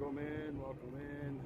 Welcome in, welcome in.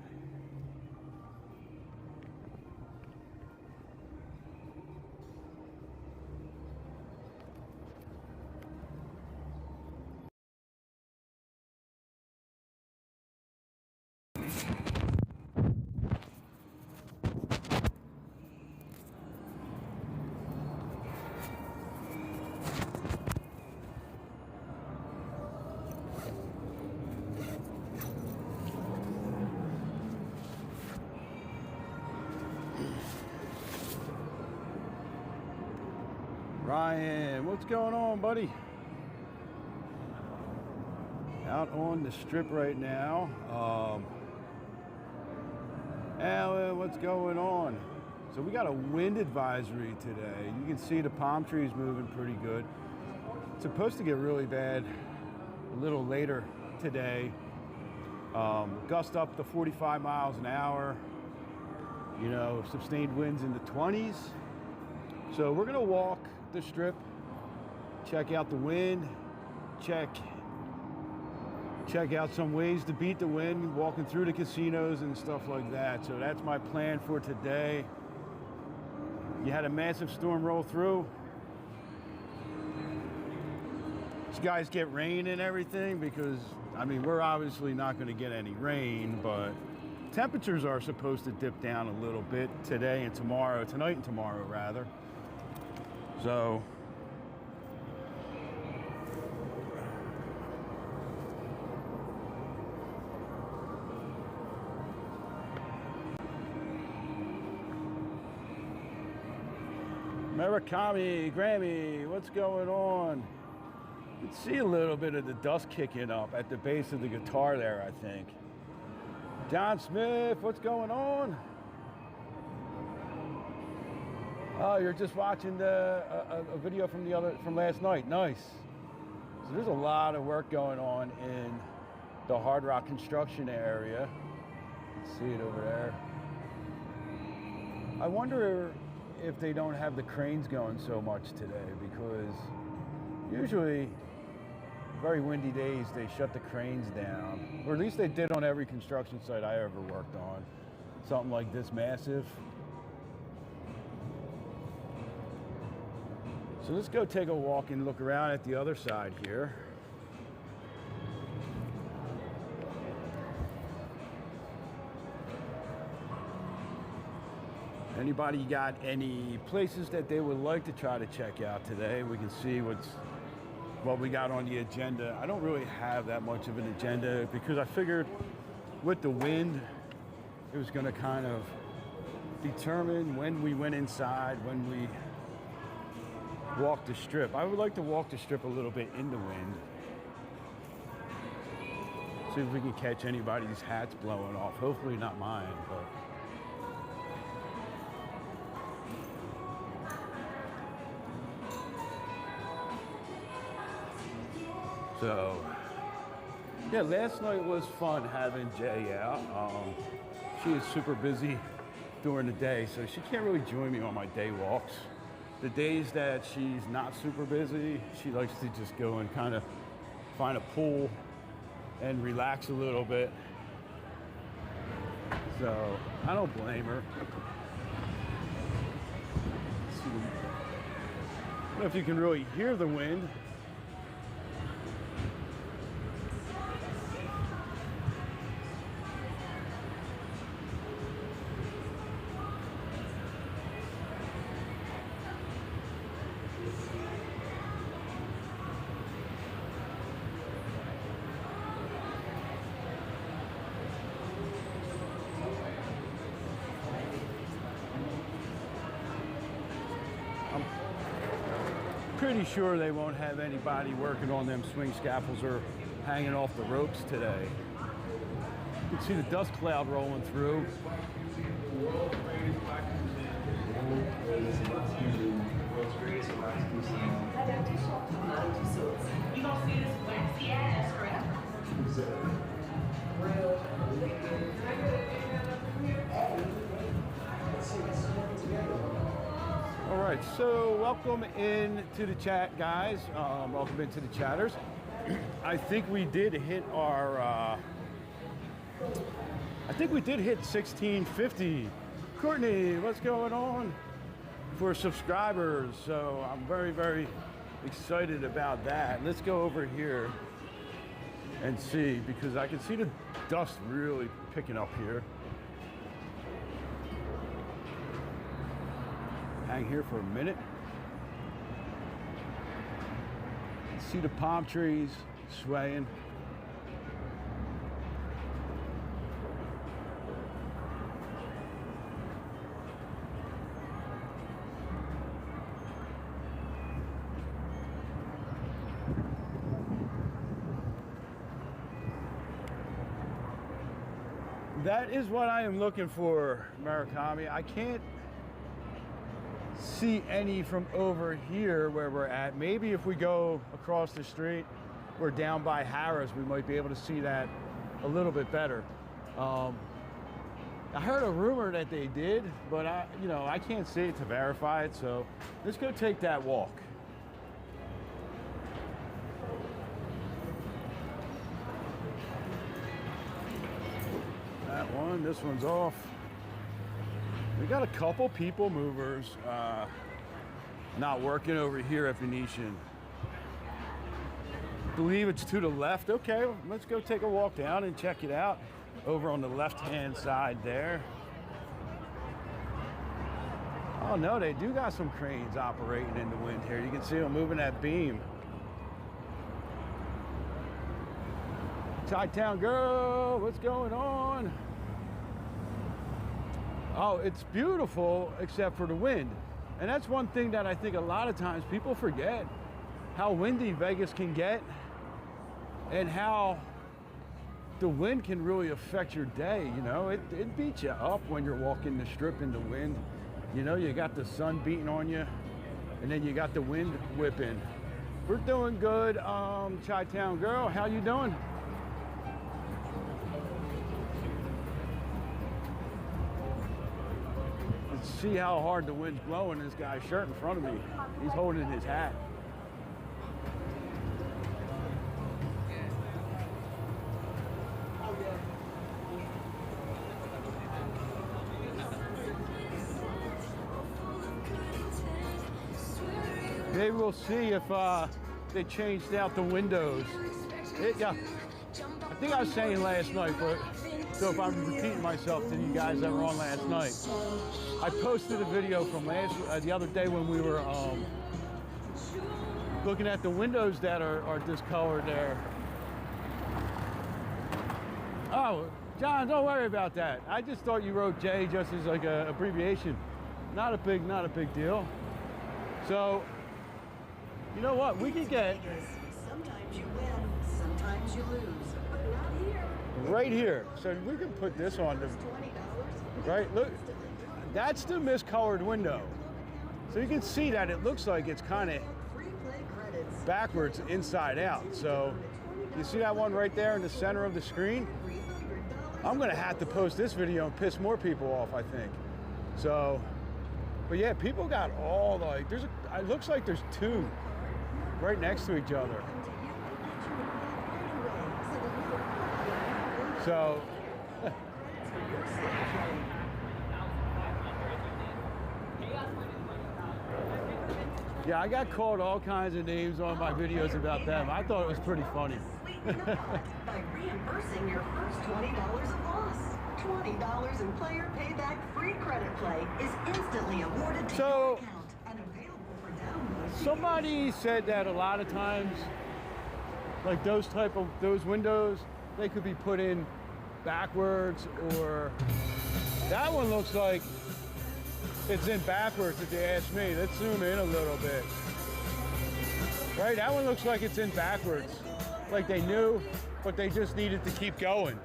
Ryan, what's going on, buddy? Out on the strip right now. Alan, what's going on? So we got a wind advisory today. You can see the palm trees moving pretty good. It's supposed to get really bad a little later today. Gust up to 45 miles an hour. You know, sustained winds in the 20s. So we're gonna walk the strip, check out the wind, check out some ways to beat the wind, walking through the casinos and stuff like that. So that's my plan for today. You had a massive storm roll through. These guys get rain and everything because, I mean, we're obviously not going to get any rain, but temperatures are supposed to dip down a little bit today and tomorrow, tonight and tomorrow rather. So Murakami, Grammy, what's going on? You can see a little bit of the dust kicking up at the base of the guitar there, I think. John Smith, what's going on? Oh, you're just watching a video from last night. Nice. So there's a lot of work going on in the Hard Rock construction area. You can see it over there. I wonder if they don't have the cranes going so much today, because usually very windy days they shut the cranes down, or at least they did on every construction site I ever worked on. Something like this massive. So let's go take a walk and look around at the other side here. Anybody got any places that they would like to try to check out today? We can see what we got on the agenda. I don't really have that much of an agenda because I figured with the wind, it was going to kind of determine when we went inside, when we walk the strip. I would like to walk the strip a little bit in the wind. See if we can catch anybody's hats blowing off. Hopefully not mine, but. So, yeah, last night was fun having Jay out. She is super busy during the day, so she can't really join me on my day walks. The days that she's not super busy, she likes to just go and kind of find a pool and relax a little bit. So I don't blame her. I don't know if you can really hear the wind. Pretty sure they won't have anybody working on them swing scaffolds or hanging off the ropes today. You can see the dust cloud rolling through. You gonna see this waxy ass forever. All right, so welcome into the chat, guys. Welcome into the chatters. I think we did hit our think we did hit 1650. Courtney, what's going on for subscribers? So I'm very, very excited about that. Let's go over here and see, because I can see the dust really picking up here. Hang here for a minute. See the palm trees swaying. That is what I am looking for, Murakami. I can't see any from over here where we're at. Maybe if we go across the street, we're down by Harris, we might be able to see that a little bit better. I heard a rumor that they did, but I can't see it to verify it. So let's go take that walk. That one, this one's off. We got a couple people movers not working over here at Venetian. Believe it's to the left. Okay, let's go take a walk down and check it out. Over on the left-hand side there. Oh no, they do got some cranes operating in the wind here. You can see them moving that beam. Chi-Town girl, what's going on? Oh, it's beautiful except for the wind. And that's one thing that I think a lot of times people forget, how windy Vegas can get and how the wind can really affect your day. You know, it beats you up when you're walking the strip in the wind. You know, you got the sun beating on you and then you got the wind whipping. We're doing good, Chi-Town girl, how you doing? See how hard the wind's blowing. This guy's shirt in front of me. He's holding his hat. Maybe we'll see if they changed out the windows. Yeah, I think I was saying last night, but so if I'm repeating myself to you guys that were on last night, I posted a video from the other day when we were looking at the windows that are discolored there. Oh, John, don't worry about that. I just thought you wrote J just as like a abbreviation. Not a big deal. So, you know what? We can get. Sometimes you win, sometimes you lose, but not here. Right here. So we can put this on the. Right, look. That's the miscolored window. So you can see that it looks like it's kind of backwards inside out. So you see that one right there in the center of the screen? I'm gonna have to post this video and piss more people off, I think. So, but yeah, people got all like, it looks like there's two right next to each other. So, yeah, I got called all kinds of names on my videos about them. I thought it was pretty funny. By reimbursing your first $20 of loss. $20 in player payback free credit play is instantly awarded to your account and available for download. Somebody said that a lot of times, like those windows, they could be put in backwards, or that one looks like it's in backwards if you ask me. Let's zoom in a little bit. Right, that one looks like it's in backwards. Like they knew, but they just needed to keep going.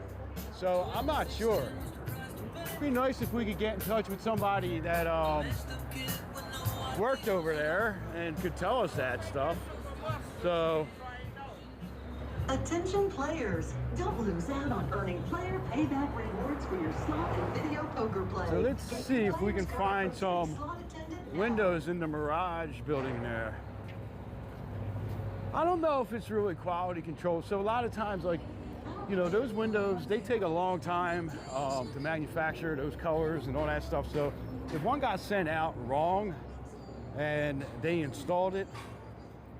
So I'm not sure. It'd be nice if we could get in touch with somebody that worked over there and could tell us that stuff. So. Attention players, don't lose out on earning player payback rewards for your slot and video poker play. So let's see if we can find some windows in the Mirage building there. I don't know if it's really quality control. So a lot of times, like, you know, those windows, they take a long time to manufacture, those colors and all that stuff. So if one got sent out wrong and they installed it,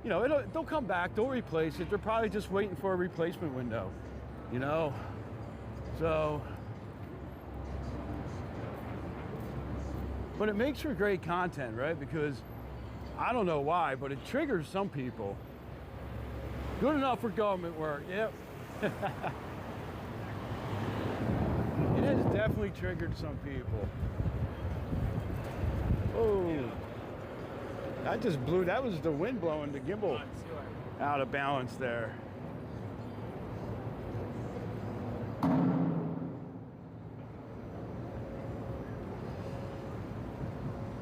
you know, they'll come back, they'll replace it. They're probably just waiting for a replacement window, you know? So, but it makes for great content, right? Because I don't know why, but it triggers some people. Good enough for government work, yep. It has definitely triggered some people. Oh, that just blew, that was the wind blowing the gimbal out of balance there.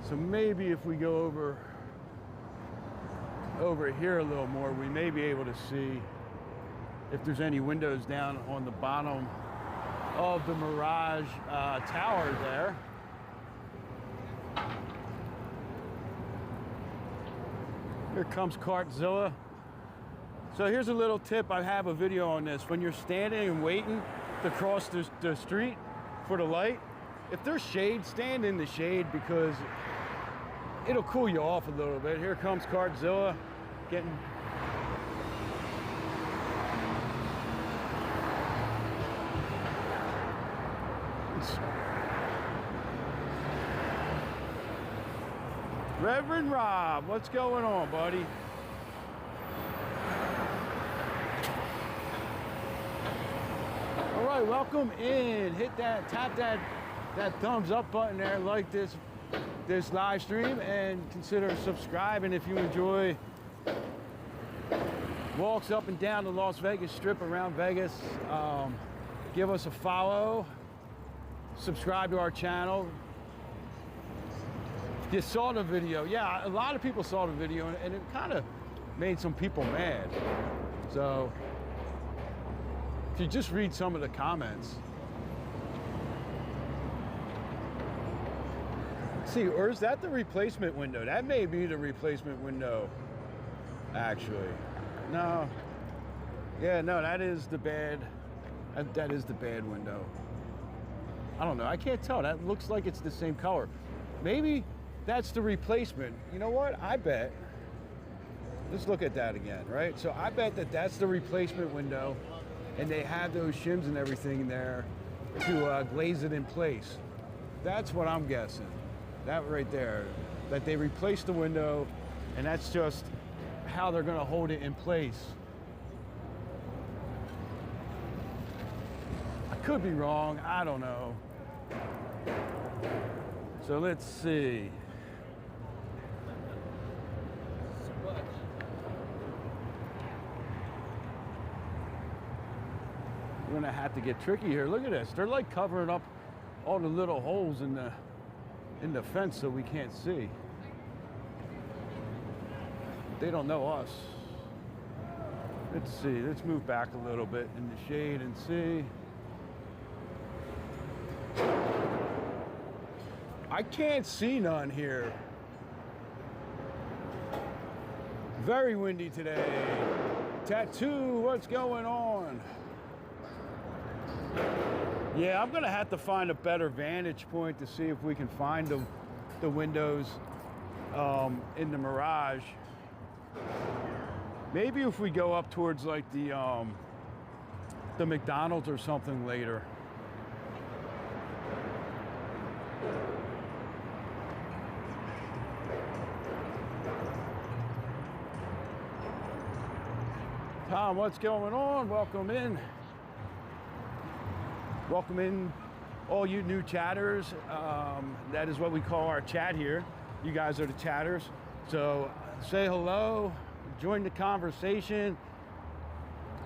So maybe if we go over here a little more, we may be able to see if there's any windows down on the bottom of the Mirage tower there. Here comes Cartzilla. So here's a little tip. I have a video on this. When you're standing and waiting to cross the street for the light, if there's shade, stand in the shade because it'll cool you off a little bit. Here comes Cartzilla getting... Reverend Rob, what's going on, buddy? All right, welcome in. Hit that, tap that thumbs up button there, like this live stream, and consider subscribing if you enjoy walks up and down the Las Vegas Strip around Vegas. Give us a follow, subscribe to our channel. You saw the video. Yeah, a lot of people saw the video, and it kind of made some people mad. So if you just read some of the comments. Let's see, or is that the replacement window? That may be the replacement window, actually. No. Yeah, no, that is the bad, that is the bad window. I don't know, I can't tell. That looks like it's the same color. Maybe that's the replacement. You know what? I bet. Let's look at that again, right? So I bet that that's the replacement window, and they have those shims and everything there to glaze it in place. That's what I'm guessing. That right there. That they replaced the window, and that's just how they're gonna hold it in place. I could be wrong. I don't know. So let's see. We're gonna have to get tricky here. Look at this. They're like covering up all the little holes in the fence so we can't see. They don't know us. Let's see. Let's move back a little bit in the shade and see. I can't see none here. Very windy today. Tattoo, what's going on? Yeah, I'm gonna have to find a better vantage point to see if we can find the windows in the Mirage. Maybe if we go up towards like the McDonald's or something later. Tom, what's going on? Welcome in. Welcome in, all you new chatters. That is what we call our chat here. You guys are the chatters. So say hello, join the conversation.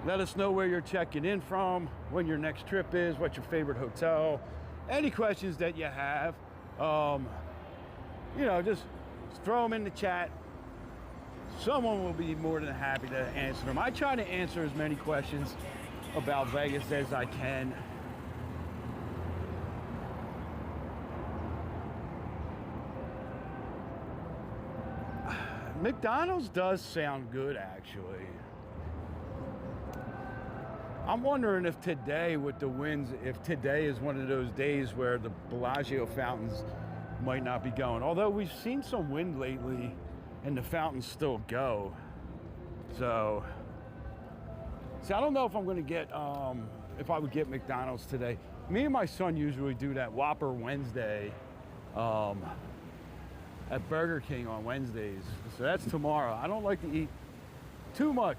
Let us know where you're checking in from, when your next trip is, what's your favorite hotel, any questions that you have. You know, just throw them in the chat. Someone will be more than happy to answer them. I try to answer as many questions about Vegas as I can. McDonald's does sound good, actually. I'm wondering if today with the winds, if today is one of those days where the Bellagio fountains might not be going. Although we've seen some wind lately and the fountains still go. So, see, I don't know if I'm gonna get, if I would get McDonald's today. Me and my son usually do that Whopper Wednesday at Burger King on Wednesdays. So that's tomorrow. I don't like to eat too much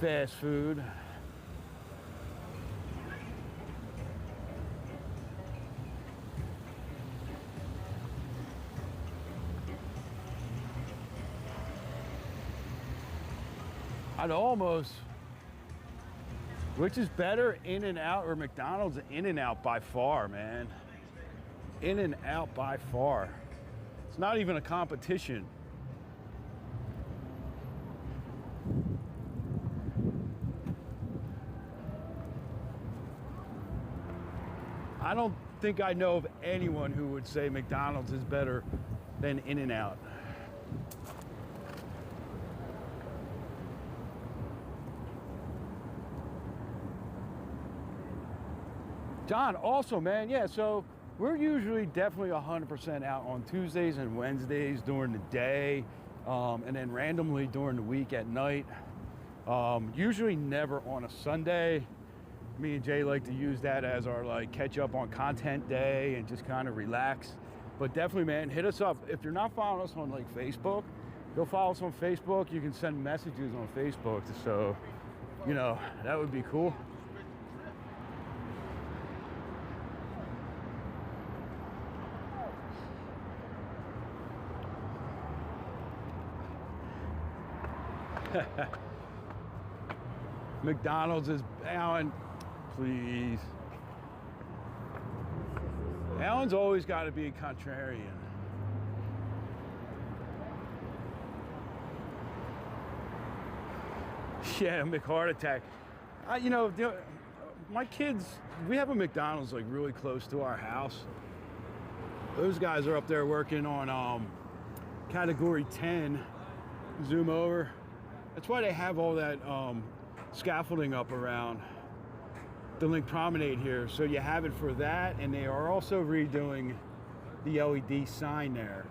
fast food. I'd almost, which is better, In-N-Out or McDonald's? In-N-Out by far, man. In-N-Out by far. It's not even a competition. I don't think I know of anyone who would say McDonald's is better than In-N-Out. John, also, man, yeah, so we're usually definitely 100% out on Tuesdays and Wednesdays during the day, and then randomly during the week at night. Usually never on a Sunday. Me and Jay like to use that as our like catch up on content day and just kind of relax. But definitely, man, hit us up. If you're not following us on like Facebook, go follow us on Facebook. You can send messages on Facebook. So, you know, that would be cool. McDonald's is Alan, please. Alan's always got to be a contrarian. Yeah, McHeart attack. You know, my kids, we have a McDonald's like really close to our house. Those guys are up there working on category 10. Zoom over. That's why they have all that scaffolding up around the LINQ Promenade here. So you have it for that, and they are also redoing the LED sign there.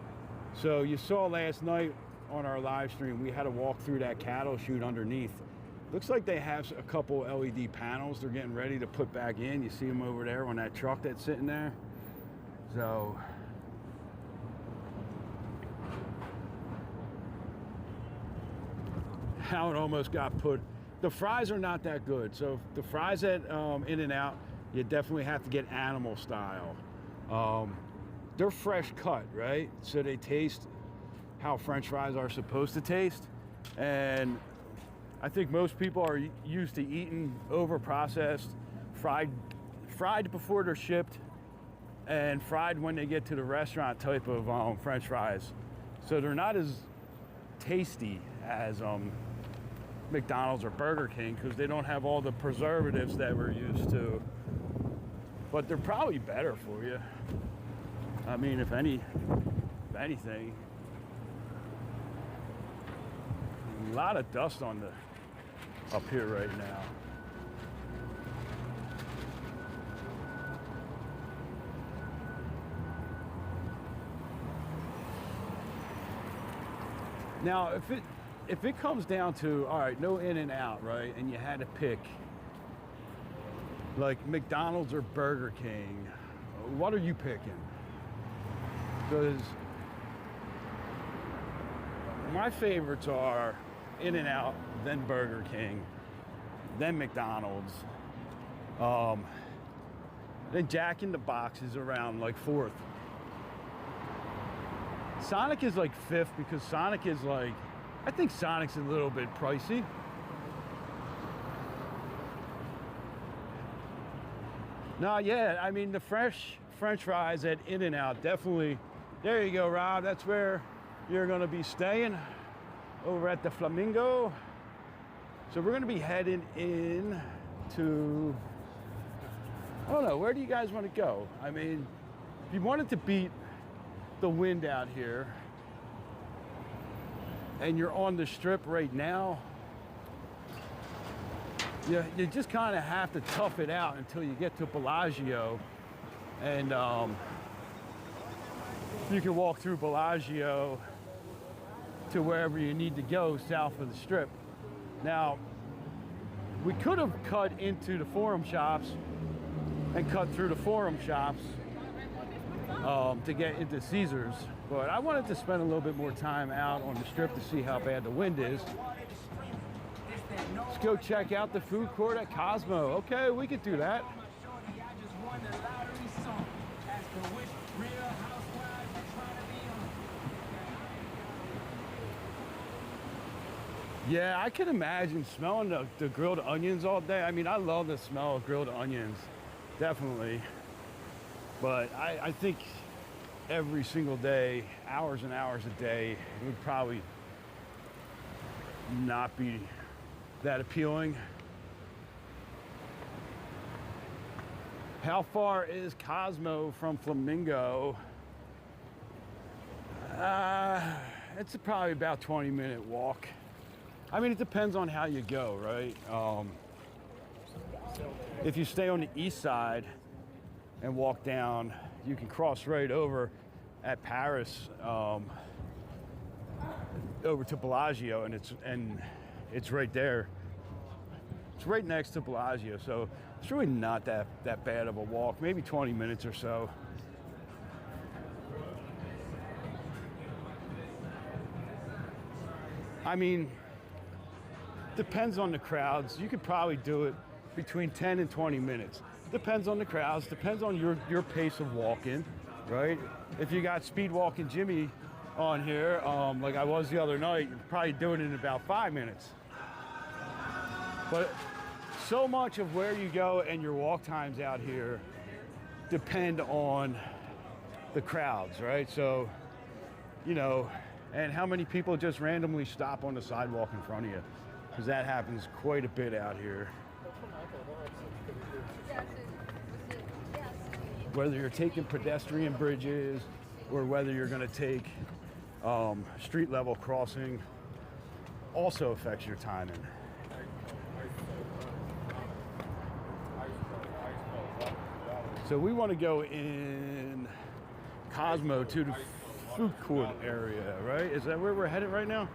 So you saw last night on our live stream, we had to walk through that cattle chute underneath. Looks like they have a couple LED panels they're getting ready to put back in. You see them over there on that truck that's sitting there. So how it almost got put. The fries are not that good. So the fries at In-N-Out, you definitely have to get animal style. They're fresh cut, right? So they taste how French fries are supposed to taste. And I think most people are used to eating over-processed, fried before they're shipped, and fried when they get to the restaurant type of French fries. So they're not as tasty as McDonald's or Burger King because they don't have all the preservatives that we're used to. But they're probably better for you. I mean, if anything. A lot of dust on the up here right now. Now, if it comes down to, all right, no In-N-Out, right, and you had to pick like McDonald's or Burger King, what are you picking? Because my favorites are In-N-Out, then Burger King, then McDonald's, then Jack in the Box is around like 4th. Sonic is like 5th because Sonic is like, I think Sonic's a little bit pricey. No, yeah, I mean the French fries at In-N-Out, definitely. There you go, Rob. That's where you're gonna be staying, over at the Flamingo. So we're gonna be heading in to, I don't know, where do you guys wanna go? I mean, if you wanted to beat the wind out here, and you're on the strip right now, you just kind of have to tough it out until you get to Bellagio, and you can walk through Bellagio to wherever you need to go south of the Strip. Now, we could have cut into the Forum shops and cut through the Forum shops to get into Caesars, but I wanted to spend a little bit more time out on the Strip to see how bad the wind is. Let's go check out the food court at Cosmo. Okay, we could do that. Yeah, I can imagine smelling the grilled onions all day. I mean, I love the smell of grilled onions, definitely. But I think every single day, hours and hours a day, it would probably not be that appealing. How far is Cosmo from Flamingo? It's probably about 20-minute walk. I mean, it depends on how you go, right? If you stay on the east side and walk down, you can cross right over at Paris, over to Bellagio, and it's right there. It's right next to Bellagio, so it's really not that bad of a walk, maybe 20 minutes or so. I mean, depends on the crowds. You could probably do it between 10 and 20 minutes. Depends on the crowds, depends on your pace of walking, right? If you got Speed Walking Jimmy on here, like I was the other night, you're probably doing it in about 5 minutes. But so much of where you go and your walk times out here depend on the crowds, right? So, you know, and how many people just randomly stop on the sidewalk in front of you, because that happens quite a bit out here. Whether you're taking pedestrian bridges or whether you're going to take street level crossing, also affects your timing. So we want to go in Cosmo to the food court area, right? Is that where we're headed right now?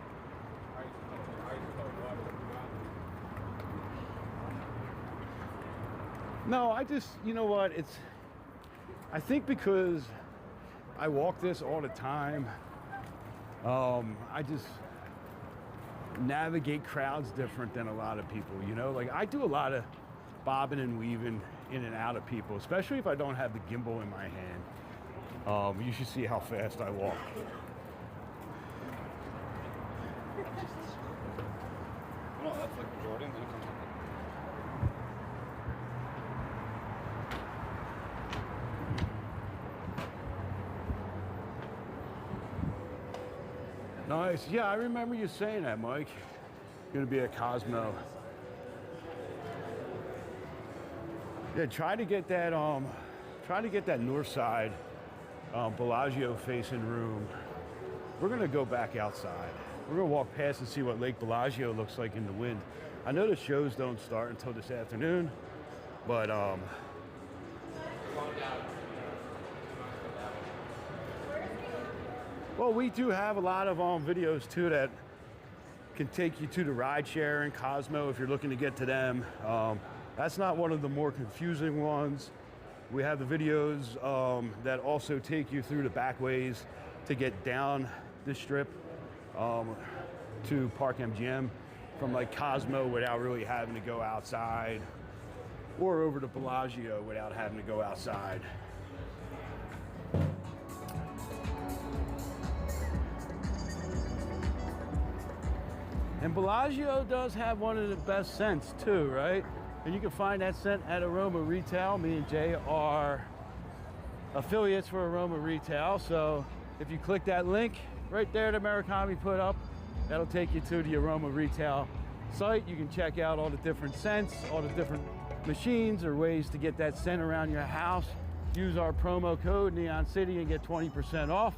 No, you know what, I think because I walk this all the time, I just navigate crowds different than a lot of people, you know? Like, I do a lot of bobbing and weaving in and out of people, especially if I don't have the gimbal in my hand. You should see how fast I walk. No, that's like Jordan. Nice. Yeah, I remember you saying that, Mike. Gonna be at Cosmo. Yeah, try to get that north side Bellagio facing room. We're gonna go back outside. We're gonna walk past and see what Lake Bellagio looks like in the wind. I know the shows don't start until this afternoon, but well, we do have a lot of videos too that can take you to the ride share in Cosmo if you're looking to get to them. That's not one of the more confusing ones. We have the videos that also take you through the back ways to get down the Strip to Park MGM from like Cosmo without really having to go outside, or over to Bellagio without having to go outside. And Bellagio does have one of the best scents too, right? And you can find that scent at Aroma Retail. Me and Jay are affiliates for Aroma Retail. So if you click that link right there that Murakami put up, that'll take you to the Aroma Retail site. You can check out all the different scents, all the different machines or ways to get that scent around your house. Use our promo code NeonCity and get 20% off.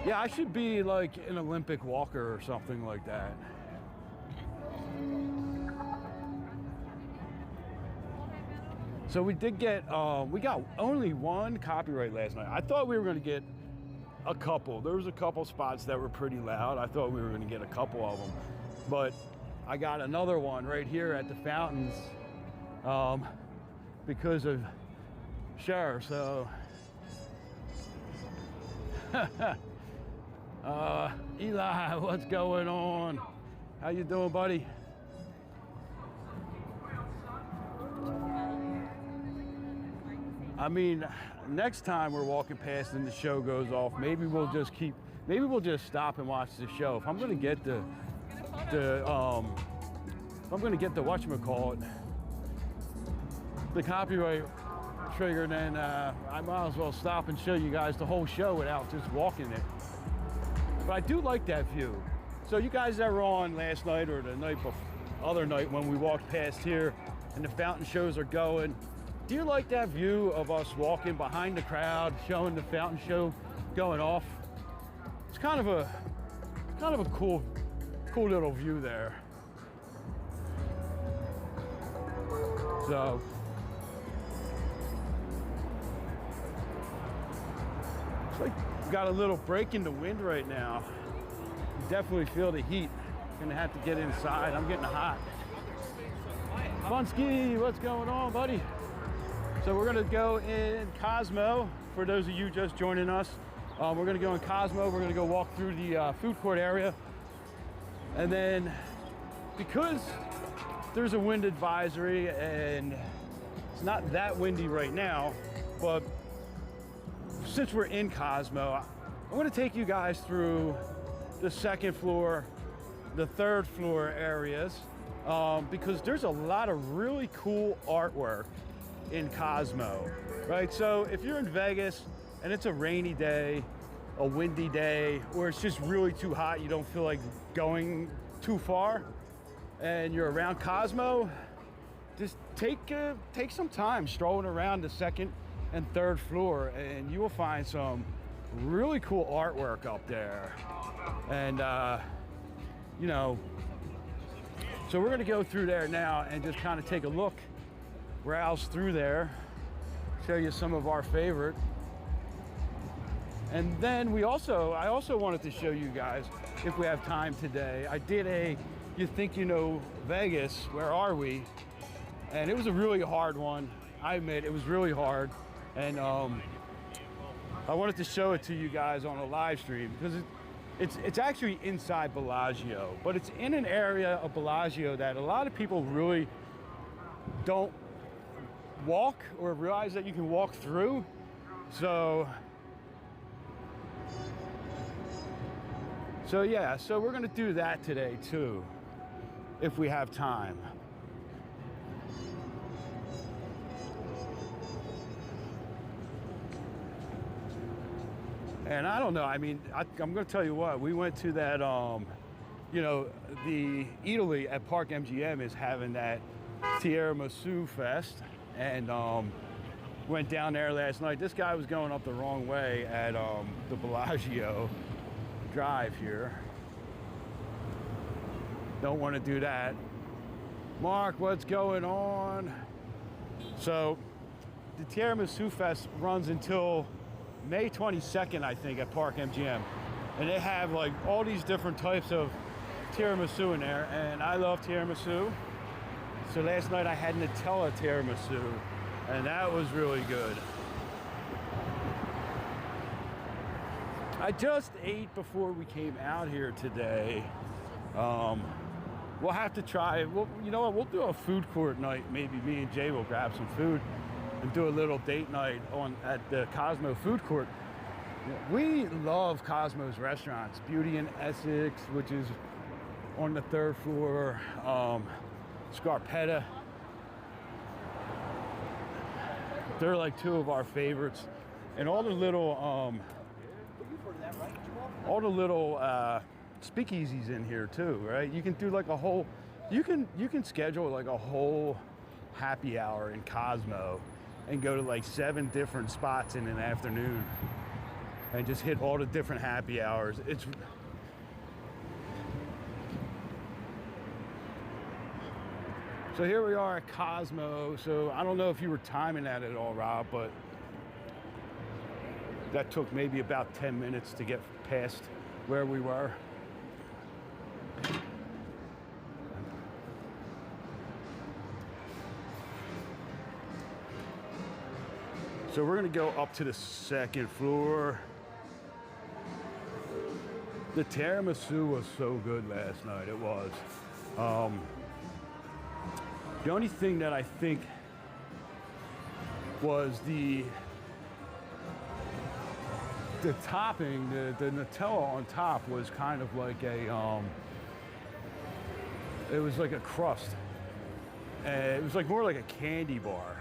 Yeah, I should be like an Olympic walker or something like that. So we did get, we got only one copyright last night. I thought we were going to get a couple. There was a couple spots that were pretty loud. I thought we were going to get a couple of them, but I got another one right here at the fountains because of Cher. So Eli, what's going on? How you doing, buddy? I mean, next time we're walking past and the show goes off, maybe we'll just stop and watch the show. If I'm gonna get the whatchamacallit, the copyright trigger, then I might as well stop and show you guys the whole show without just walking it. But I do like that view. So you guys that were on last night or the night before, other night when we walked past here and the fountain shows are going, do you like that view of us walking behind the crowd, showing the fountain show going off? It's kind of a cool little view there. So it's like we got a little break in the wind right now. You definitely feel the heat. Gonna have to get inside. I'm getting hot. Bunsky, what's going on, buddy? So we're gonna go in Cosmo, for those of you just joining us. We're gonna go in Cosmo, we're gonna go walk through the food court area. And then, because there's a wind advisory and it's not that windy right now, but since we're in Cosmo, I'm gonna take you guys through the second floor, the third floor areas, because there's a lot of really cool artwork in Cosmo, right? So if you're in Vegas and it's a rainy day, a windy day, or it's just really too hot, you don't feel like going too far, and you're around Cosmo, just take some time strolling around the second and third floor, and you will find some really cool artwork up there. And you know, so we're gonna go through there now and just kind of take a look, browse through there, show you some of our favorite. And then I also wanted to show you guys, if we have time today, I did a You Think You Know Vegas, Where Are We? And it was a really hard one. I admit it was really hard. And I wanted to show it to you guys on a live stream because it's actually inside Bellagio, but it's in an area of Bellagio that a lot of people really don't walk or realize that you can walk through. So yeah, so we're gonna do that today too, if we have time. And I don't know, I mean, I'm gonna tell you what, we went to that, you know, the Eataly at Park MGM is having that Tiramisu Fest, and went down there last night. This guy was going up the wrong way at the Bellagio Drive here. Don't want to do that. Mark, what's going on? So the Tiramisu Fest runs until May 22nd, I think, at Park MGM. And they have like all these different types of tiramisu in there, and I love tiramisu. So last night I had Nutella tiramisu, and that was really good. I just ate before we came out here today. We'll have to try, you know what, we'll do a food court night. Maybe me and Jay will grab some food and do a little date night at the Cosmo food court. We love Cosmo's restaurants. Beauty in Essex, which is on the third floor. Scarpetta. They're like two of our favorites. And all the little speakeasies in here too, right? You can do like a whole, you can schedule like a whole happy hour in Cosmo and go to like 7 different spots in an afternoon and just hit all the different happy hours. So here we are at Cosmo. So I don't know if you were timing that at all, Rob, but that took maybe about 10 minutes to get past where we were. So we're gonna go up to the second floor. The tiramisu was so good last night, it was. The only thing that I think was the topping, the Nutella on top was kind of like a, it was like a crust. It was like more like a candy bar.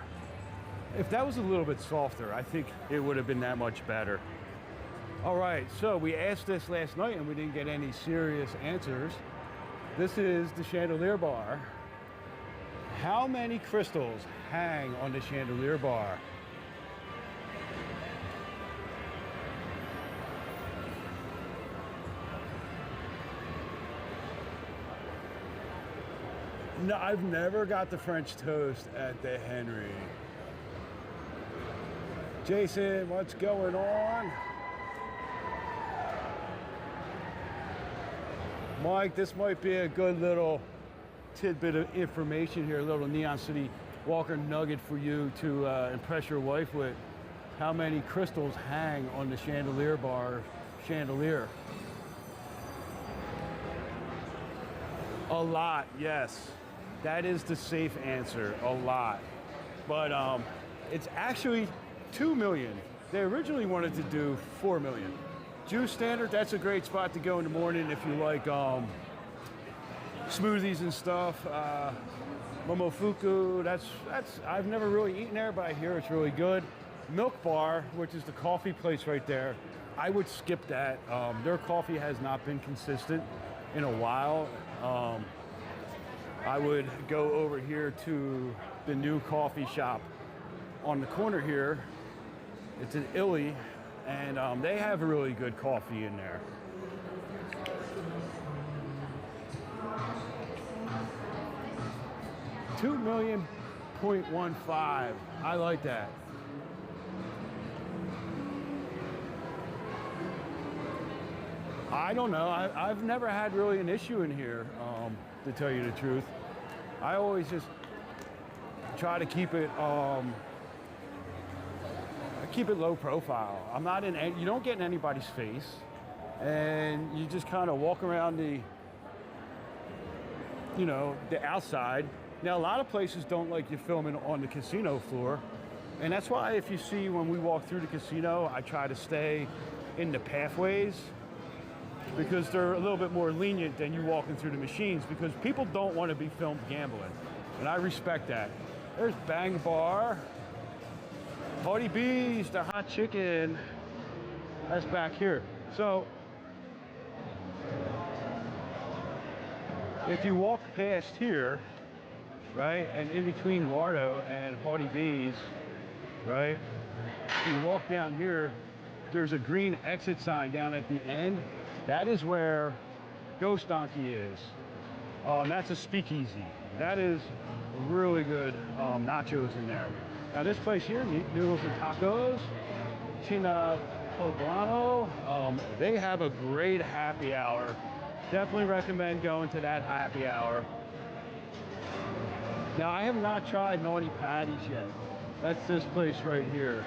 If that was a little bit softer, I think it would have been that much better. All right, so we asked this last night and we didn't get any serious answers. This is the Chandelier Bar. How many crystals hang on the Chandelier Bar? No, I've never got the French toast at the Henry. Jason, what's going on? Mike, this might be a good little tidbit of information here, a little Neon City Walker nugget for you to impress your wife with. How many crystals hang on the Chandelier Bar chandelier? A lot, yes. That is the safe answer, a lot. But it's actually 2 million. They originally wanted to do 4 million. Juice Standard, that's a great spot to go in the morning if you like smoothies and stuff. Momofuku, that's I've never really eaten there, but I hear it's really good. Milk Bar, which is the coffee place right there, I would skip that. Their coffee has not been consistent in a while. I would go over here to the new coffee shop on the corner here. It's in Eataly, and they have a really good coffee in there. $2 million 0.15. I like that. I don't know. I've never had really an issue in here, to tell you the truth. I always just try to keep it low profile. I'm not in. You don't get in anybody's face, and you just kind of walk around the outside. Now, a lot of places don't like you filming on the casino floor, and that's why if you see when we walk through the casino, I try to stay in the pathways because they're a little bit more lenient than you walking through the machines because people don't want to be filmed gambling, and I respect that. There's Bang Bar, Party Bees, the hot chicken. That's back here. So if you walk past here, right, and in between Wardo and Party Bees, right, you walk down here, there's a green exit sign down at the end. That is where Ghost Donkey is. That's a speakeasy. That is really good nachos in there. Now this place here, Noodles and Tacos, China Poblano, they have a great happy hour. Definitely recommend going to that happy hour. Now I have not tried Naughty Patties yet. That's this place right here.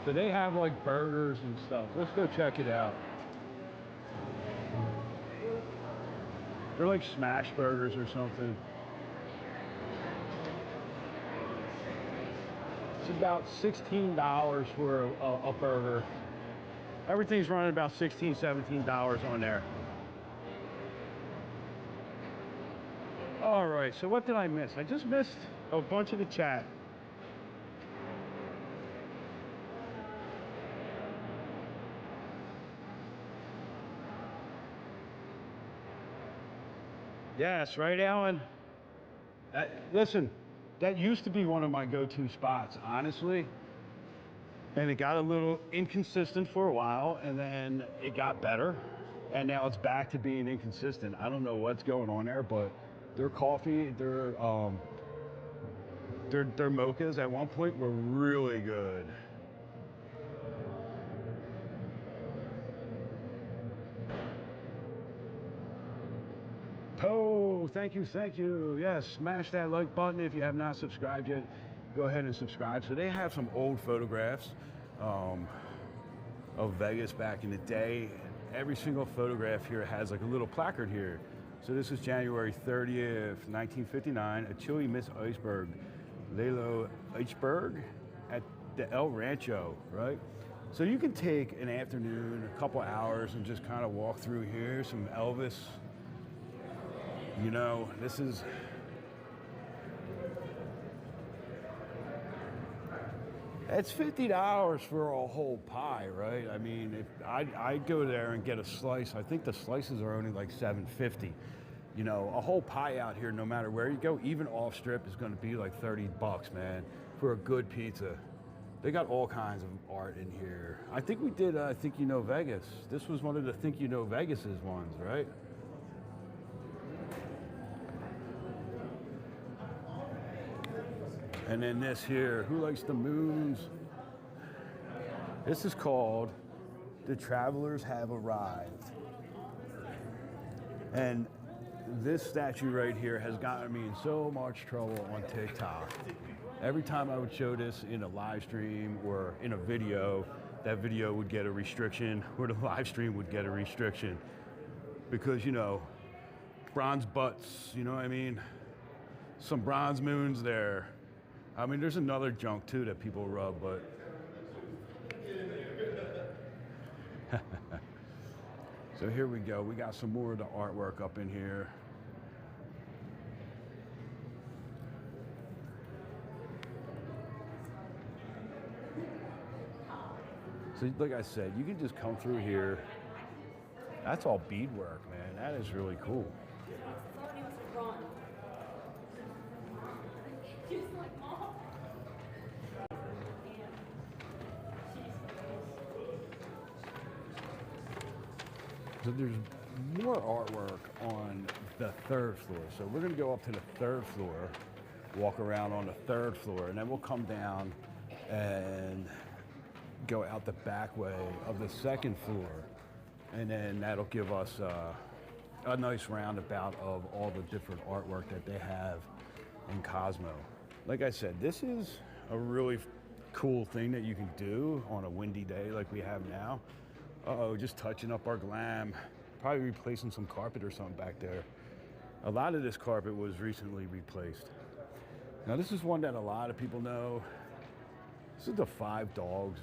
So they have like burgers and stuff. Let's go check it out. They're like smash burgers or something. It's about $16 for a burger. Everything's running about $16, $17 on there. All right, so what did I miss? I just missed a bunch of the chat. Yes, right, Alan? Listen, that used to be one of my go-to spots, honestly. And it got a little inconsistent for a while, and then it got better, and now it's back to being inconsistent. I don't know what's going on there, but their coffee, their mochas at one point were really good. Oh, thank you, thank you. Yes, smash that like button if you have not subscribed yet. Go ahead and subscribe. So they have some old photographs of Vegas back in the day. Every single photograph here has like a little placard here. So this is January 30th, 1959, a chilly Miss Iceberg, Lalo Iceberg at the El Rancho, right? So you can take an afternoon, a couple hours, and just kind of walk through here, some Elvis. You know, this is, it's $50 for a whole pie, right? I mean, if I'd go there and get a slice. I think the slices are only like $7.50. You know, a whole pie out here, no matter where you go, even off strip, is going to be like $30, man, for a good pizza. They got all kinds of art in here. I think we did Think You Know Vegas. This was one of the Think You Know Vegas's ones, right? And then this here, Who Likes the Moons? This is called The Travelers Have Arrived. And this statue right here has gotten me in so much trouble on TikTok. Every time I would show this in a live stream or in a video, that video would get a restriction, or the live stream would get a restriction. Because, you know, bronze butts, you know what I mean? Some bronze moons there. I mean, there's another junk too that people rub, but so here we go. We got some more of the artwork up in here. So like I said, you can just come through here. That's all beadwork, man. That is really cool. So there's more artwork on the third floor. So we're gonna go up to the third floor, walk around on the third floor, and then we'll come down and go out the back way of the second floor. And then that'll give us a nice roundabout of all the different artwork that they have in Cosmo. Like I said, this is a really cool thing that you can do on a windy day like we have now. Uh-oh, just touching up our glam. Probably replacing some carpet or something back there. A lot of this carpet was recently replaced. Now this is one that a lot of people know. This is the 5 dogs.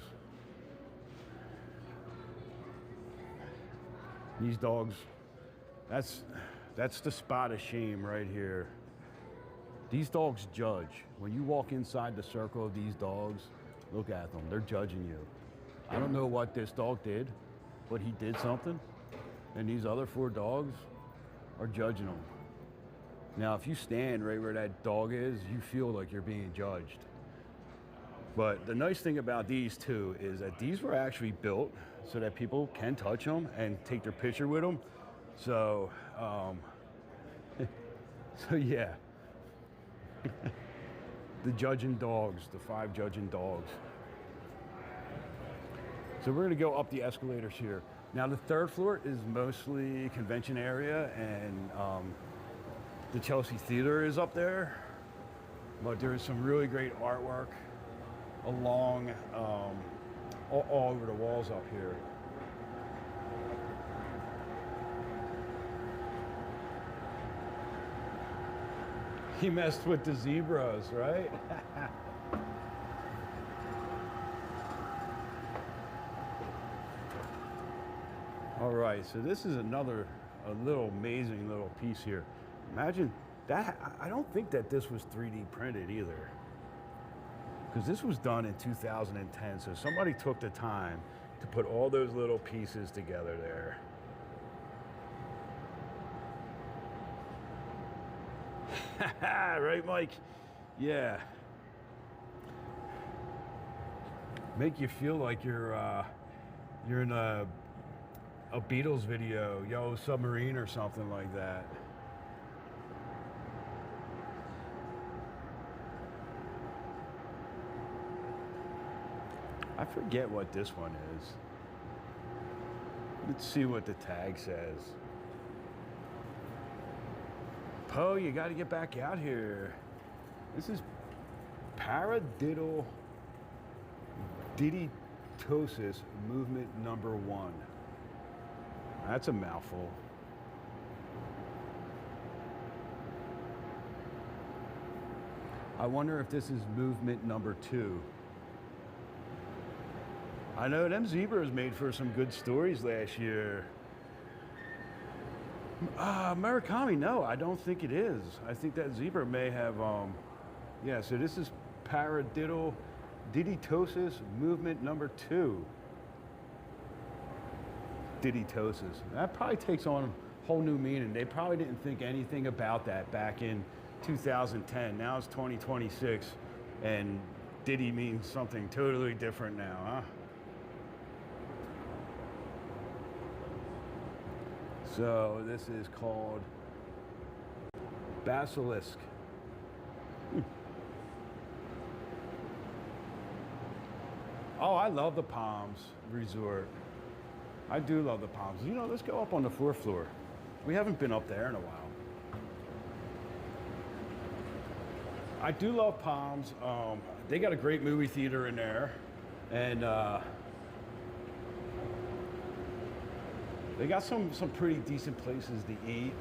These dogs, that's the spot of shame right here. These dogs judge. When you walk inside the circle of these dogs, look at them, they're judging you. I don't know what this dog did, but he did something, and these other 4 dogs are judging him. Now, if you stand right where that dog is, you feel like you're being judged. But the nice thing about these two is that these were actually built so that people can touch them and take their picture with them. So, so yeah. The judging dogs, the 5 judging dogs. So we're gonna go up the escalators here. Now the third floor is mostly convention area, and the Chelsea Theater is up there. But there is some really great artwork along all over the walls up here. He messed with the zebras, right? All right, so this is a little amazing little piece here. Imagine that. I don't think that this was 3D printed either, because this was done in 2010. So somebody took the time to put all those little pieces together there. Right, Mike? Yeah. make you feel like you're in a Beatles video, Yellow Submarine or something like that. I forget what this one is. Let's see what the tag says. Poe, you got to get back out here. This is paradiddle diditosis movement number 1. That's a mouthful. I wonder if this is movement number 2. I know them zebras made for some good stories last year. Murakami, no, I don't think it is. I think that zebra may have, yeah, so this is paradiddle diditosis movement number 2. Diditosis. That probably takes on a whole new meaning. They probably didn't think anything about that back in 2010. Now it's 2026, and Diddy means something totally different now, huh? So this is called Basilisk. Oh, I love the Palms Resort. I do love the Palms. You know, let's go up on the 4th floor. We haven't been up there in a while. I do love Palms. They got a great movie theater in there, and they got some pretty decent places to eat.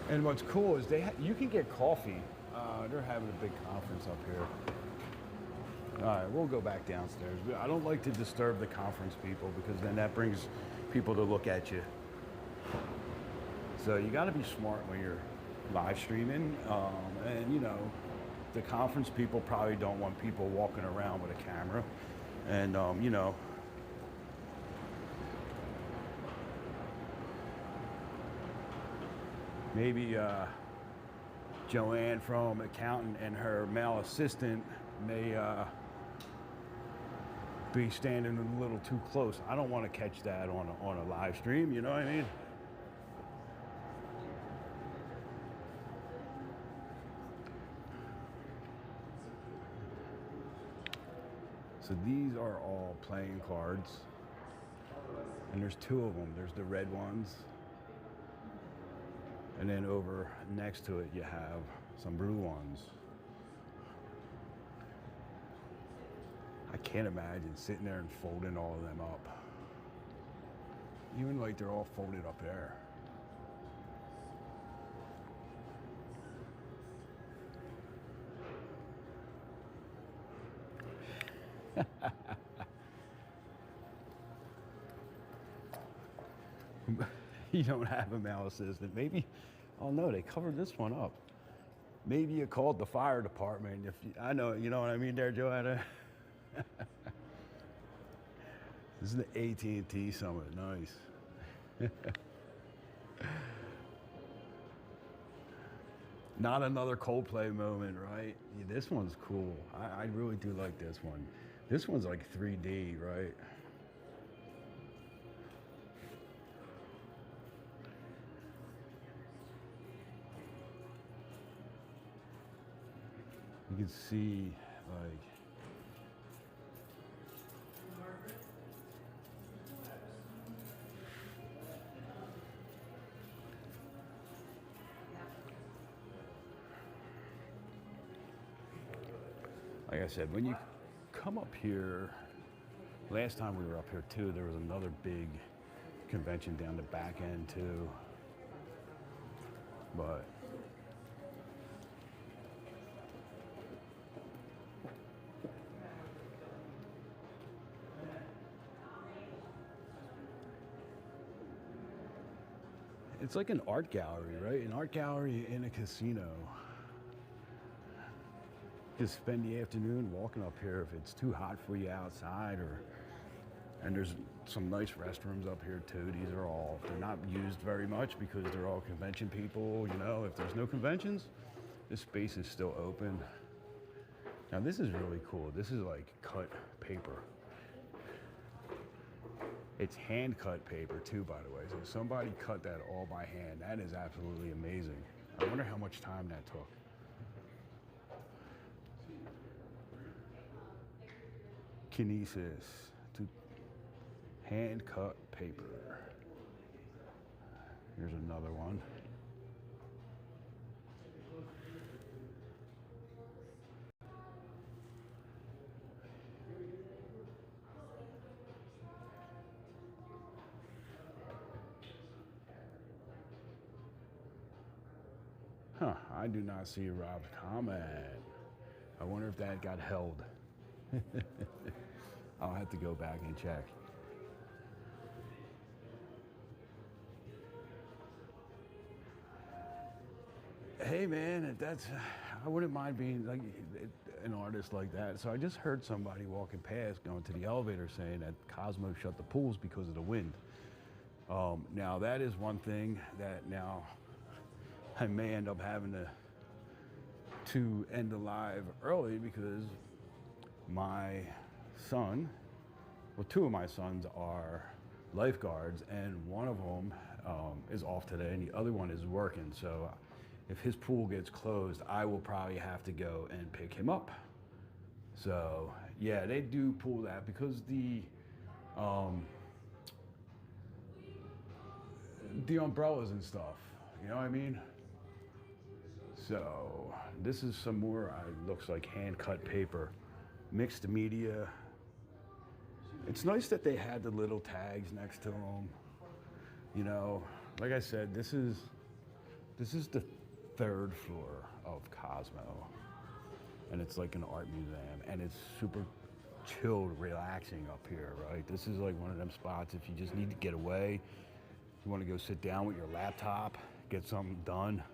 And what's cool is you can get coffee. They're having a big conference up here. All right, we'll go back downstairs. I don't like to disturb the conference people because then that brings people to look at you. So you got to be smart when you're live streaming. And you know, the conference people probably don't want people walking around with a camera. And you know, maybe Joanne from accountant and her male assistant may be standing a little too close. I don't want to catch that on a live stream, you know what I mean? So these are all playing cards, and there's 2 of them. There's the red ones, and then over next to it you have some blue ones. I can't imagine sitting there and folding all of them up. Even like they're all folded up there. You don't have a male assistant. Maybe, oh no, they covered this one up. Maybe you called the fire department. If you, I know, you know what I mean there, Joanna? This is the AT&T Summit, nice. Not another Coldplay moment, right? Yeah, this one's cool. I really do like this one. This one's like 3D, right? You can see, like, I said, when you come up here, last time we were up here too, there was another big convention down the back end too. But it's like an art gallery, right? An art gallery in a casino. Just spend the afternoon walking up here if it's too hot for you outside, and there's some nice restrooms up here too. These are all, they're not used very much because they're all convention people, you know. If there's no conventions, this space is still open. Now this is really cool. This is like cut paper. It's hand cut paper too, by the way. So somebody cut that all by hand. That is absolutely amazing. I wonder how much time that took. Kinesis to hand cut paper. Here's another one. Huh, I do not see Rob's comment. I wonder if that got held. I'll have to go back and check. Hey man, if that's, I wouldn't mind being like an artist like that. So I just heard somebody walking past going to the elevator saying that Cosmo shut the pools because of the wind. Now that is one thing that now I may end up having to end the live early because my son, well, two of my sons are lifeguards, and one of them is off today and the other one is working. So if his pool gets closed, I will probably have to go and pick him up. So yeah, they do pull that because the umbrellas and stuff, you know what I mean? So this is some more, looks like hand cut paper, mixed media. It's nice that they had the little tags next to them. You know, like I said, this is the third floor of Cosmo, and it's like an art museum, and it's super chilled, relaxing up here, right? This is like one of them spots if you just need to get away, you want to go sit down with your laptop, get something done.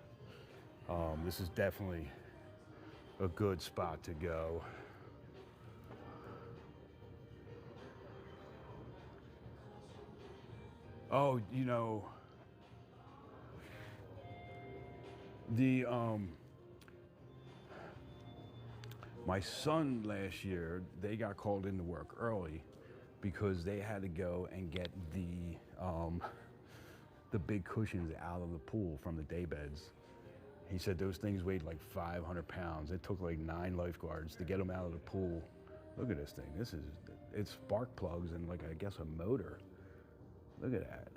This is definitely a good spot to go. Oh, you know, the my son last year, they got called into work early because they had to go and get the big cushions out of the pool from the day beds. He said those things weighed like 500 pounds. It took like 9 lifeguards to get them out of the pool. Look at this thing. It's spark plugs and like, I guess, a motor. Look at that.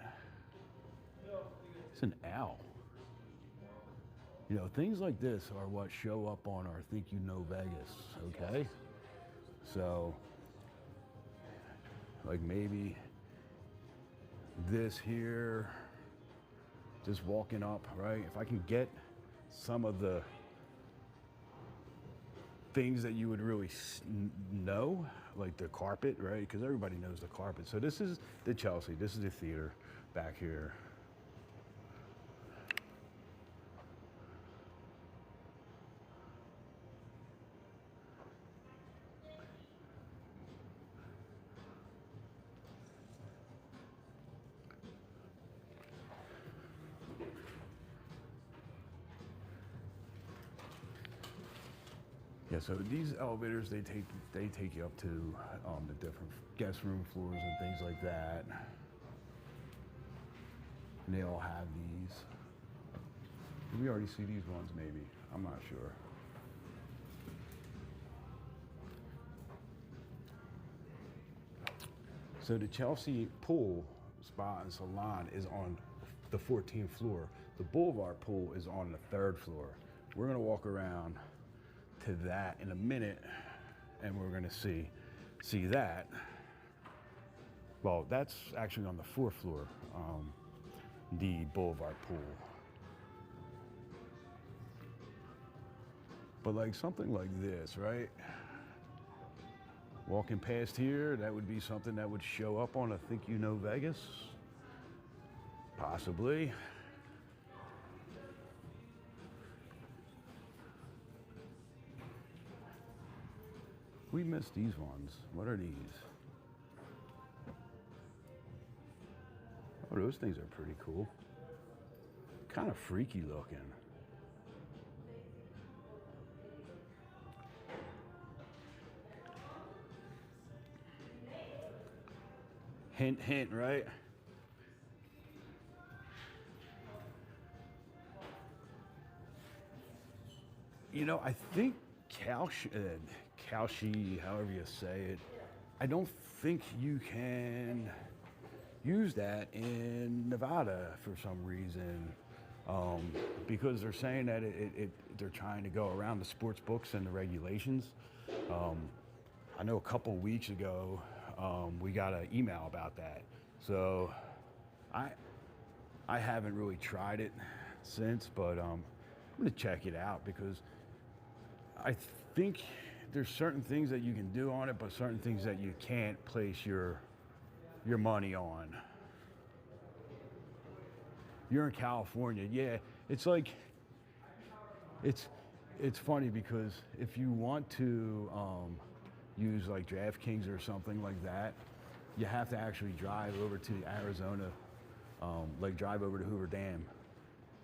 It's an owl. You know, things like this are what show up on our Think You Know Vegas, okay? So, like maybe this here, just walking up, right? If I can get some of the things that you would really know, like the carpet, right? Because everybody knows the carpet. So this is the Chelsea. This is the theater back here. Yeah, so these elevators, they take you up to the different guest room floors and things like that. And they all have these. Did we already see these ones, maybe? I'm not sure. So the Chelsea pool, spa, and salon is on the 14th floor. The Boulevard pool is on the 3rd floor. We're gonna walk around to that in a minute, and we're gonna see that. Well, that's actually on the 4th floor, the Boulevard pool. But like something like this, right? Walking past here, that would be something that would show up on a Think You Know Vegas, possibly. We missed these ones. What are these? Oh, those things are pretty cool. Kind of freaky looking. Hint, hint, right? You know, I think Kalshi, however you say it, I don't think you can use that in Nevada for some reason, because they're saying that they're trying to go around the sports books and the regulations. I know a couple weeks ago we got an email about that, so I haven't really tried it since, but I'm gonna check it out because I think there's certain things that you can do on it, but certain things that you can't place your money on. You're in California, yeah. It's like it's funny because if you want to use like DraftKings or something like that, you have to actually drive over to Arizona, like drive over to Hoover Dam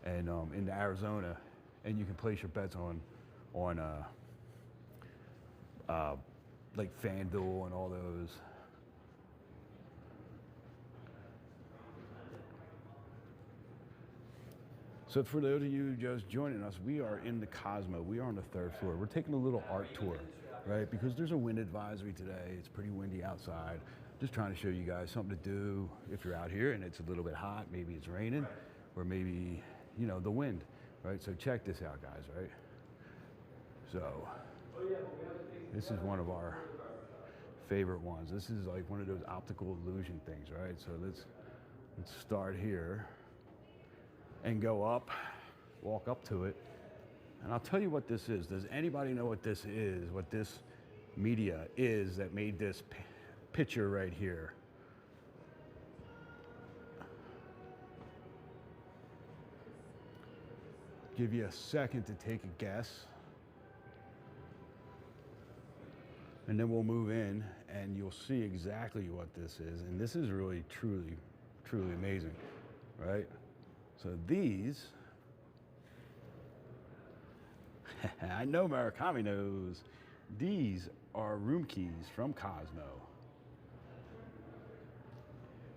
and into Arizona, and you can place your bets on like FanDuel and all those. So for those of you just joining us, we are in the Cosmo. We are on the 3rd floor. We're taking a little art tour, right? Because there's a wind advisory today. It's pretty windy outside. Just trying to show you guys something to do if you're out here and it's a little bit hot, maybe it's raining, or maybe, you know, the wind, right? So check this out, guys, right? So this is one of our favorite ones. This is like one of those optical illusion things, right? So let's start here and go up, walk up to it. And I'll tell you what this is. Does anybody know what this is, what this media is that made this picture right here? Give you a second to take a guess. And then we'll move in and you'll see exactly what this is. And this is really, truly, truly amazing, right? So these, I know Murakami knows, these are room keys from Cosmo.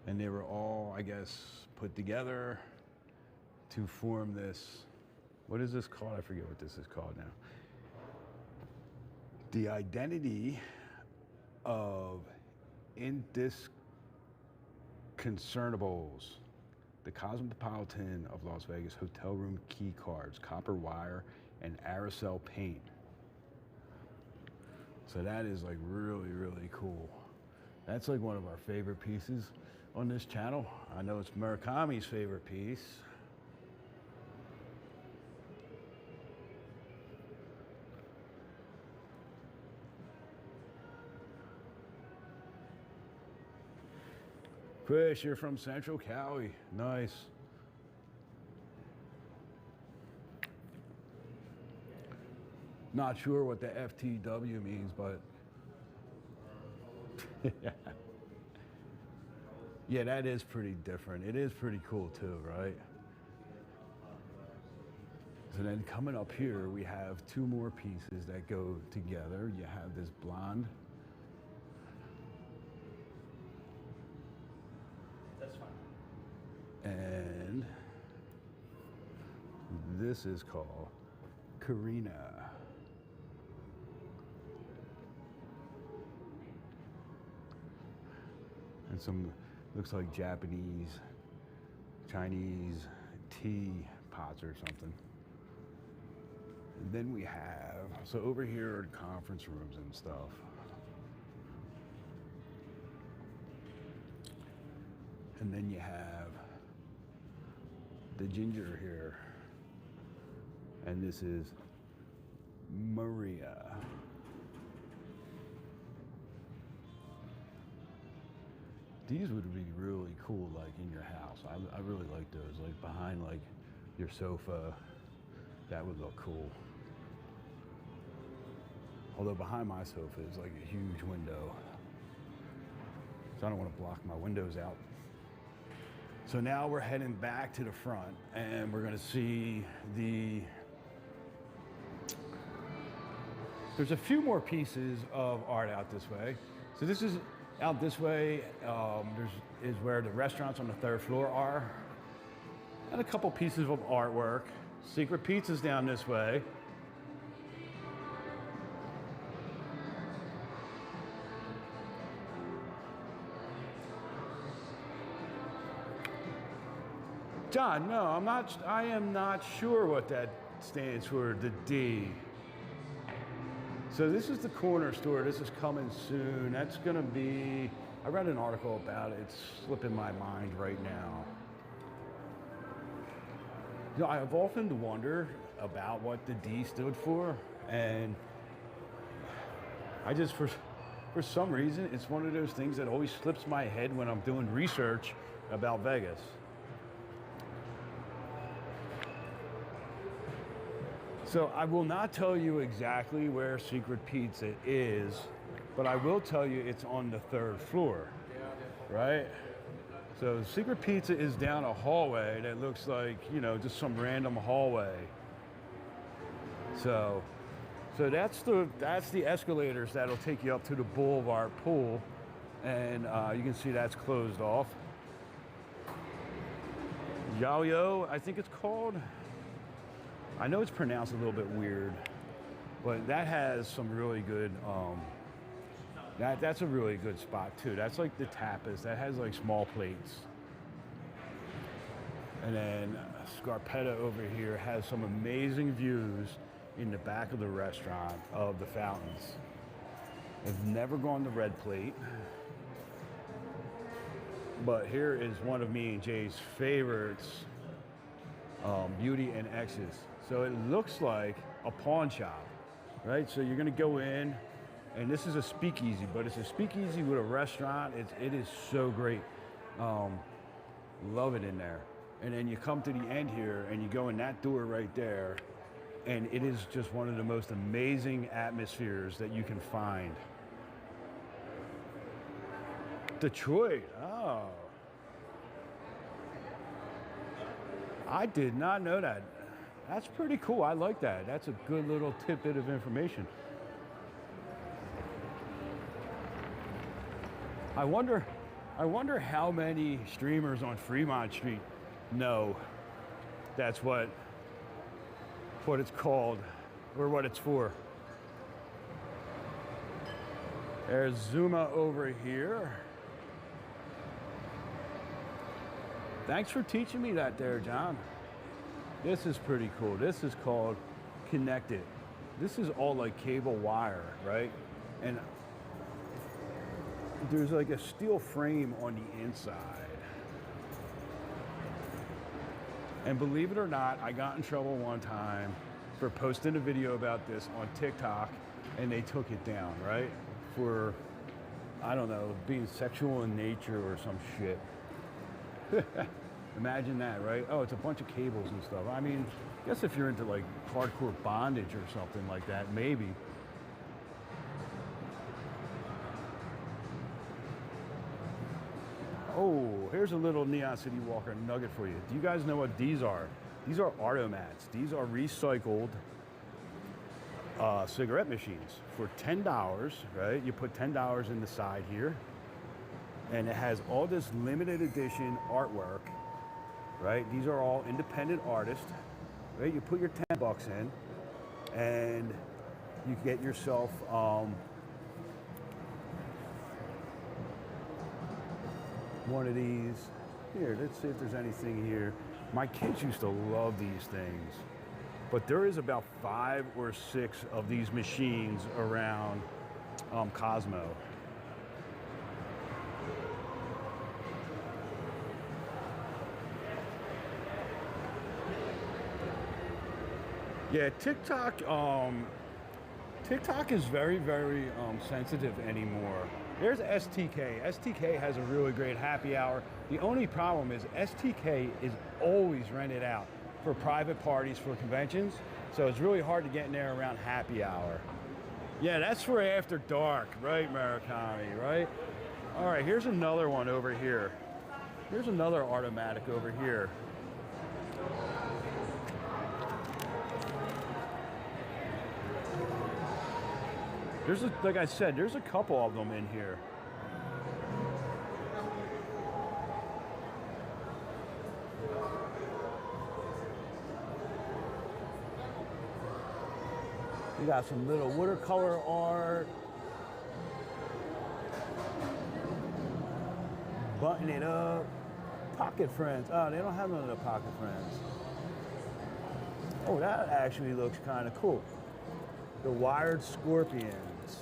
And they were all, I guess, put together to form this, what is this called? I forget what this is called now. The identity of indiscernibles. The Cosmopolitan of Las Vegas hotel room key cards, copper wire, and Aerosol paint. So that is like really, really cool. That's like one of our favorite pieces on this channel. I know it's Murakami's favorite piece. Chris, you're from Central Cali. Nice. Not sure what the FTW means, but yeah, that is pretty different. It is pretty cool too, right? So then coming up here, we have two more pieces that go together. You have this blonde. That's fine. And this is called Karina. And some, looks like Japanese, Chinese tea pots or something. And then we have, so over here are conference rooms and stuff. And then you have the ginger here. And this is Maria. These would be really cool, like in your house. I really like those, like behind like your sofa. That would look cool. Although behind my sofa is like a huge window. So I don't want to block my windows out. So now we're heading back to the front and we're gonna see there's a few more pieces of art out this way. So this is Out this way is where the restaurants on the 3rd floor are. And a couple pieces of artwork. Secret Pizza's down this way. John, no, I am not sure what that stands for, the D. So this is the corner store. This is coming soon. That's gonna be, I read an article about it. It's slipping my mind right now. You know, I've often wondered about what the D stood for, and I just, for some reason, it's one of those things that always slips my head when I'm doing research about Vegas. So I will not tell you exactly where Secret Pizza is, but I will tell you it's on the 3rd floor, right? So Secret Pizza is down a hallway that looks like, you know, just some random hallway. So that's the escalators that'll take you up to the Boulevard pool, and you can see that's closed off. Yo-Yo, I think it's called. I know it's pronounced a little bit weird, but that has some really good, that's a really good spot too. That's like the tapas, that has like small plates. And then Scarpetta over here has some amazing views in the back of the restaurant of the fountains. I've never gone to Red Plate, but here is one of me and Jay's favorites, Beauty and X's. So it looks like a pawn shop, right? So you're gonna go in, and this is a speakeasy, but it's a speakeasy with a restaurant. It is so great. Love it in there. And then you come to the end here, and you go in that door right there, and it is just one of the most amazing atmospheres that you can find. Detroit, oh. I did not know that. That's pretty cool. I like that. That's a good little tidbit of information. I wonder how many streamers on Fremont Street know that's what it's called or what it's for. There's Zuma over here. Thanks for teaching me that there, John. This is pretty cool. This is called Connected. This is all like cable wire, right? And there's like a steel frame on the inside. And believe it or not, I got in trouble one time for posting a video about this on TikTok, and they took it down, right? For, I don't know, being sexual in nature or some shit. Imagine that, right? Oh, it's a bunch of cables and stuff. I mean, I guess if you're into like hardcore bondage or something like that, maybe. Oh, here's a little NeonCityWalker nugget for you. Do you guys know what these are? These are Automats. These are recycled cigarette machines for $10, right? You put $10 in the side here, and it has all this limited edition artwork, right? These are all independent artists, right? You put your $10 in, and you get yourself one of these. Here, let's see if there's anything here. My kids used to love these things, but there is about 5 or 6 of these machines around Cosmo. Yeah, TikTok is very, very sensitive anymore. There's STK. STK has a really great happy hour. The only problem is STK is always rented out for private parties, for conventions. So it's really hard to get in there around happy hour. Yeah, that's for after dark, right, Murakami, right? All right, here's another one over here. Here's another Automatic over here. Like I said, there's a couple of them in here. We got some little watercolor art. Button it up. Pocket friends. Oh, they don't have none of the pocket friends. Oh, that actually looks kind of cool. The wired scorpions.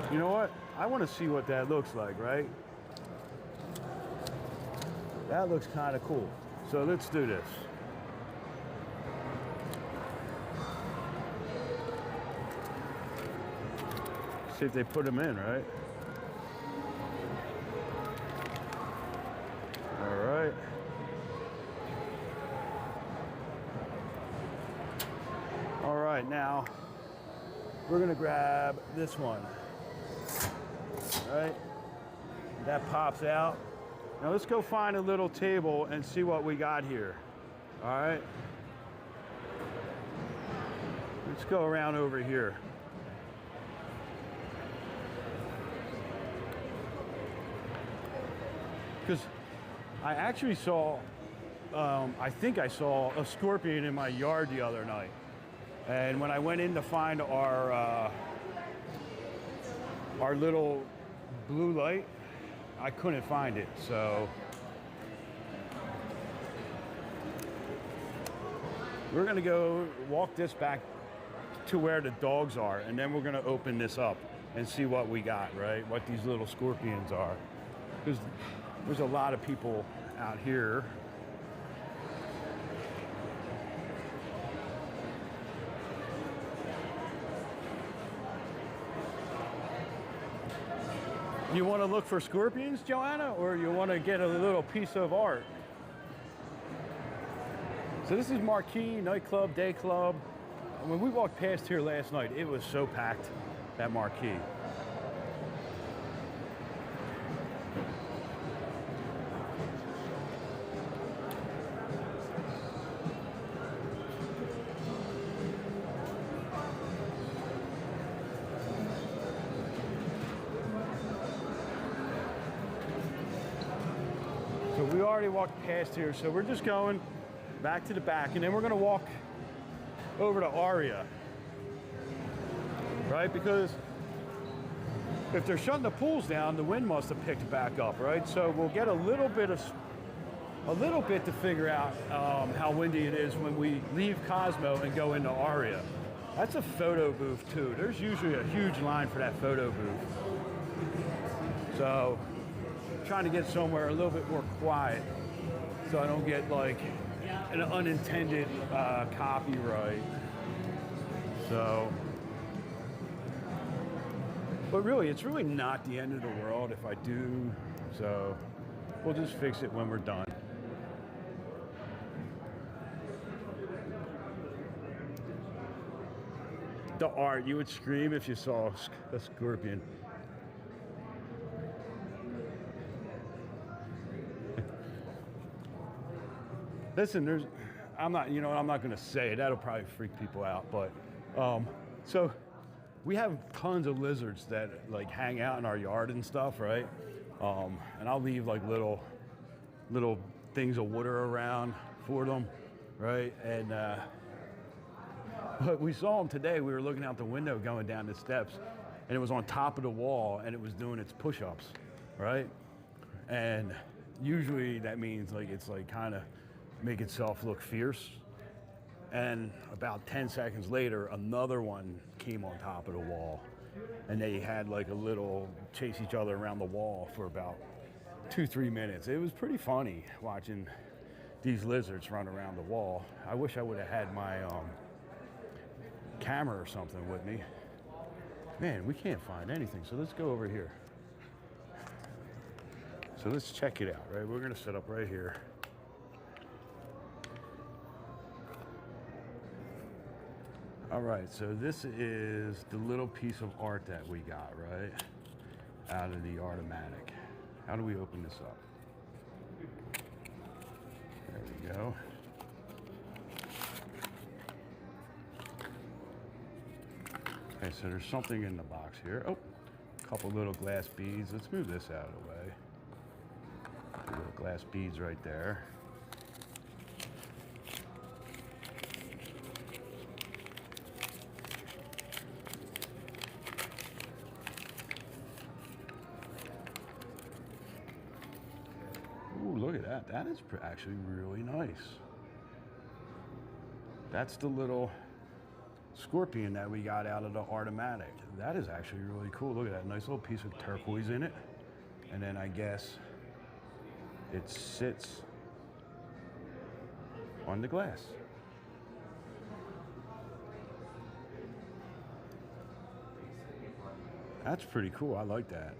You know what? I want to see what that looks like, right? That looks kind of cool. So let's do this. See if they put them in, right? All right. All right, now we're gonna grab this one. All right, that pops out. Now let's go find a little table and see what we got here. All right. Let's go around over here. Because I actually saw, I think I saw a scorpion in my yard the other night. And when I went in to find our little blue light, I couldn't find it, so. We're gonna go walk this back to where the dogs are, and then we're gonna open this up and see what we got, right? What these little scorpions are. Because there's a lot of people out here. You want to look for scorpions, Joanna, or you want to get a little piece of art? So this is Marquee Nightclub, Day Club. When we walked past here last night, it was so packed, that Marquee. So we already walked past here, so we're just going back to the back, and then we're gonna walk over to Aria, right? Because if they're shutting the pools down, the wind must have picked back up, right? So we'll get a little bit to figure out how windy it is when we leave Cosmo and go into Aria. That's a photo booth too. There's usually a huge line for that photo booth. So trying to get somewhere a little bit more quiet so I don't get like an unintended copyright. So, but really, it's really not the end of the world if I do. So we'll just fix it when we're done. The art, you would scream if you saw a scorpion. Listen, I'm not going to say it. That'll probably freak people out. But, so we have tons of lizards that like hang out in our yard and stuff, right? And I'll leave like little things of water around for them, right? And, but we saw them today. We were looking out the window going down the steps, and it was on top of the wall, and it was doing its push-ups, right? And usually that means like it's like kind of make itself look fierce. And about 10 seconds later, another one came on top of the wall, and they had like a little chase each other around the wall for about 2-3 minutes. It was pretty funny watching these lizards run around the wall. I wish I would have had my camera or something with me. Man, we can't find anything, so let's go over here. So let's check it out, right? We're gonna set up right here. All right, so this is the little piece of art that we got, right? Out of the Artomatic. How do we open this up? There we go. Okay, so there's something in the box here. Oh, a couple little glass beads. Let's move this out of the way. Little glass beads right there. at that. That is actually really nice. That's the little scorpion that we got out of the Artomatic. That is actually really cool. Look at that nice little piece of turquoise in it. And then I guess it sits on the glass. That's pretty cool. I like that.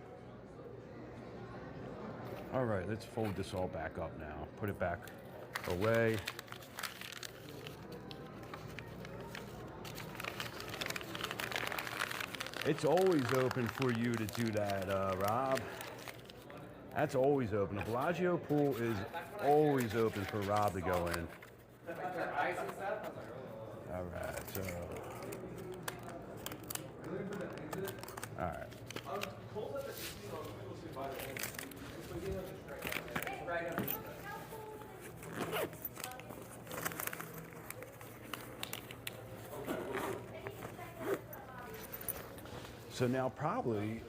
All right, let's fold this all back up now. Put it back away. It's always open for you to do that, Rob. That's always open. The Bellagio pool is always open for Rob to go in. All right, so. All right. So now probably,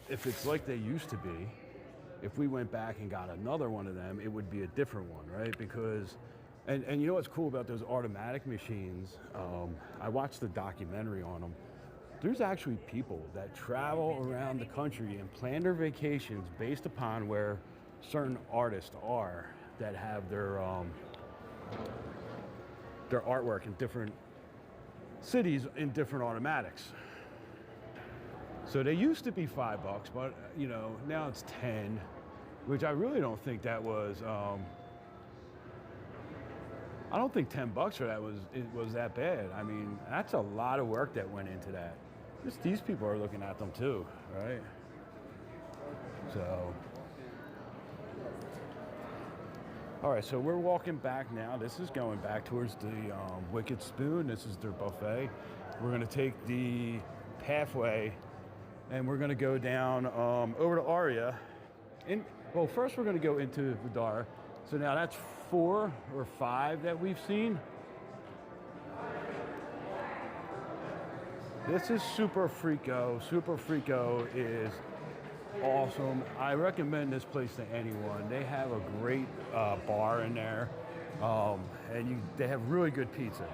if it's like they used to be, if we went back and got another one of them, it would be a different one, right? Because, and you know what's cool about those automatic machines? I watched the documentary on them. There's actually people that travel around the country and plan their vacations based upon where certain artists are that have their artwork in different cities in different automatics. So they used to be $5, but you know, now it's 10, which I really don't think that was, I don't think $10 for that was that bad. I mean, that's a lot of work that went into that. Just these people are looking at them too, right? So, all right, so we're walking back now. This is going back towards the Wicked Spoon. This is their buffet. We're gonna take the pathway and we're gonna go down over to Aria. Well, first we're gonna go into Vdara. So now that's 4 or 5 that we've seen. This is Super Frico. Super Frico is awesome. I recommend this place to anyone. They have a great bar in there, and they have really good pizza.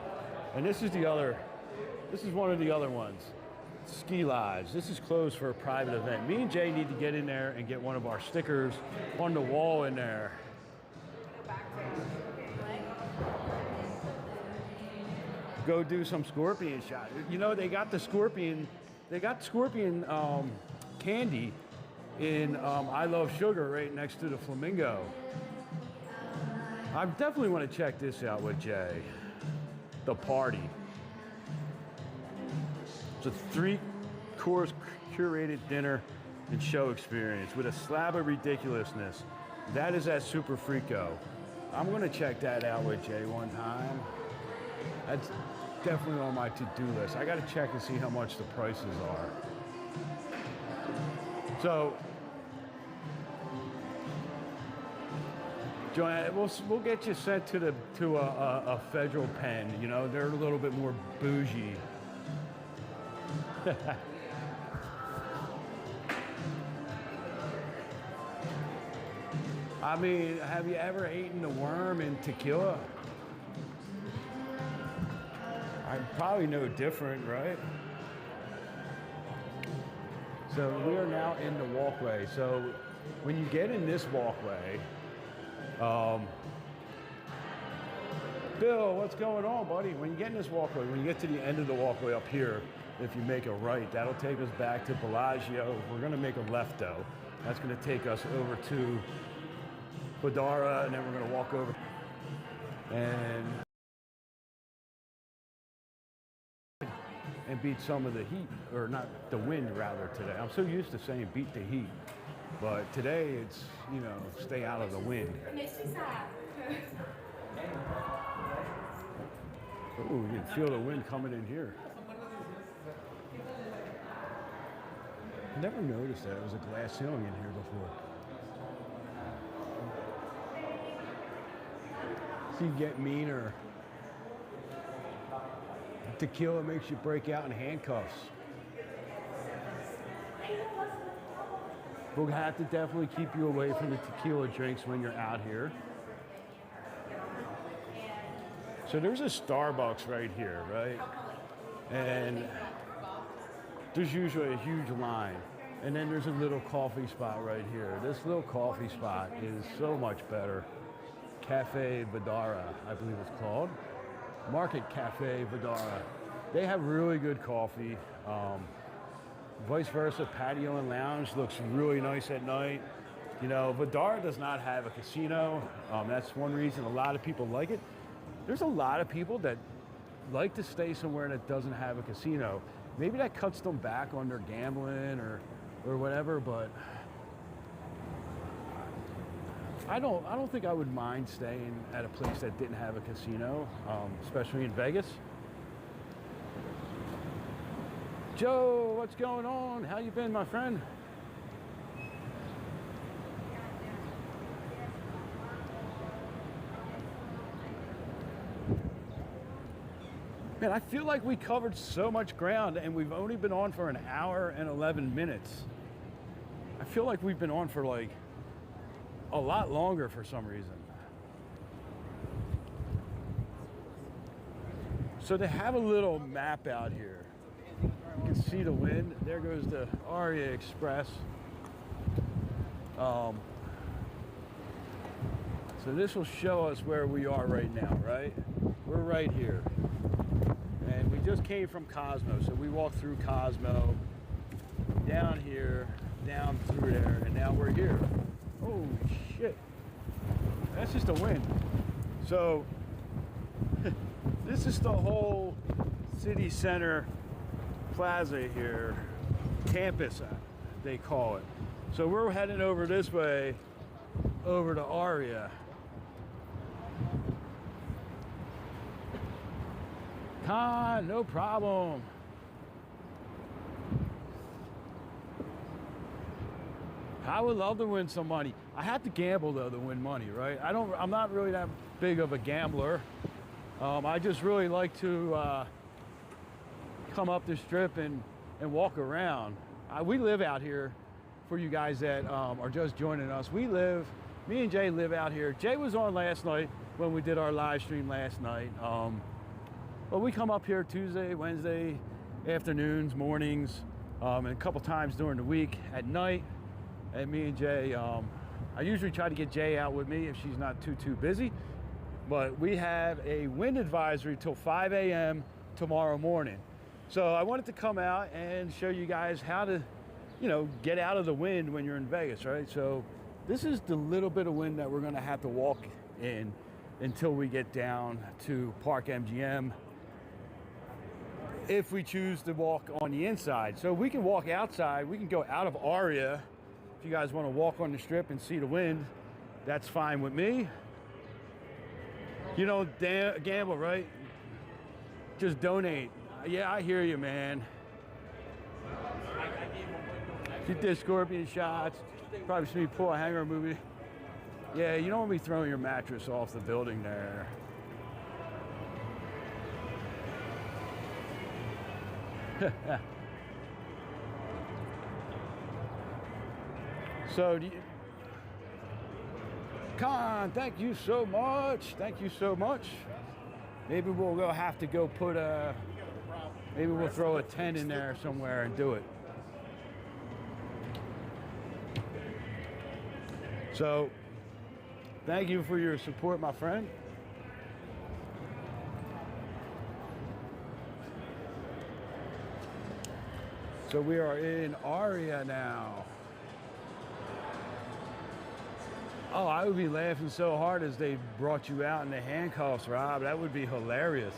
And this is one of the other ones. Ski Lodge. This is closed for a private event. Me and Jay need to get in there and get one of our stickers on the wall in there. Go do some scorpion shot. You know, they got scorpion candy in I Love Sugar right next to the Flamingo. I definitely want to check this out with Jay. The party. It's a 3-course curated dinner and show experience with a slab of ridiculousness. That is at Super Frico. I'm going to check that out with Jay one time. That's definitely on my to-do list. I got to check and see how much the prices are. So, Joanna, we'll get you sent to a federal pen. You know, they're a little bit more bougie. I mean, have you ever eaten a worm in tequila? I'm probably no different, right? So we are now in the walkway. So when you get in this walkway, Bill, what's going on, buddy? When you get in this walkway, when you get to the end of the walkway up here, if you make a right, that'll take us back to Bellagio. We're gonna make a left though. That's gonna take us over to Vdara, and then we're gonna walk over and beat some of the heat, or not the wind rather today. I'm so used to saying beat the heat, but today it's, you know, stay out of the wind. Oh, you can feel the wind coming in here. I never noticed that. There was a glass ceiling in here before. So you get meaner. Tequila makes you break out in handcuffs. We'll have to definitely keep you away from the tequila drinks when you're out here. So there's a Starbucks right here, right? And there's usually a huge line. And then there's a little coffee spot right here. This little coffee spot is so much better. Cafe Vdara, I believe it's called. Market Cafe Vdara. They have really good coffee. Vice versa, patio and lounge looks really nice at night. You know, Vdara does not have a casino. That's one reason a lot of people like it. There's a lot of people that like to stay somewhere that doesn't have a casino. Maybe that cuts them back on their gambling or whatever, but I don't think I would mind staying at a place that didn't have a casino, especially in Vegas. Joe, what's going on? How you been, my friend? Man, I feel like we covered so much ground and we've only been on for an hour and 11 minutes. I feel like we've been on for like a lot longer for some reason. So they have a little map out here. You can see the wind. There goes the Aria Express. So this will show us where we are right now, right? We're right here. And we just came from Cosmo, so we walked through Cosmo, down here, down through there, and now we're here. Oh shit, that's just the wind. So this is the whole city center plaza here, campus they call it. So we're heading over this way, over to Aria. Con, no problem. I would love to win some money. I have to gamble though to win money, right? I'm not really that big of a gambler. I just really like to come up the strip and walk around. We live out here. For you guys that are just joining us, me and Jay live out here. Jay was on last night when we did our live stream last night. But we come up here Tuesday, Wednesday afternoons, mornings, and a couple times during the week at night. And me and Jay, I usually try to get Jay out with me if she's not too busy. But we have a wind advisory till 5 a.m. tomorrow morning. So I wanted to come out and show you guys how to, you know, get out of the wind when you're in Vegas, right? So this is the little bit of wind that we're gonna have to walk in until we get down to Park MGM, if we choose to walk on the inside. So we can walk outside, we can go out of Aria. If you guys wanna walk on the strip and see the wind, that's fine with me. You don't gamble, right? Just donate. Yeah, I hear you, man. You did scorpion shots. Probably see me pull a hanger movie. Yeah, you don't want to be throwing your mattress off the building there. So, Con, thank you so much. Thank you so much. Maybe we'll have to go put maybe we'll throw a tent in there somewhere and do it. So, thank you for your support, my friend. So we are in Aria now. Oh, I would be laughing so hard as they brought you out in the handcuffs, Rob. That would be hilarious.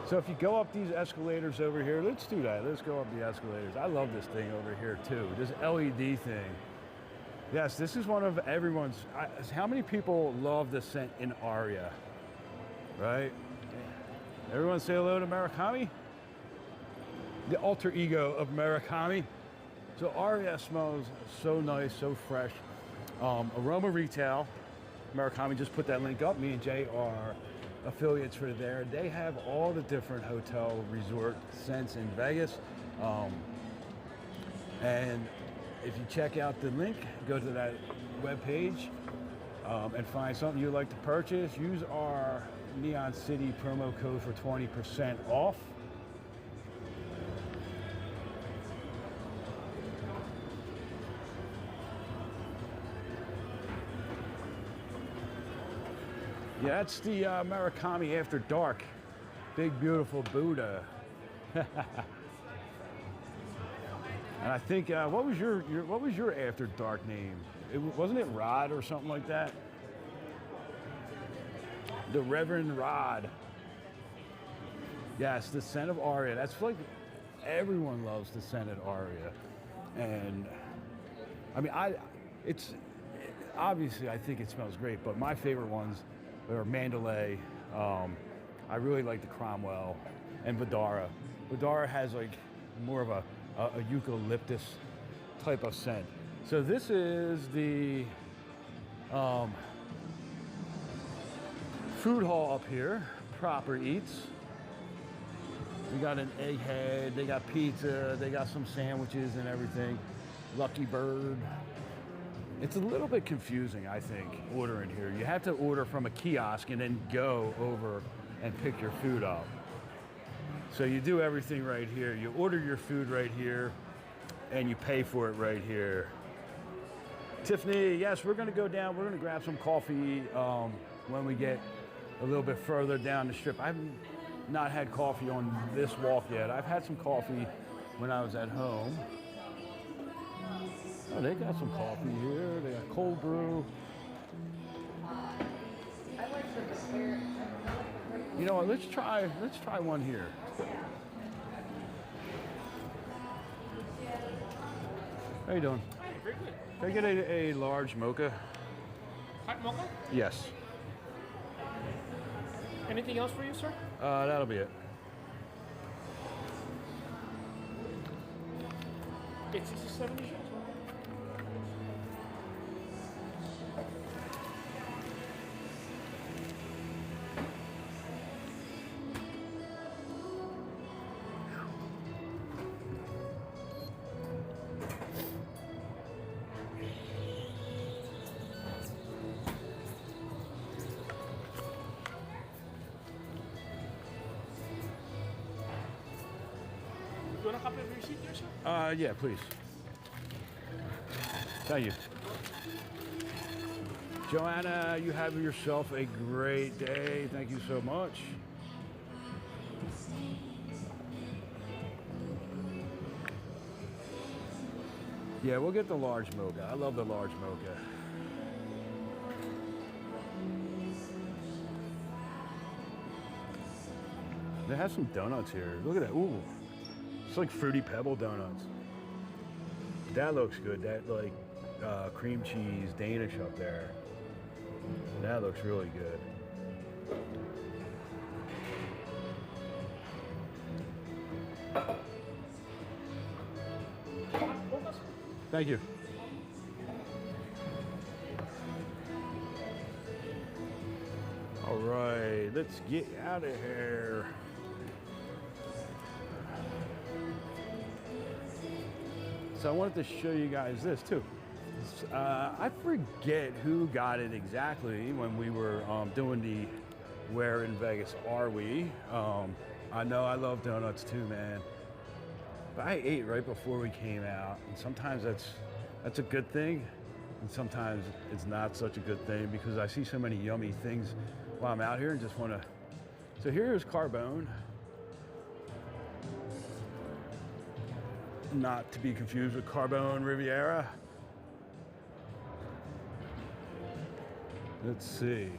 So if you go up these escalators over here, let's do that. Let's go up the escalators. I love this thing over here too, this LED thing. Yes, this is one of everyone's, how many people love the scent in Aria, right? Everyone say hello to Murakami? The alter ego of Murakami. So Aria smells so nice, so fresh. Aroma Retail, Murakami just put that link up. Me and Jay are affiliates for there. They have all the different hotel resort scents in Vegas. And if you check out the link, go to that webpage and find something you'd like to purchase, use our Neon City promo code for 20% off. Yeah, that's the Murakami After Dark. Big, beautiful Buddha. And I think, what was your After Dark name? Wasn't it Rod or something like that? The Reverend Rod. Yes, the scent of Aria. That's like, everyone loves the scent of Aria. And I mean, obviously I think it smells great, but my favorite ones are Mandalay. I really like the Cromwell and Vdara. Vdara has like more of a eucalyptus type of scent. So this is the food hall up here, Proper Eats. We got an egghead, they got pizza, they got some sandwiches and everything. Lucky Bird. It's a little bit confusing, I think, ordering here. You have to order from a kiosk and then go over and pick your food up. So you do everything right here. You order your food right here and you pay for it right here. Tiffany, yes, we're gonna go down, we're gonna grab some coffee when we get a little bit further down the strip. I've not had coffee on this walk yet. I've had some coffee when I was at home. Oh, they got some coffee here. They got cold brew. You know what? Let's try one here. How you doing? Hi, very good. Can I get a large mocha? Hot mocha? Yes. Anything else for you, sir? That'll be it. It's 70. Do you want a copy of your receipt there, sir? Yeah, please. Thank you. Joanna, you have yourself a great day. Thank you so much. Yeah, we'll get the large mocha. I love the large mocha. They have some donuts here. Look at that. Ooh. It's like Fruity Pebble donuts. That looks good. That like cream cheese Danish up there. That looks really good. Thank you. All right, let's get out of here. So I wanted to show you guys this too. I forget who got it exactly when we were doing the Where in Vegas Are We? I know I love donuts too, man. But I ate right before we came out, and sometimes that's a good thing, and sometimes it's not such a good thing because I see so many yummy things while I'm out here and just want to. So here's Carbone. Not to be confused with Carbone Riviera. Let's see.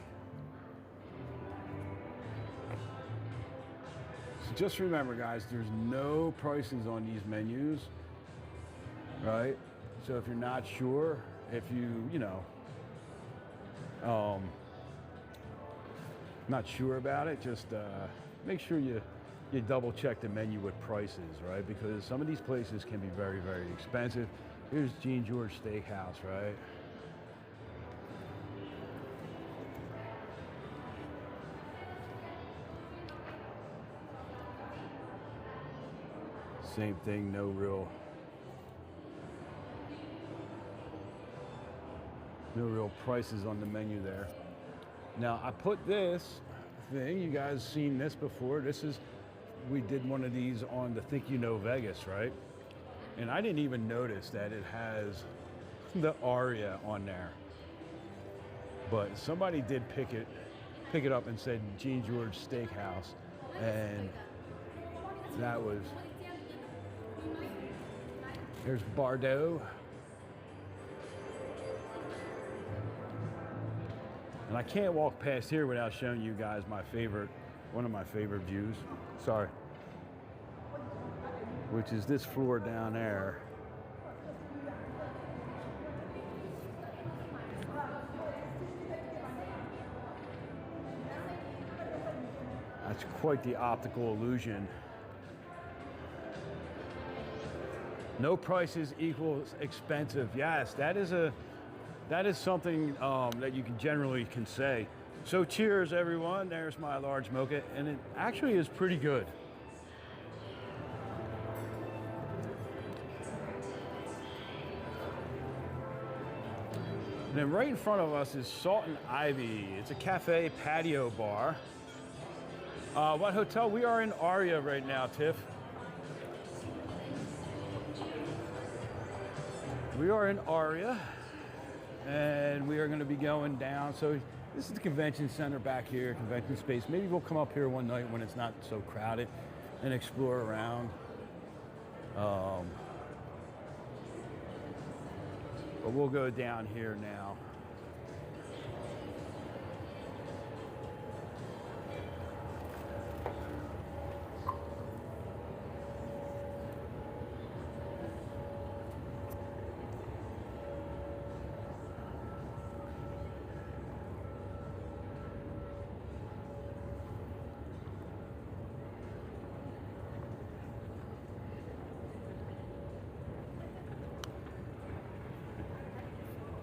So just remember, guys, there's no prices on these menus, right? So if you're not sure, if you know, not sure about it, just make sure you double check the menu with prices, right? Because some of these places can be very, very expensive. Here's Jean George Steakhouse, right? Same thing, no real No real prices on the menu there. Now I put this thing, you guys seen this before. This is, we did one of these on the Think You Know Vegas, right? And I didn't even notice that it has the Aria on there. But somebody did pick it up and said Jean George Steakhouse, and that was, here's Bardot. And I can't walk past here without showing you guys my favorite, one of my favorite views. Sorry. Which is this floor down there. That's quite the optical illusion. No prices equals expensive. Yes, that is something that you generally can say. So cheers, everyone. There's my large mocha, and it actually is pretty good. And then right in front of us is Salt and Ivy. It's a cafe patio bar. What hotel? We are in Aria right now, Tiff. We are in Aria, and we are going to be going down. So this is the convention center back here, convention space. Maybe we'll come up here one night when it's not so crowded and explore around. But we'll go down here now.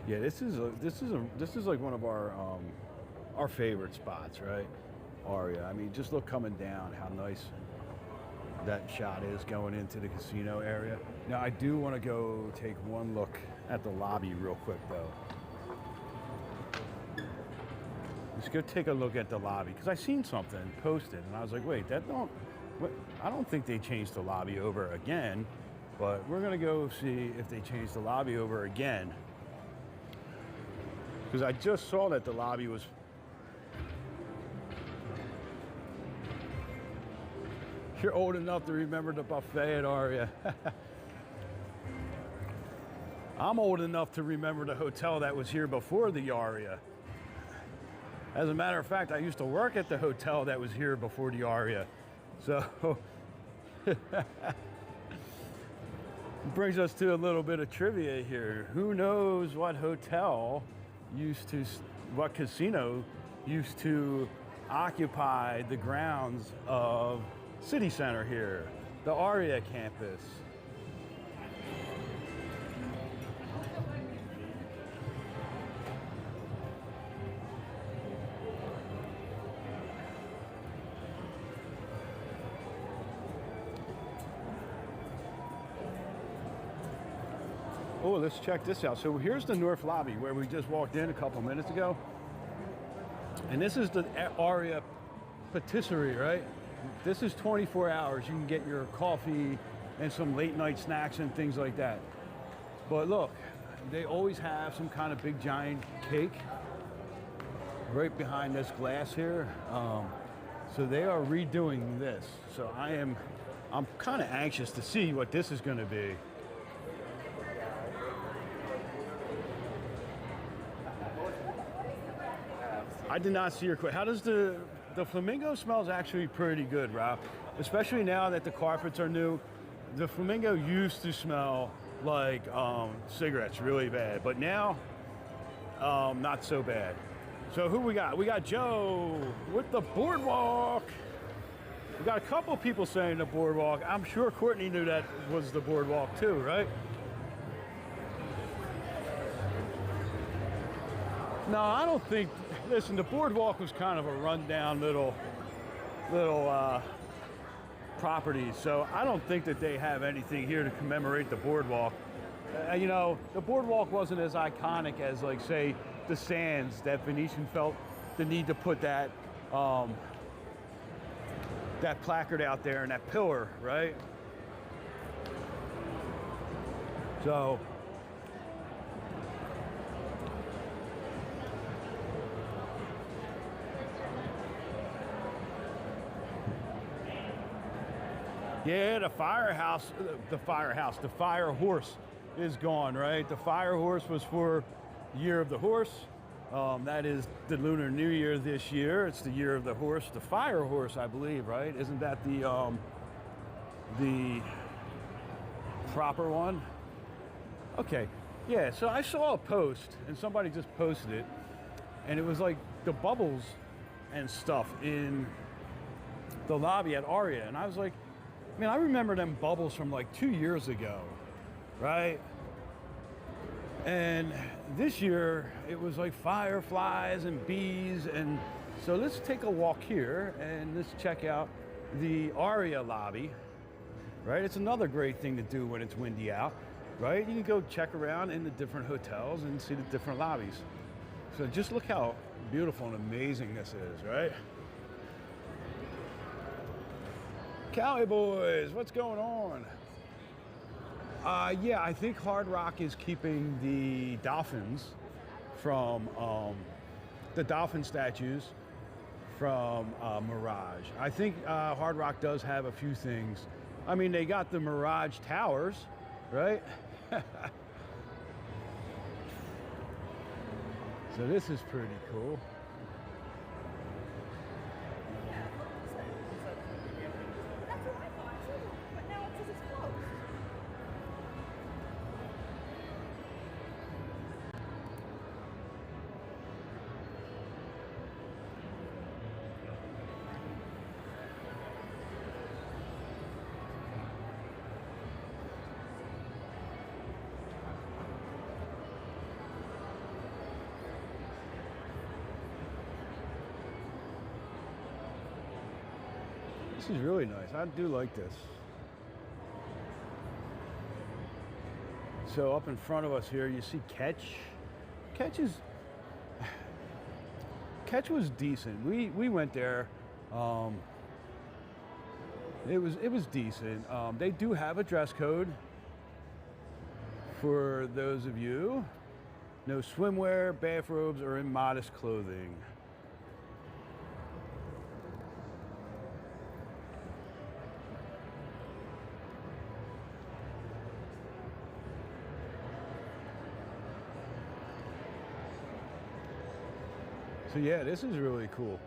Yeah, this is like one of our favorite spots, right? Aria. I mean, just look coming down how nice that shot is going into the casino area. Now, I do want to go take one look at the lobby real quick, though. Let's go take a look at the lobby, because I seen something posted, and I was like, wait, I don't think they changed the lobby over again, but we're gonna go see if they changed the lobby over again. Because I just saw that the lobby was... You're old enough to remember the buffet at Aria. I'm old enough to remember the hotel that was here before the Aria. As a matter of fact, I used to work at the hotel that was here before the Aria. So... brings us to a little bit of trivia here. Who knows what hotel what casino used to occupy the grounds of City Center here, the Aria campus? Oh, let's check this out. So here's the North Lobby where we just walked in a couple minutes ago. And this is the Aria patisserie, right? This is 24 hours. You can get your coffee and some late night snacks and things like that. But look, they always have some kind of big giant cake right behind this glass here. So they are redoing this. So I'm kind of anxious to see what this is going to be. I did not see your question. How does the flamingo smells actually pretty good, Rob? Especially now that the carpets are new. The flamingo used to smell like cigarettes really bad, but now not so bad. So who we got? We got Joe with the boardwalk. We got a couple people saying the boardwalk. I'm sure Courtney knew that was the boardwalk too, right? No, I don't think. Listen, the boardwalk was kind of a rundown little property, so I don't think that they have anything here to commemorate the boardwalk. You know, the boardwalk wasn't as iconic as, like, say, the Sands, that Venetian felt the need to put that that placard out there and that pillar, right? So yeah, the fire horse is gone, right? The fire horse was for Year of the Horse. That is the Lunar New Year this year. It's the Year of the Horse, the fire horse, I believe, right? Isn't that the proper one? Okay, yeah, so I saw a post, and somebody just posted it, and it was like the bubbles and stuff in the lobby at Aria, and I was like, man, I remember them bubbles from like 2 years ago, right? And this year, it was like fireflies and bees, and so let's take a walk here, and let's check out the Aria lobby, right? It's another great thing to do when it's windy out, right? You can go check around in the different hotels and see the different lobbies. So just look how beautiful and amazing this is, right? Cali boys, what's going on? Yeah, I think Hard Rock is keeping the dolphins from, the dolphin statues from Mirage. I think Hard Rock does have a few things. I mean, they got the Mirage towers, right? So this is pretty cool. This is really nice. I do like this. So up in front of us here, you see Catch. Catch was decent. We went there. It was decent. They do have a dress code for those of you. No swimwear, bathrobes, or immodest clothing. So yeah, this is really cool.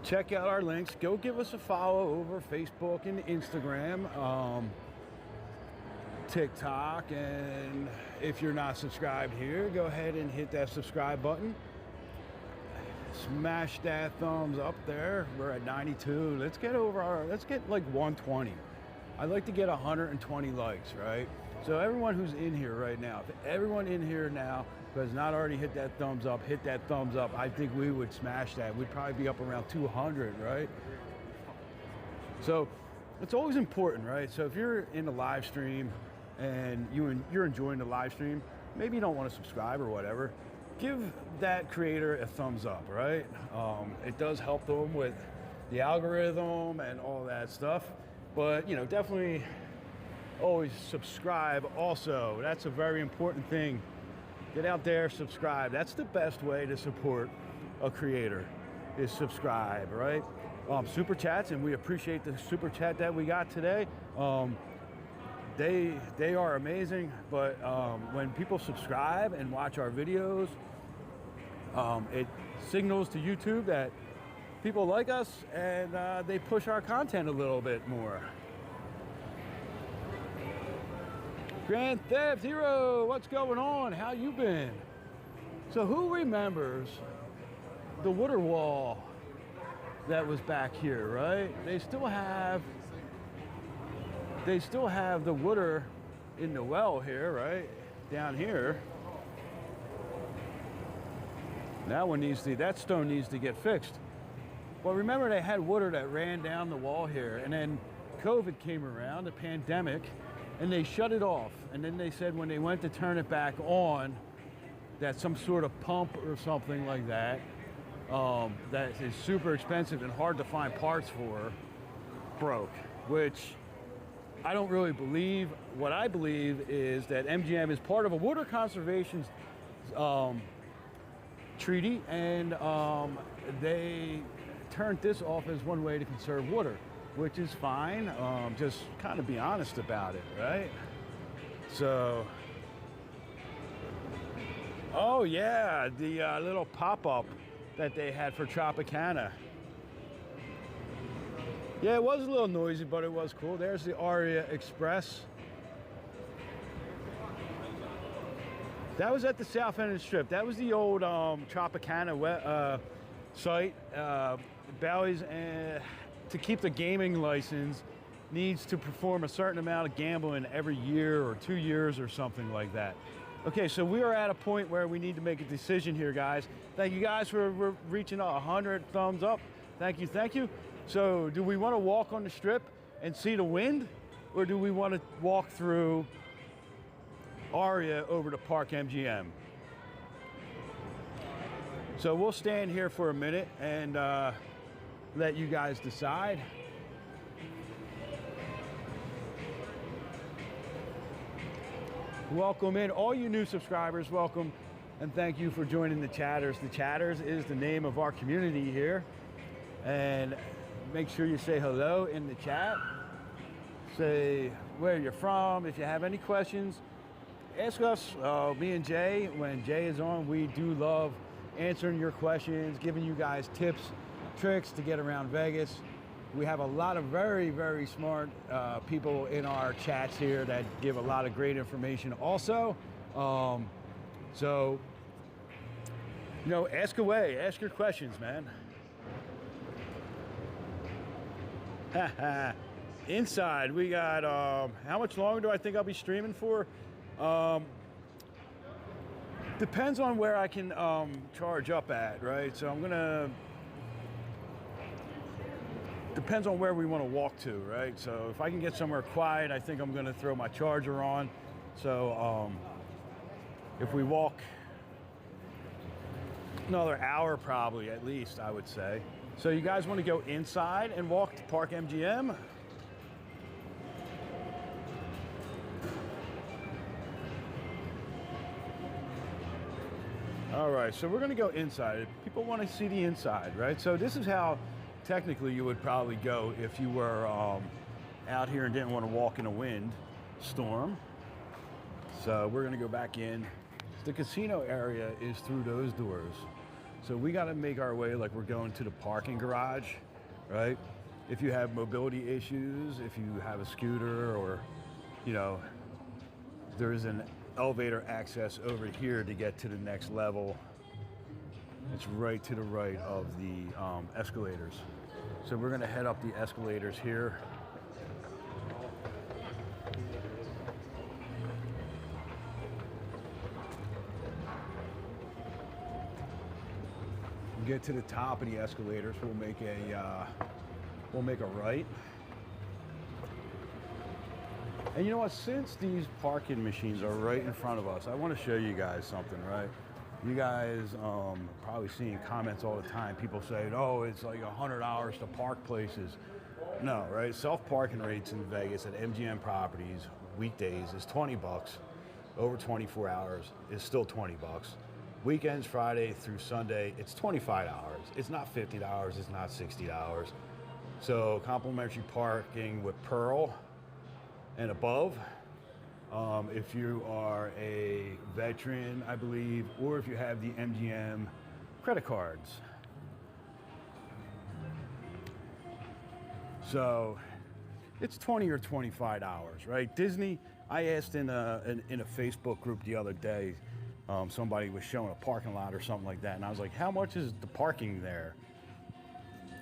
Check out our links. Go give us a follow over Facebook and Instagram, TikTok, and if you're not subscribed here, go ahead and hit that subscribe button. Smash that thumbs up there. We're at 92. Let's get like 120. I'd like to get 120 likes, right? So everyone who's in here right now, if everyone in here now who has not already hit that thumbs up, hit that thumbs up. I think we would smash that. We'd probably be up around 200, right? So it's always important, right? So if you're in the live stream and you're enjoying the live stream, maybe you don't want to subscribe or whatever, give that creator a thumbs up, right? It does help them with the algorithm and all that stuff, but you know, definitely always subscribe also. That's a very important thing. Get out there, subscribe. That's the best way to support a creator, is subscribe, right? Super chats, and we appreciate the super chat that we got today. They are amazing, but when people subscribe and watch our videos, it signals to YouTube that people like us, and they push our content a little bit more. Grand Theft Hero, what's going on? How you been? So who remembers the water wall that was back here, right? They still have the water in the well here, right? down here, that stone needs to get fixed. Well, remember they had water that ran down the wall here, and then COVID came around, the pandemic, and they shut it off. And then they said when they went to turn it back on, that some sort of pump or something like that, that is super expensive and hard to find parts for, broke, which I don't really believe. What I believe is that MGM is part of a water conservation treaty, and they turned this off as one way to conserve water, which is fine. Just kind of be honest about it, right? So, oh yeah, the little pop-up that they had for Tropicana. Yeah, it was a little noisy, but it was cool. There's the Aria Express. That was at the south end of the strip. That was the old Tropicana site. Bally's, to keep the gaming license, needs to perform a certain amount of gambling every year or 2 years or something like that. Okay, so we are at a point where we need to make a decision here, guys. Thank you guys for reaching 100 thumbs up. Thank you, thank you. So do we want to walk on the strip and see the wind, or do we want to walk through Aria over to Park MGM? So we'll stand here for a minute and let you guys decide. Welcome in, all you new subscribers, welcome, and thank you for joining the Chatters. The Chatters is the name of our community here, and make sure you say hello in the chat. Say where you're from. If you have any questions, ask us. Me and Jay, when Jay is on, we do love answering your questions, giving you guys tips, tricks to get around Vegas. We have a lot of very, very smart people in our chats here that give a lot of great information also. So, you know, ask away, ask your questions, man. Inside, we got, how much longer do I think I'll be streaming for? Depends on where I can charge up at, right? So I'm gonna, depends on where we want to walk to, right? So if I can get somewhere quiet, I think I'm gonna throw my charger on. So if we walk another hour probably, at least, I would say. So you guys want to go inside and walk to Park MGM? All right, so we're gonna go inside. People want to see the inside, right? So this is how technically you would probably go if you were out here and didn't want to walk in a wind storm. So we're gonna go back in. The casino area is through those doors. So we gotta make our way like we're going to the parking garage, right? If you have mobility issues, if you have a scooter, or, you know, there is an elevator access over here to get to the next level. It's right to the right of the escalators. So we're gonna head up the escalators here. Get to the top of the escalators, we'll make a right. And you know what, since these parking machines are right in front of us, I want to show you guys something, right? You guys probably seeing comments all the time. People say, oh, it's like $100 to park places. No, right? Self-parking rates in Vegas at MGM properties, weekdays, is 20 bucks. Over 24 hours is still 20 bucks. Weekends, Friday through Sunday, it's $25. It's not $50, it's not $60. So complimentary parking with Pearl and above, if you are a veteran, I believe, or if you have the MGM credit cards. So it's $20 or $25, right? Disney, I asked in a Facebook group the other day, somebody was showing a parking lot or something like that, and I was like, how much is the parking there?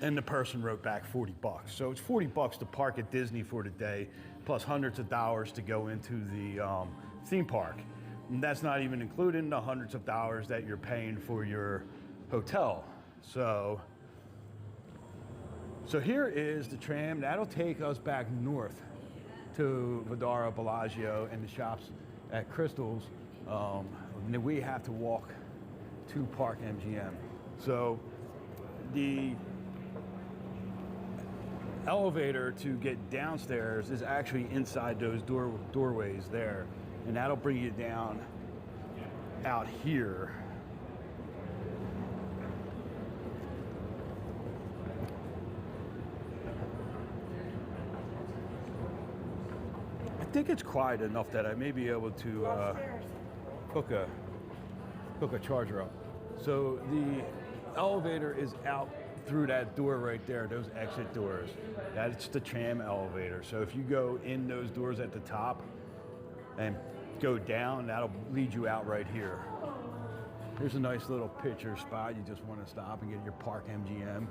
And the person wrote back 40 bucks. So it's 40 bucks to park at Disney for the day, plus hundreds of dollars to go into the theme park. And that's not even including the hundreds of dollars that you're paying for your hotel. So here is the tram. That'll take us back north to Vdara, Bellagio, and the shops at Crystal's. And then we have to walk to Park MGM. So the elevator to get downstairs is actually inside those doorways there, and that'll bring you down out here. I think it's quiet enough that I may be able to hook a charger up. So the elevator is out through that door right there, those exit doors. That's the tram elevator. So if you go in those doors at the top and go down, that'll lead you out right here. Here's a nice little picture spot. You just want to stop and get your Park MGM.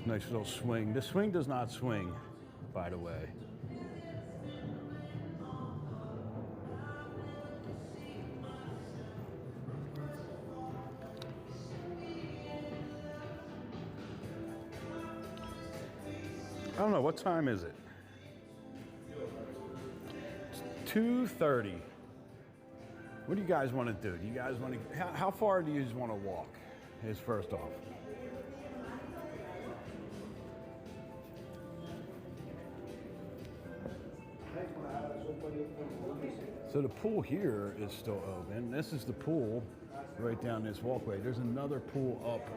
Nice little swing. The swing does not swing, by the way. I don't know, what time is it? It's 2:30. What do you guys want to do? Do you guys want to, how far do you just want to walk? Is first off. So the pool here is still open. This is the pool right down this walkway. There's another pool up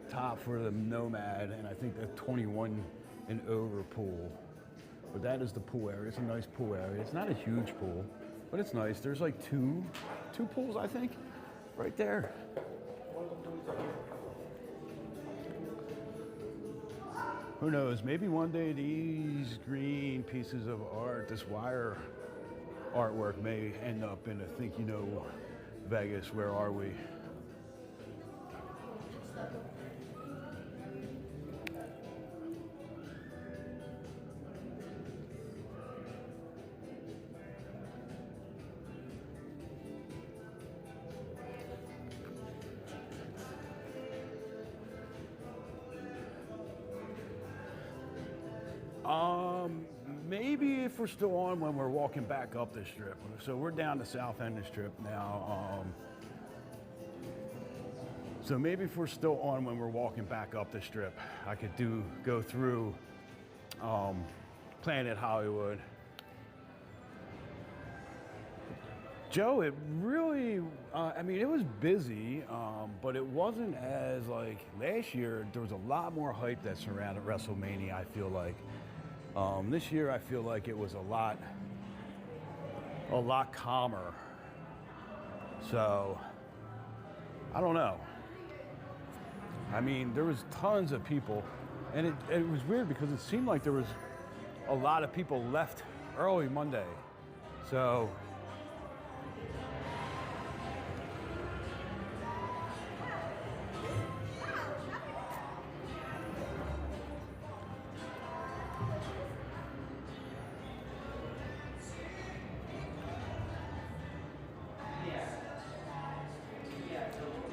top for the Nomad, and I think the 21 and over pool. But that is the pool area. It's a nice pool area. It's not a huge pool, but it's nice. There's like two pools, I think, right there. Who knows? Maybe one day these green pieces of art, this wire artwork, may end up in a Think You Know Vegas. Where are we? Maybe if we're still on when we're walking back up the strip. So we're down the south end of the strip now. So maybe if we're still on when we're walking back up the strip, I could go through Planet Hollywood. Joe, it really, I mean, it was busy, but it wasn't as like last year. There was a lot more hype that surrounded WrestleMania, I feel like. This year, I feel like it was a lot calmer. So, I don't know. I mean, there was tons of people, and it was weird because it seemed like there was a lot of people left early Monday. So,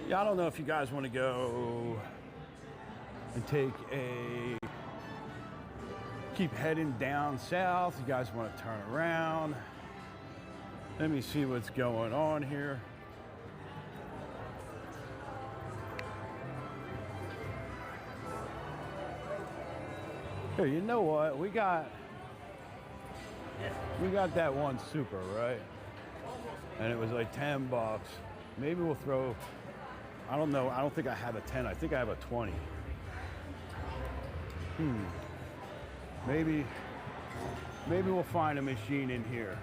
yeah, I don't know if you guys want to go and keep heading down south. You guys want to turn around. Let me see what's going on here. Here, you know what? We got that one super, right? And it was like $10. Maybe we'll throw, I don't know, I don't think I have a 10, I think I have a 20. Maybe we'll find a machine in here.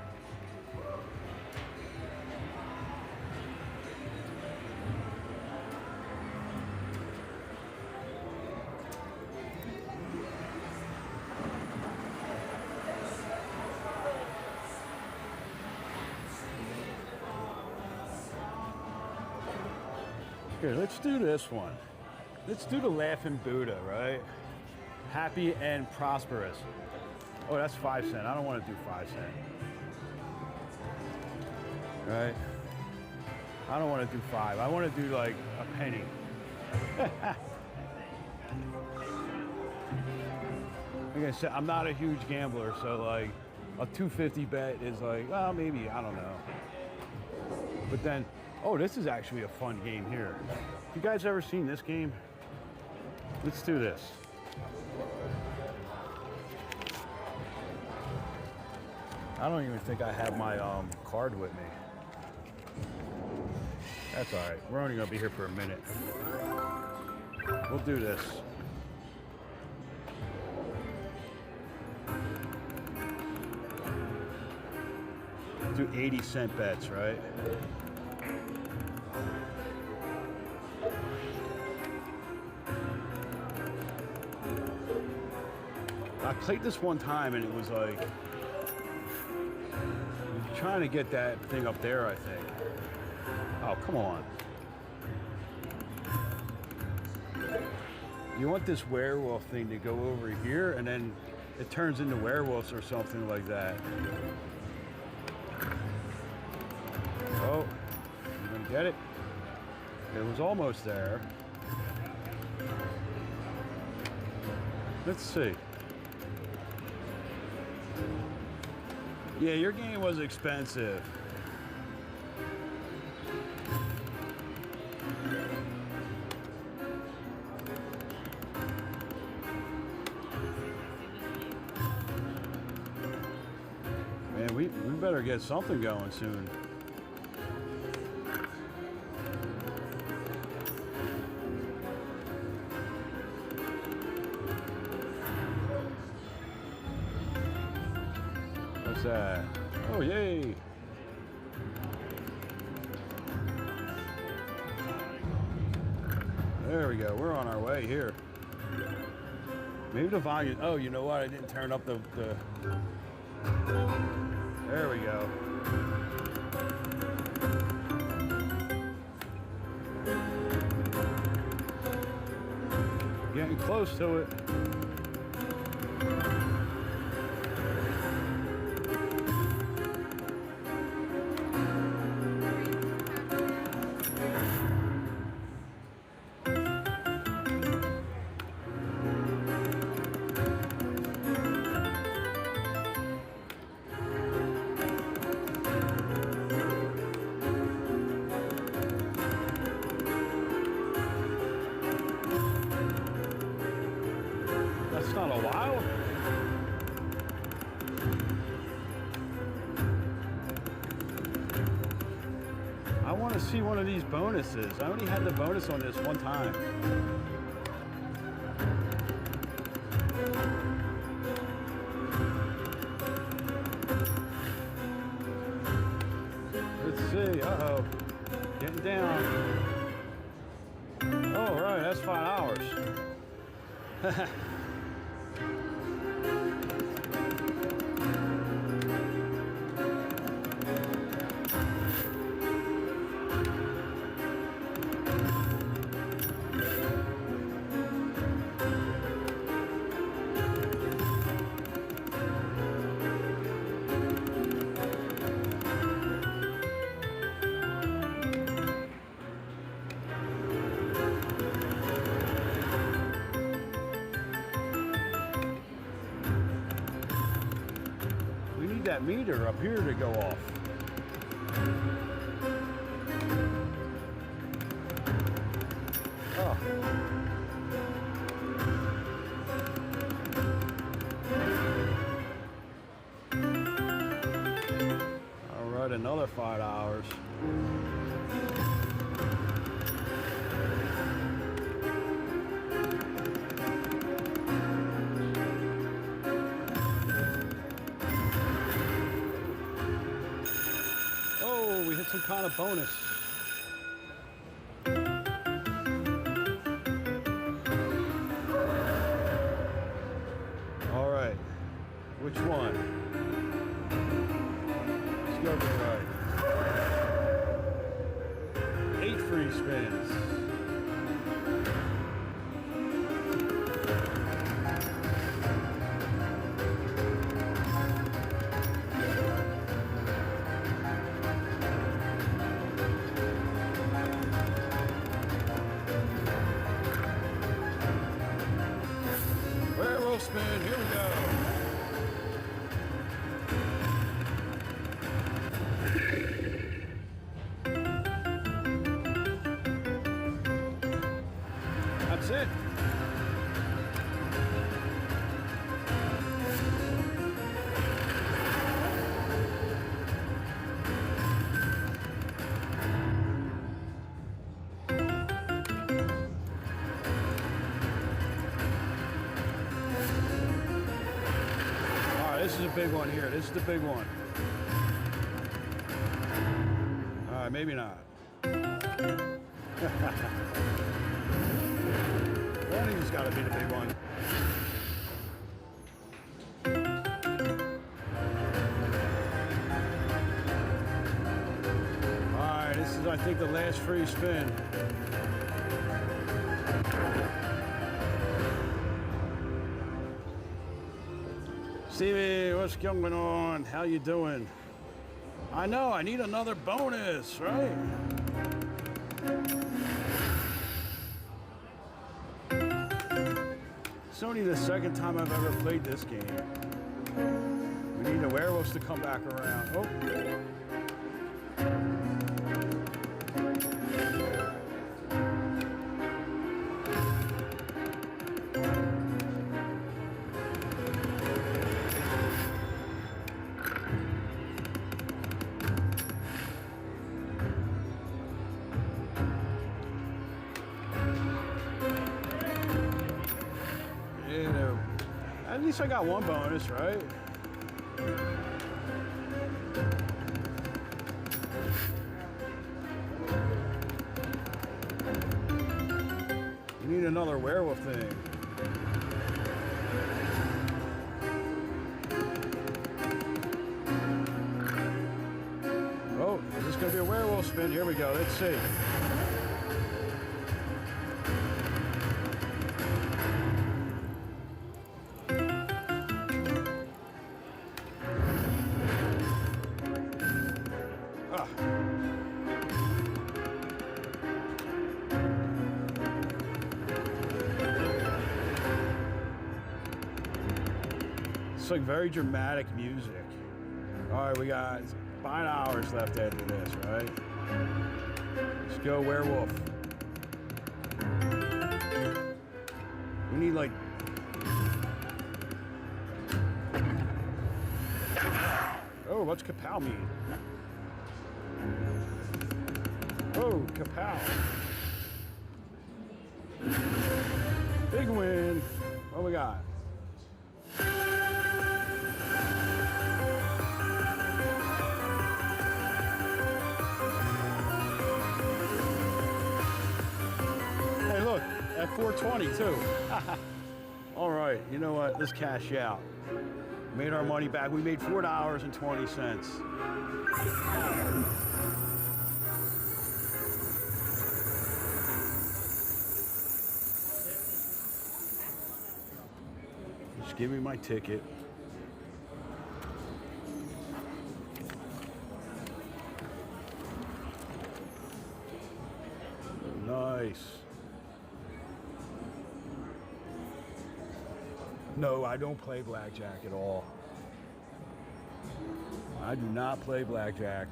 Here, let's do this one. Let's do the Laughing Buddha, right? Happy and prosperous. Oh, that's 5 cents. I don't want to do 5 cents. right? I don't want to do 5. I want to do like a penny. Like I said, I'm not a huge gambler, so like a 250 bet is like, well, maybe, I don't know. But then, oh, this is actually a fun game here. You guys ever seen this game? Let's do this. I don't even think I have my card with me. That's all right. We're only gonna be here for a minute. We'll do this. Do 80-cent bets, right? I played this one time and it was like, I'm trying to get that thing up there, I think. Oh, come on. You want this werewolf thing to go over here and then it turns into werewolves or something like that. Oh, you gonna get it? It was almost there. Let's see. Yeah, your game was expensive. Man, we better get something going soon. What's that? Oh, yay! There we go. We're on our way here. Maybe the volume. Oh, you know what? I didn't turn up the. There we go. Getting close to it. Not a while. I want to see one of these bonuses. I only had the bonus on this one time. Let's see. Uh-oh. Getting down. Oh, right. That's 5 hours. That meter up here to go off. Oh. All right, another 5 hours. Some kind of bonus. All right, which one? Let's go to the right. 8 free spins. spin. Here we go. That's it. This is a big one here. This is the big one. All right, maybe not. Warning's got to be the big one. All right, this is, I think, the last free spin. Stevie, what's going on? How you doing? I know, I need another bonus, right? It's only the second time I've ever played this game. We need the werewolves to come back around. Oh. At least I got one bonus, right? You need another werewolf thing. Oh, is this gonna be a werewolf spin? Here we go, let's see. It's like very dramatic music. All right, we got 5 hours left after this, right? Let's go werewolf. We need like... Oh, what's kapow mean? Oh, kapow. Big win. What we got? Hey, look, at 420 too. All right, you know what? Let's cash out. Made our money back. We made $4.20. Just give me my ticket. Nice. No, I don't play blackjack at all. I do not play blackjack.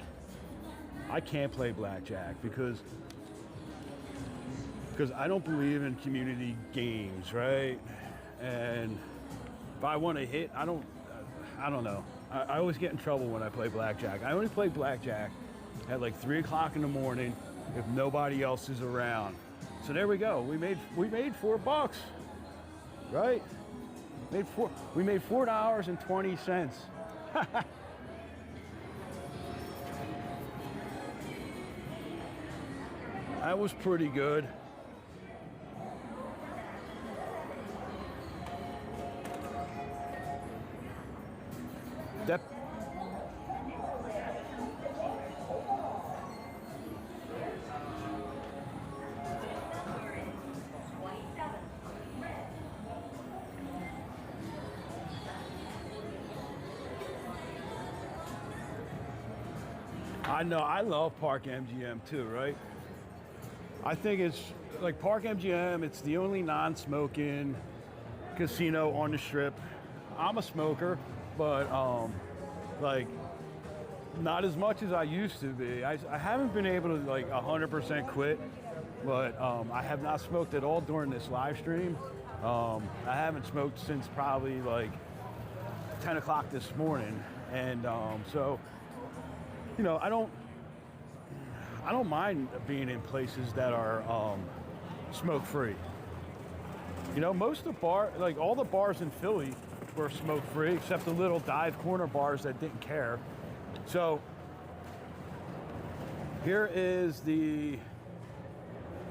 I can't play blackjack because I don't believe in community games, right? And if I want to hit, I don't know. I always get in trouble when I play blackjack. I only play blackjack at like 3 o'clock in the morning if nobody else is around. So there we go. We made $4, right? We made $4.20. That was pretty good. I know, I love Park MGM too, right? I think it's like Park MGM, it's the only non-smoking casino on the strip. I'm a smoker, but like not as much as I used to be. I haven't been able to like 100% quit, but I have not smoked at all during this live stream. I haven't smoked since probably like 10 o'clock this morning, and so you know, I don't mind being in places that are smoke free. You know, most of the like all the bars in Philly were smoke free, except the little dive corner bars that didn't care. So here is the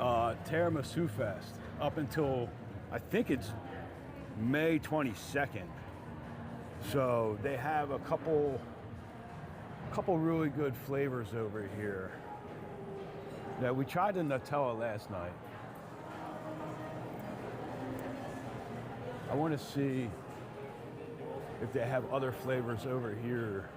Tiramisu Fest up until I think it's May 22nd. So they have a couple really good flavors over here. Now we tried the Nutella last night. I want to see if they have other flavors over here.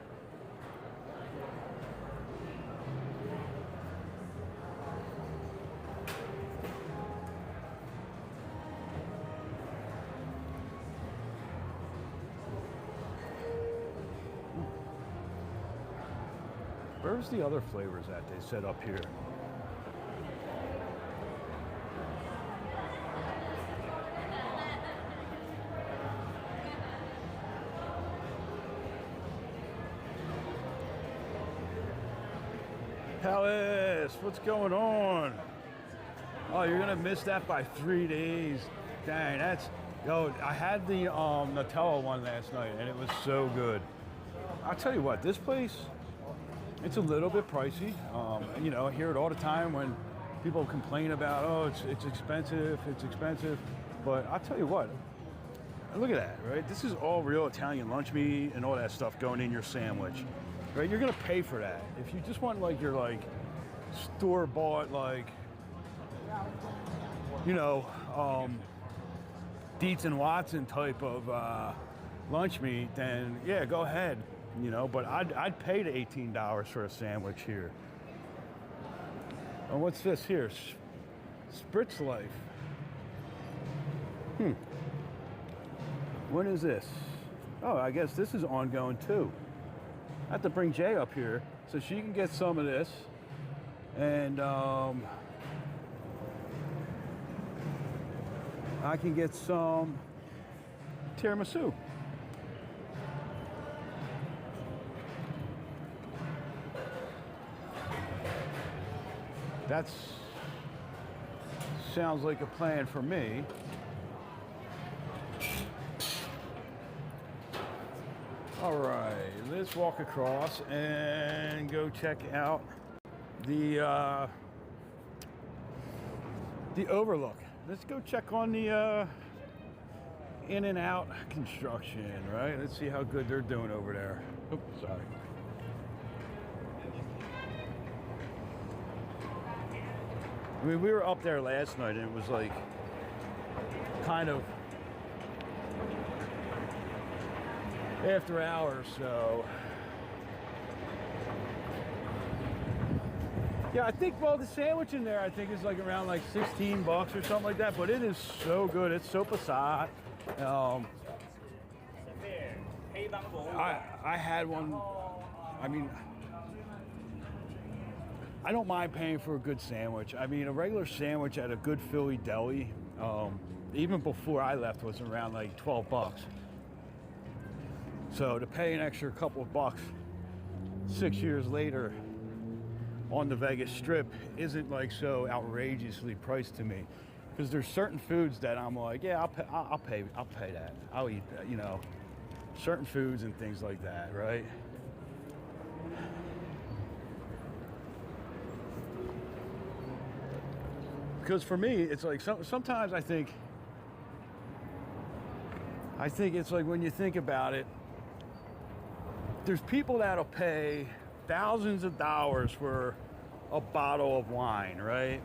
Where's the other flavors that they set up here? Palace, what's going on? Oh, you're gonna miss that by 3 days. Dang, that's, yo, I had the Nutella one last night and it was so good. I'll tell you what, this place, it's a little bit pricey. You know, I hear it all the time when people complain about, oh, it's expensive, But I'll tell you what, look at that, right? This is all real Italian lunch meat and all that stuff going in your sandwich, right? You're gonna pay for that. If you just want like your like store-bought, like, you know, Dietz and Watson type of lunch meat, then yeah, go ahead. You know, but I'd pay the $18 for a sandwich here. And what's this here? Spritz Life. When is this? Oh, I guess this is ongoing too. I have to bring Jay up here so she can get some of this. And I can get some tiramisu. That sounds like a plan for me. All right, let's walk across and go check out the Overlook. Let's go check on the in and out construction, right? Let's see how good they're doing over there. Oops, sorry. I mean, we were up there last night and it was like kind of after hours, so yeah, I think, well, the sandwich in there I think is like around like 16 bucks or something like that, but it is so good. It's so passat. I had one. I mean, I don't mind paying for a good sandwich. I mean, a regular sandwich at a good Philly deli, even before I left, was around like 12 bucks. So to pay an extra couple of bucks 6 years later on the Vegas Strip isn't like so outrageously priced to me, because there's certain foods that I'm like, yeah, I'll pay that. I'll eat that, you know, certain foods and things like that, right? Because for me, it's like sometimes I think it's like when you think about it, there's people that'll pay thousands of dollars for a bottle of wine, right?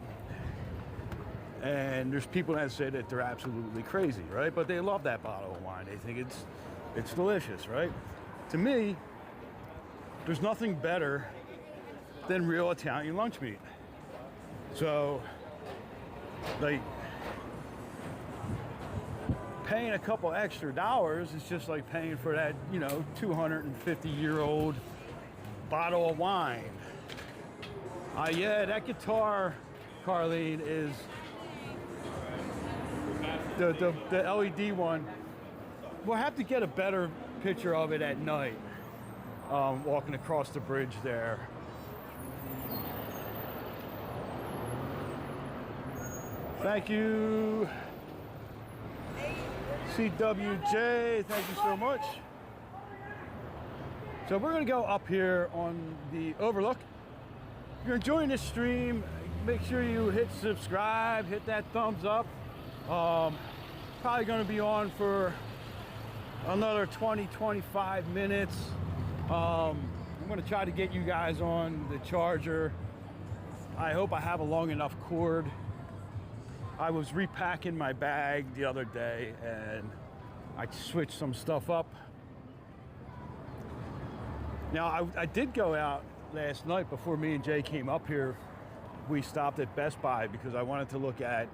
And there's people that say that they're absolutely crazy, right? But they love that bottle of wine. They think it's delicious, right? To me, there's nothing better than real Italian lunch meat. So, like, paying a couple extra dollars is just like paying for that, you know, 250-year-old bottle of wine. Yeah, that guitar, Carlene, is the LED one. We'll have to get a better picture of it at night, walking across the bridge there. Thank you, CWJ, thank you so much. So we're gonna go up here on the Overlook. If you're enjoying this stream, make sure you hit subscribe, hit that thumbs up. Probably gonna be on for another 20-25 minutes. I'm gonna try to get you guys on the charger. I hope I have a long enough cord. I was repacking my bag the other day and I switched some stuff up. Now, I did go out last night before me and Jay came up here. We stopped at Best Buy because I wanted to look at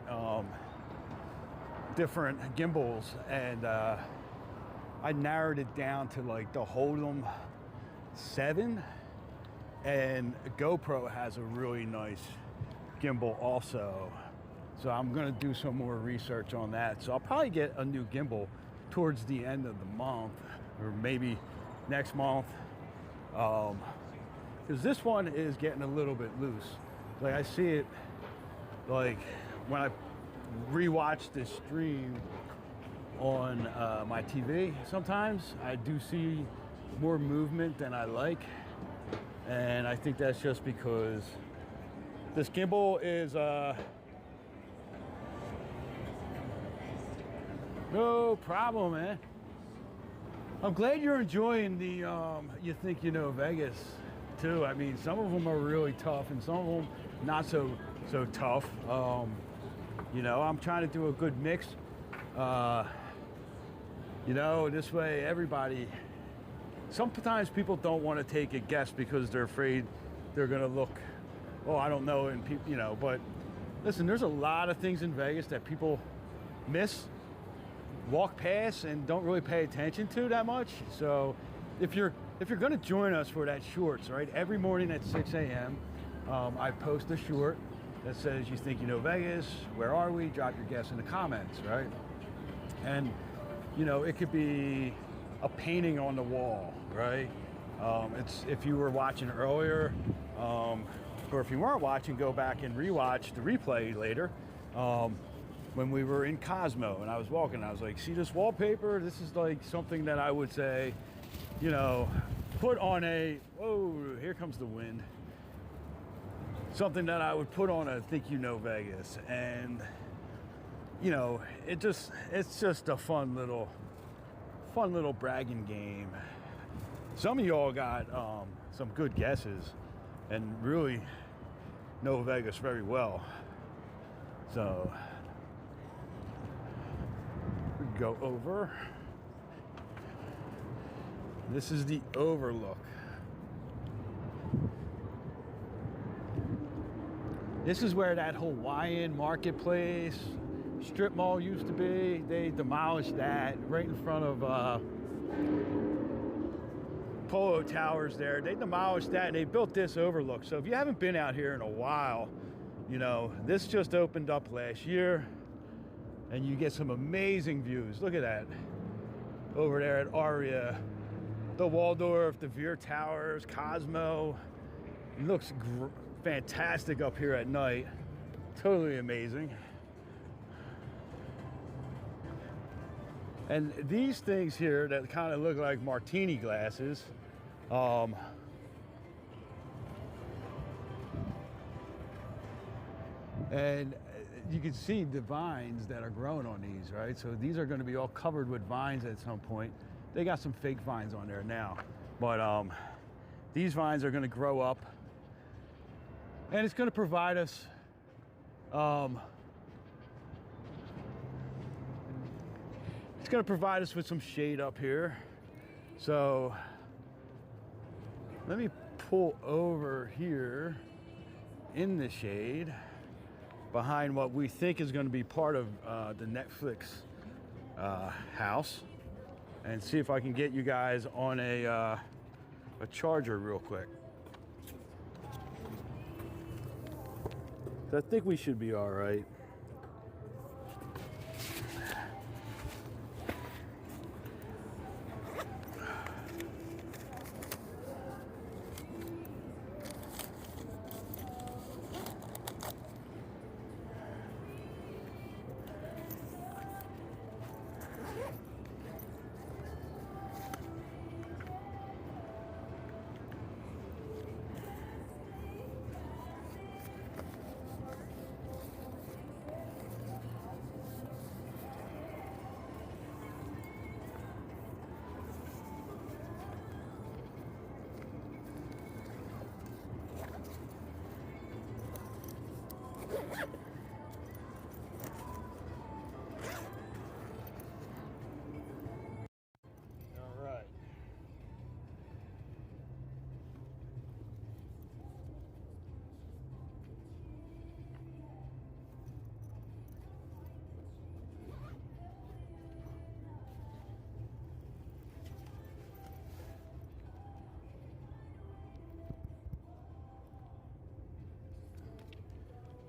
different gimbals, and I narrowed it down to like the Hold'em 7, and GoPro has a really nice gimbal also. So I'm gonna do some more research on that. So I'll probably get a new gimbal towards the end of the month, or maybe next month. Because this one is getting a little bit loose. Like I see it, like when I rewatch this stream on my TV, sometimes I do see more movement than I like. And I think that's just because this gimbal is, no problem, man. I'm glad you're enjoying the You Think You Know Vegas too. I mean, some of them are really tough and some of them not so tough. You know, I'm trying to do a good mix. You know, this way everybody, sometimes people don't want to take a guess because they're afraid they're gonna look, oh, I don't know, and people, you know, but listen, there's a lot of things in Vegas that people miss, walk past, and don't really pay attention to that much. So if you're going to join us for that shorts, right, every morning at 6 a.m. I post a short that says, you think you know Vegas, where are we, drop your guess in the comments, right? And you know, it could be a painting on the wall, right? It's, if you were watching earlier, or if you weren't watching, go back and rewatch the replay later. When we were in Cosmo and I was walking, I was like, see this wallpaper? This is like something that I would say, you know, put on a, whoa, here comes the wind. Something that I would put on a Think You Know Vegas. And, you know, it's just a fun little bragging game. Some of y'all got some good guesses and really know Vegas very well. So go over. This is the Overlook. This is where that Hawaiian marketplace strip mall used to be. They demolished that right in front of Polo Towers there. They demolished that and they built this Overlook. So if you haven't been out here in a while, you know, this just opened up last year. And you get some amazing views. Look at that. Over there at Aria, the Waldorf, the Veer Towers, Cosmo. It looks fantastic up here at night. Totally amazing. And these things here that kind of look like martini glasses, and you can see the vines that are growing on these, right? So these are going to be all covered with vines at some point. They got some fake vines on there now, but these vines are going to grow up, and it's going to provide us with some shade up here. So let me pull over here in the shade behind what we think is going to be part of the Netflix house and see if I can get you guys on a charger real quick. So I think we should be all right.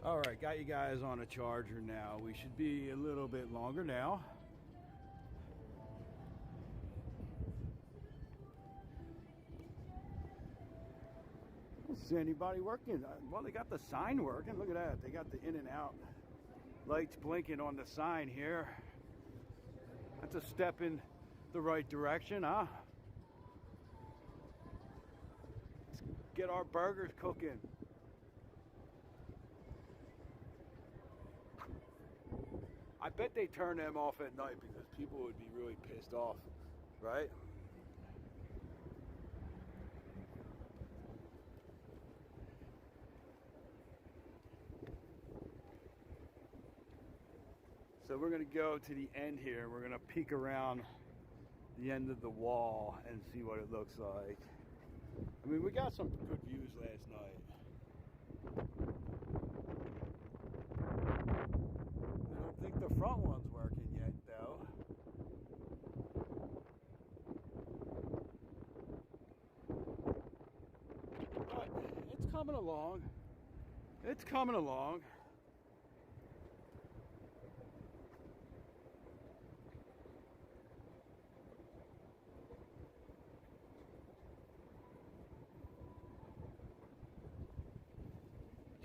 All right, got you guys on a charger now. We should be a little bit longer now. I don't see anybody working. Well, they got the sign working. Look at that. They got the in and out lights blinking on the sign here. That's a step in the right direction, huh? Let's get our burgers cooking. I bet they turn them off at night because people would be really pissed off, right? So we're gonna go to the end here. We're gonna peek around the end of the wall and see what it looks like. I mean, we got some good views last night. I don't think the front one's working yet, though. But it's coming along. It's coming along.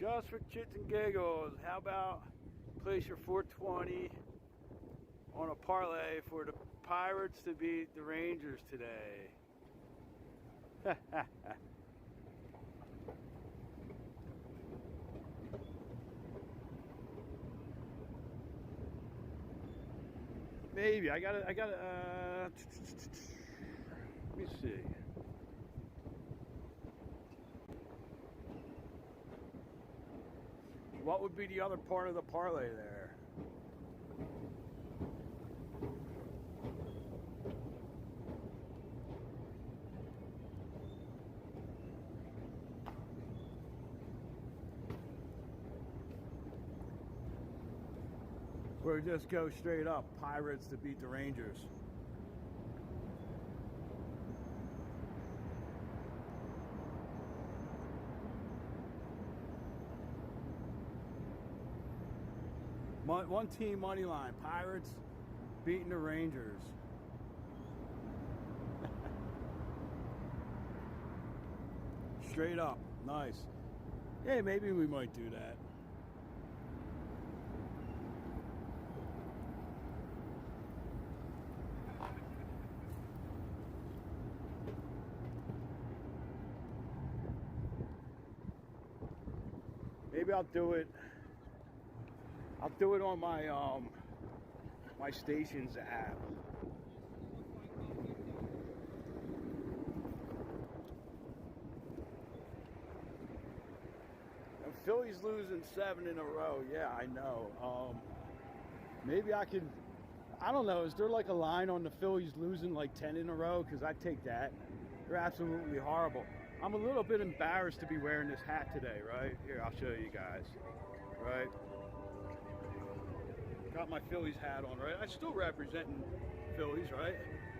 Just for chits and giggles, how about place your 420 on a parlay for the Pirates to beat the Rangers today? Maybe I gotta let me see. What would be the other part of the parlay there? Or just go straight up, Pirates to beat the Rangers. One team money line, Pirates beating the Rangers. Straight up, nice. Yeah, maybe we might do that. Maybe I'll do it. I'll do it on my my station's app. And Philly's losing 7 in a row. Yeah, I know. Maybe I could. I don't know. Is there like a line on the Phillies losing like 10 in a row? Because I take that. They're absolutely horrible. I'm a little bit embarrassed to be wearing this hat today, right? Here, I'll show you guys. Right? got my Phillies hat on, right? I still representing Phillies, right?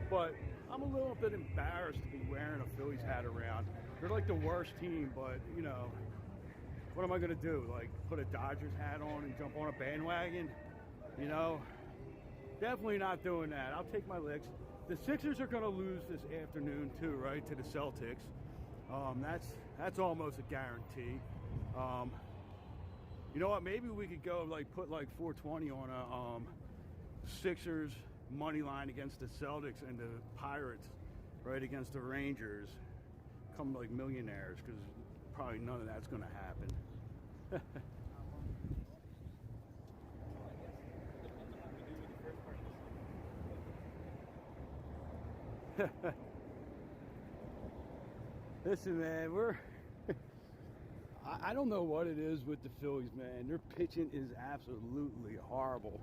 But I'm a little bit embarrassed to be wearing a Phillies hat around. They're like the worst team, but you know, what am I gonna do? Like put a Dodgers hat on and jump on a bandwagon? You know, definitely not doing that. I'll take my licks. The Sixers are gonna lose this afternoon too, right? To the Celtics. That's almost a guarantee. You know what? Maybe we could go like put like 420 on a Sixers money line against the Celtics and the Pirates, right, against the Rangers. Come like millionaires, because probably none of that's going to happen. Listen, man, I don't know what it is with the Phillies, man. Their pitching is absolutely horrible.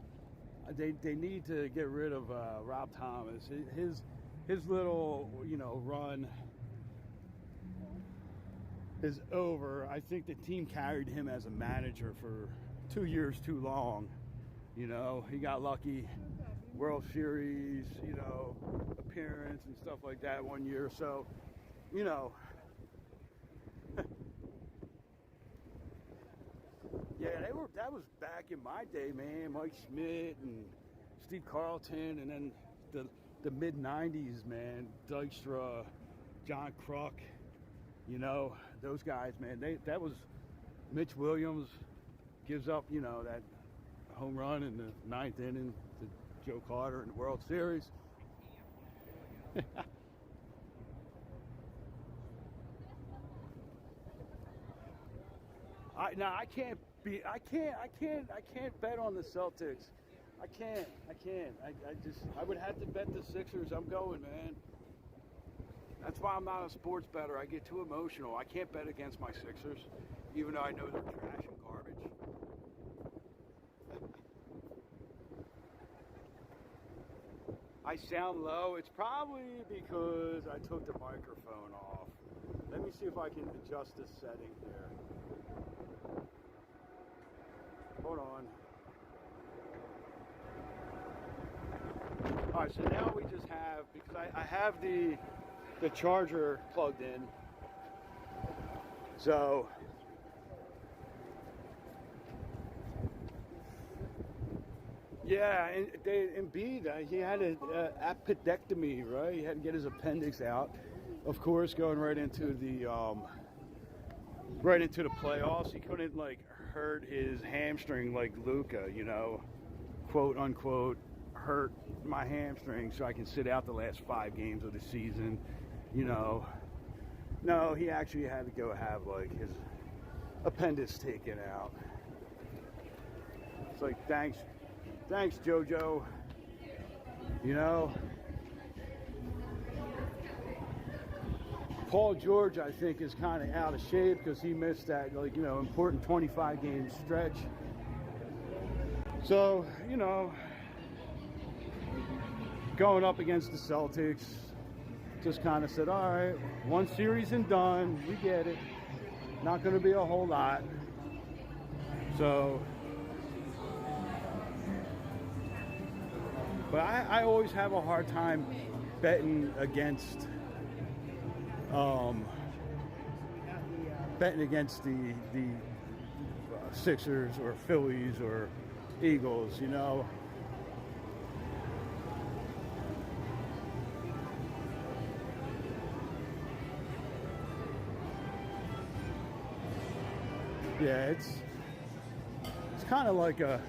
They need to get rid of Rob Thomas. His little, you know, run is over. I think the team carried him as a manager for 2 years too long. You know, he got lucky, World Series, you know, appearance and stuff like that 1 year. So, you know, yeah, that was back in my day, man. Mike Schmidt and Steve Carlton, and then the mid '90s, man. Dykstra, John Kruk, you know, those guys, man. That was Mitch Williams gives up, you know, that home run in the ninth inning to Joe Carter in the World Series. I can't bet on the Celtics. I can't. I would have to bet the Sixers. I'm going, man. That's why I'm not a sports bettor. I get too emotional. I can't bet against my Sixers, even though I know they're trash and garbage. I sound low. It's probably because I took the microphone off. Let me see if I can adjust this setting here. Hold on. All right, so now we just have, because I have the charger plugged in. So yeah, and Embiid, he had an appendectomy, right? He had to get his appendix out. Of course, going right into the playoffs. He couldn't like hurt his hamstring like Luka, you know, quote unquote, hurt my hamstring so I can sit out the last 5 games of the season, you know. No, he actually had to go have like his appendix taken out. It's like, thanks JoJo, you know. Paul George, I think, is kind of out of shape because he missed that, like, you know, important 25-game stretch. So, you know, going up against the Celtics, just kind of said, all right, 1 series and done. We get it. Not going to be a whole lot. So, but I always have a hard time betting against the Sixers or Phillies or Eagles, you know. Yeah, it's kind of like a,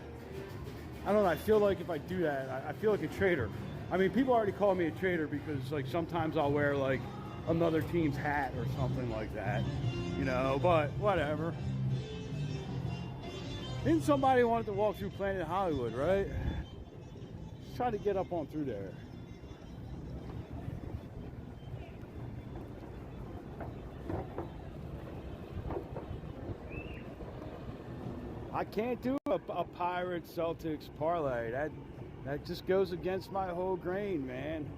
I don't know, I feel like if I do that, I feel like a traitor. I mean, people already call me a traitor because, like, sometimes I'll wear, like, another team's hat or something like that, you know, but whatever. Didn't somebody want to walk through Planet Hollywood, right? Just try to get up on through there. I can't do a Pirates Celtics parlay. That just goes against my whole grain, man.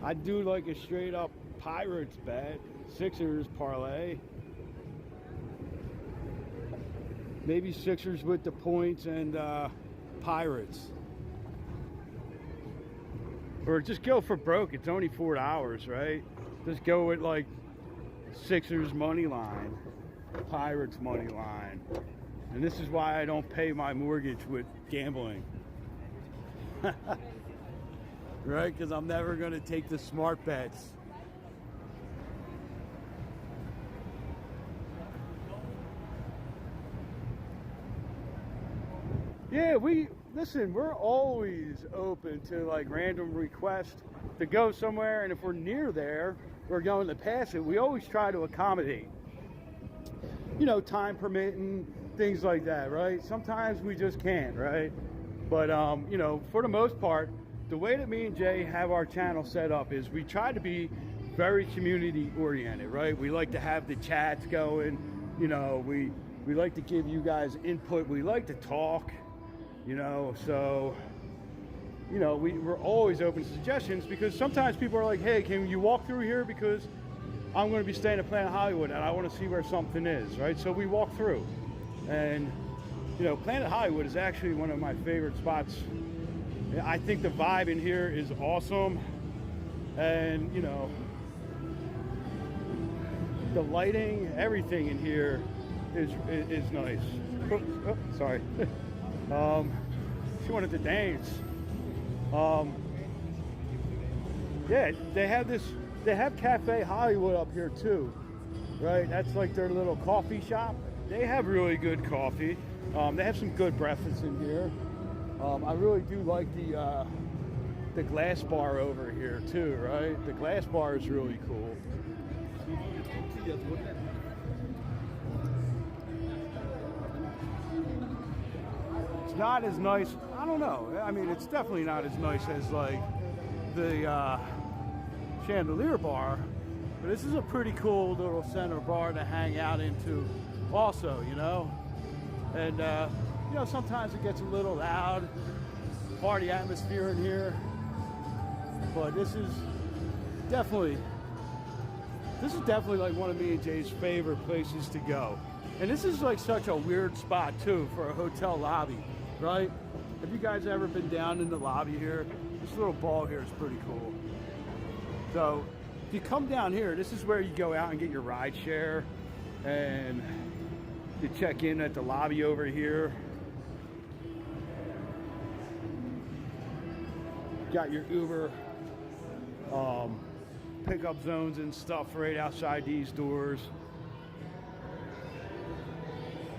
I'd do like a straight up Pirates bet, Sixers parlay. Maybe Sixers with the points and Pirates. Or just go for broke. It's only $4, right? Just go with like Sixers money line, Pirates money line. And this is why I don't pay my mortgage with gambling. Right? Because I'm never going to take the smart bets. Yeah, listen, we're always open to like random requests to go somewhere, and if we're near there, we're going to pass it, we always try to accommodate. You know, time permitting, things like that, right? Sometimes we just can't, right? But, you know, for the most part, the way that me and Jay have our channel set up is we try to be very community oriented, right? We like to have the chats going, you know, we like to give you guys input, we like to talk. You know, so, you know, we're always open to suggestions, because sometimes people are like, hey, can you walk through here, because I'm going to be staying at Planet Hollywood and I want to see where something is, right? So we walk through. And, you know, Planet Hollywood is actually one of my favorite spots. I think the vibe in here is awesome. And, you know, the lighting, everything in here is nice. Oh, sorry. She wanted to dance. Yeah, they have Cafe Hollywood up here too, right? That's like their little coffee shop. They have really good coffee. They have some good breakfast in here. I really do like the glass bar over here too, right? The glass bar is really cool. It's not as nice, I don't know. I mean, it's definitely not as nice as like the Chandelier Bar, but this is a pretty cool little center bar to hang out into also, you know? And, you know, sometimes it gets a little loud, party atmosphere in here, but this is definitely like one of me and Jay's favorite places to go. And this is like such a weird spot too for a hotel lobby, right? Have you guys ever been down in the lobby here? This little ball here is pretty cool. So if you come down here, this is where you go out and get your ride share, and you check in at the lobby over here. Got your Uber pickup zones and stuff right outside these doors.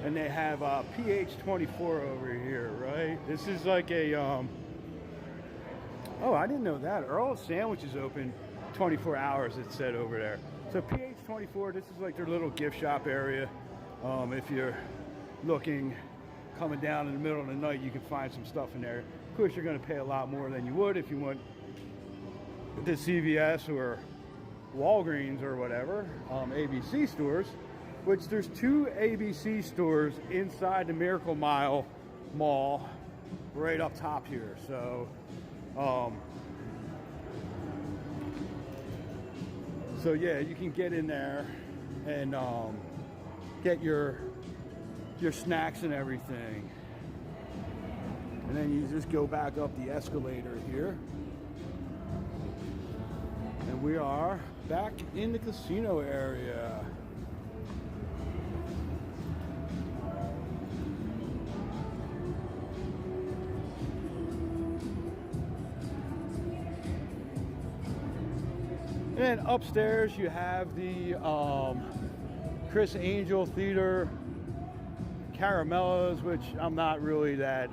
And they have PH24 over here, right? This is like a, oh, I didn't know that. Earl's Sandwich is open 24 hours, it said over there. So PH24, this is like their little gift shop area. If you're looking, coming down in the middle of the night, you can find some stuff in there. Of course, you're gonna pay a lot more than you would if you went to CVS or Walgreens or whatever, ABC stores, which there's 2 ABC stores inside the Miracle Mile Mall right up top here. So, so yeah, you can get in there and get your snacks and everything. And then you just go back up the escalator here. And we are back in the casino area. And upstairs you have the Chris Angel Theater Caramellas, which I'm not really that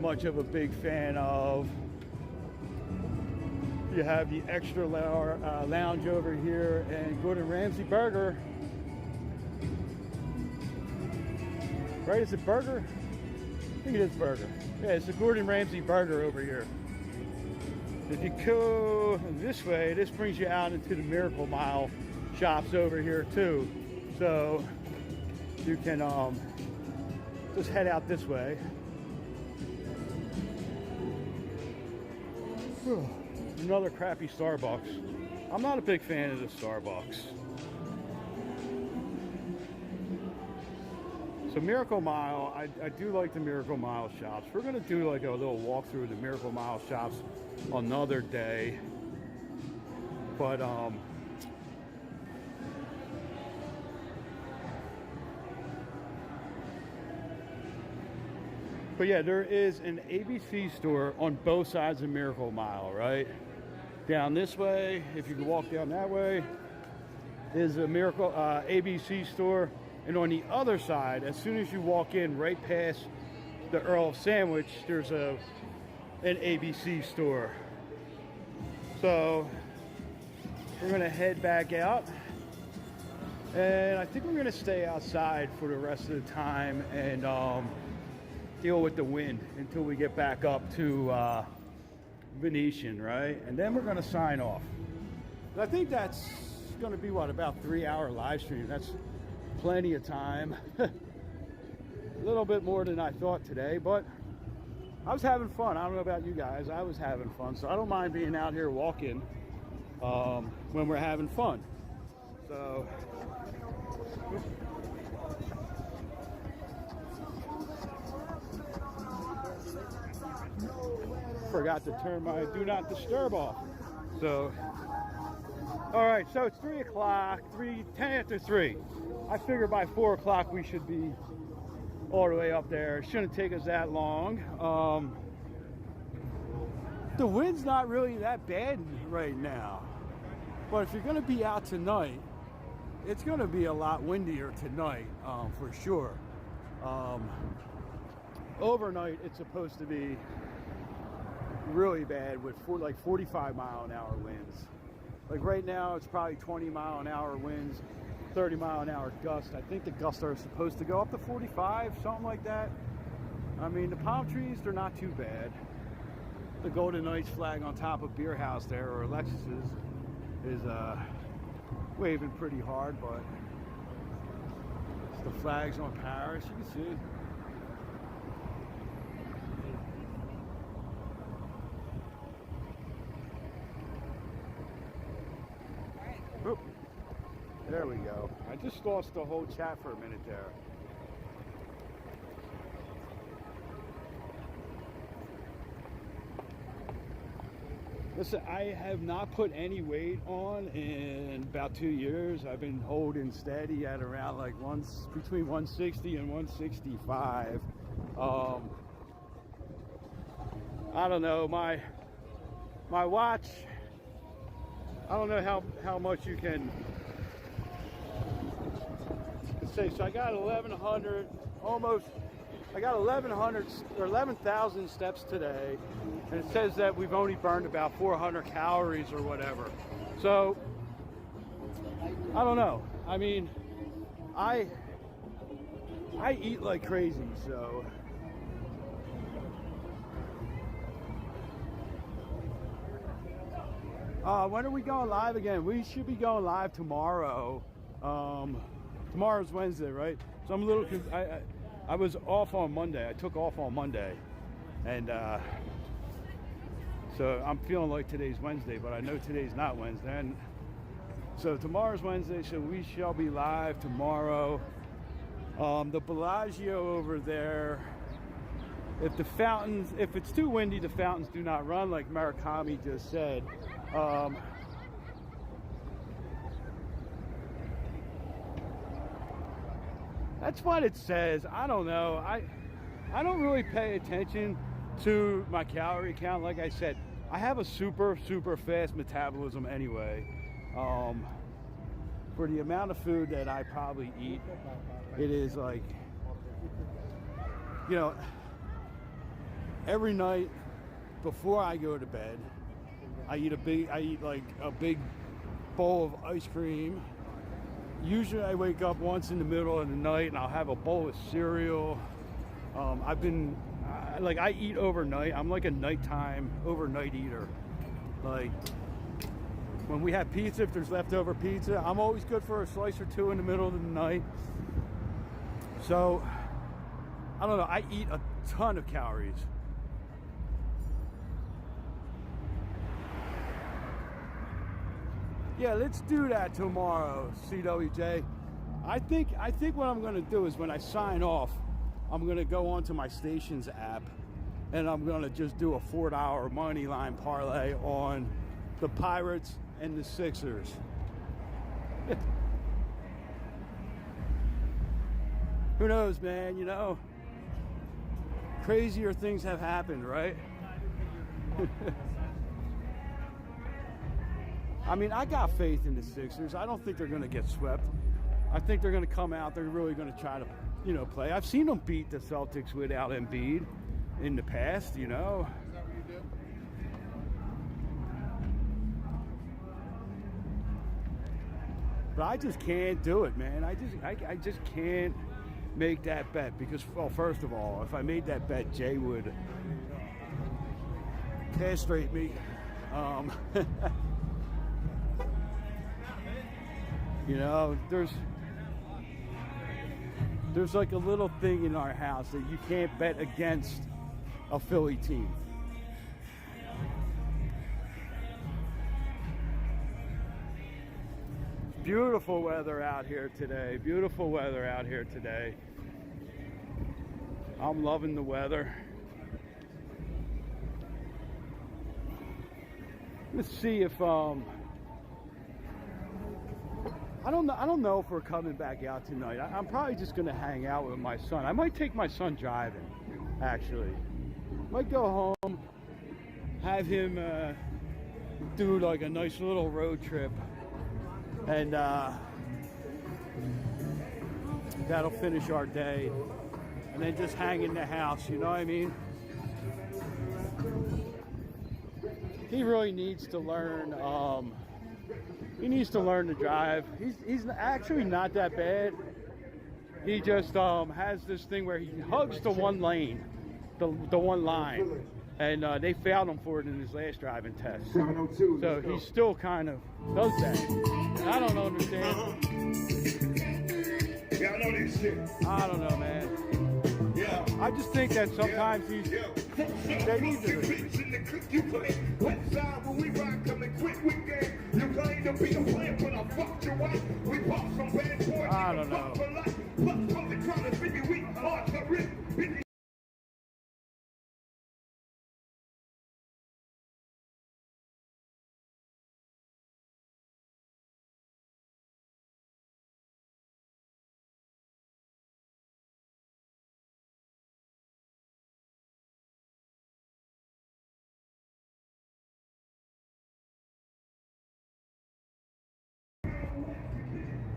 much of a big fan of. You have the Extra Lounge over here, and Gordon Ramsay Burger. Right, is it burger? I think it is burger. Yeah, it's the Gordon Ramsay Burger over here. If you go this way, this brings you out into the Miracle Mile shops over here too. So you can just head out this way. Another crappy Starbucks. I'm not a big fan of the Starbucks. So Miracle Mile, I do like the Miracle Mile shops. We're gonna do like a little walkthrough of the Miracle Mile shops another day. But yeah, there is an ABC store on both sides of Miracle Mile, right? Down this way, if you can walk down that way, is a Miracle ABC store. And on the other side, as soon as you walk in, right past the Earl of Sandwich, there's an ABC store. So we're gonna head back out. And I think we're gonna stay outside for the rest of the time and deal with the wind until we get back up to Venetian, right? And then we're gonna sign off. And I think that's gonna be, what, about 3-hour live stream. That's plenty of time. A little bit more than I thought today, but I was having fun. I don't know about you guys. I was having fun, so I don't mind being out here walking when we're having fun. So forgot to turn my do not disturb off. So all right, so it's 3 o'clock, 10 after 3. I figure by 4 o'clock we should be all the way up there. It shouldn't take us that long. The wind's not really that bad right now. But if you're gonna be out tonight, it's gonna be a lot windier tonight, for sure. Overnight, it's supposed to be really bad with like 45-mile-an-hour winds. Like right now, it's probably 20-mile-an-hour winds, 30-mile-an-hour gusts. I think the gusts are supposed to go up to 45, something like that. I mean, the palm trees, they're not too bad. The Golden Knights flag on top of Beer House there, or Alexis's, is waving pretty hard, but the flags on Paris, you can see. Oop. There we go. I just lost the whole chat for a minute there. Listen, I have not put any weight on in about 2 years. I've been holding steady at around like between 160 and 165. I don't know, my watch, I don't know how much you can say. So I got 1,100, almost, I got 1,100 or 11,000 steps today, and it says that we've only burned about 400 calories or whatever. So I don't know. I mean, I eat like crazy, so. When are we going live again? We should be going live tomorrow. Tomorrow's Wednesday, right? So I'm a little, I was off on Monday. I took off on Monday. And so I'm feeling like today's Wednesday, but I know today's not Wednesday. And so tomorrow's Wednesday, so we shall be live tomorrow. The Bellagio over there, if it's too windy, the fountains do not run, like Murakami just said. That's what it says. I don't know. I don't really pay attention to my calorie count. Like I said, I have a super fast metabolism anyway. For the amount of food that I probably eat, it is like, you know, every night before I go to bed, I eat like a big bowl of ice cream. Usually I wake up once in the middle of the night and I'll have a bowl of cereal. I eat overnight. I'm like a nighttime overnight eater. Like when we have pizza, if there's leftover pizza, I'm always good for a slice or two in the middle of the night. So I don't know, I eat a ton of calories. Yeah, let's do that tomorrow, CWJ. I think what I'm going to do is when I sign off, I'm going to go onto my stations app and I'm going to just do a $4 money line parlay on the Pirates and the Sixers. Who knows, man? You know, crazier things have happened, right? I mean, I got faith in the Sixers. I don't think they're going to get swept. I think they're going to come out. They're really going to try to, you know, play. I've seen them beat the Celtics without Embiid in the past, you know. Is that what you do? But I just can't do it, man. I just can't make that bet because, well, first of all, if I made that bet, Jay would castrate me. You know, there's like a little thing in our house that you can't bet against a Philly team. Beautiful weather out here today. Beautiful weather out here today. I'm loving the weather. Let's see if I don't know if we're coming back out tonight. I'm probably just gonna hang out with my son. I might take my son driving, actually. Might go home, have him do like a nice little road trip, and that'll finish our day. And then just hang in the house, you know what I mean? He really needs to learn. He needs to learn to drive. He's actually not that bad. He just has this thing where he hugs the one lane, the one line, and they failed him for it in his last driving test. So he still kind of does that. And I don't understand. Yeah, I know this shit. I don't know, man. Yeah. I just think that sometimes they need to. I don't know.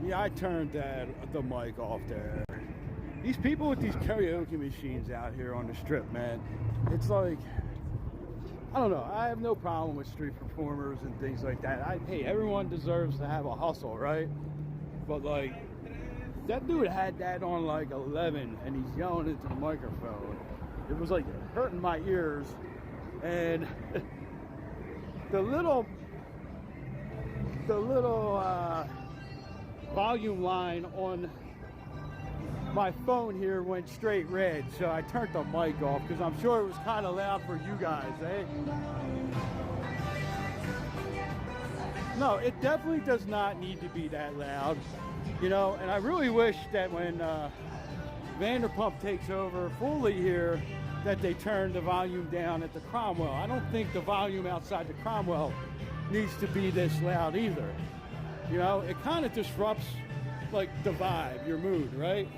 Yeah, I turned the mic off there. These people with these karaoke machines out here on the strip, man, it's like, I don't know. I have no problem with street performers and things like that. Hey, everyone deserves to have a hustle, right? But like, that dude had that on like 11 and he's yelling into the microphone. It was like hurting my ears. And the little volume line on my phone here went straight red, so I turned the mic off because I'm sure it was kind of loud for you guys, eh? No, it definitely does not need to be that loud, you know, and I really wish that when Vanderpump takes over fully here, that they turn the volume down at the Cromwell. I don't think the volume outside the Cromwell needs to be this loud either. You know, it kind of disrupts like the vibe, your mood, right?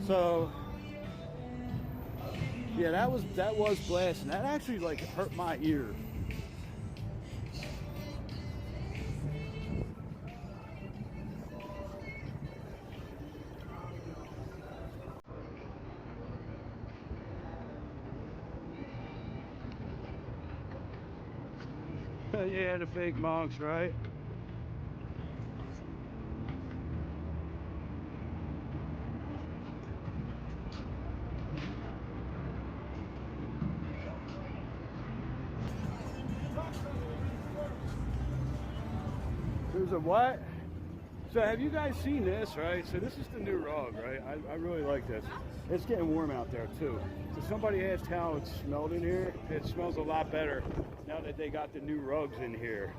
So yeah, that was blasting. That actually like hurt my ear. Yeah, the fake monks, right? There's a what? So have you guys seen this, right? So this is the new rug, right? I really like this. It's getting warm out there too. So somebody asked how it smelled in here. It smells a lot better now that they got the new rugs in here.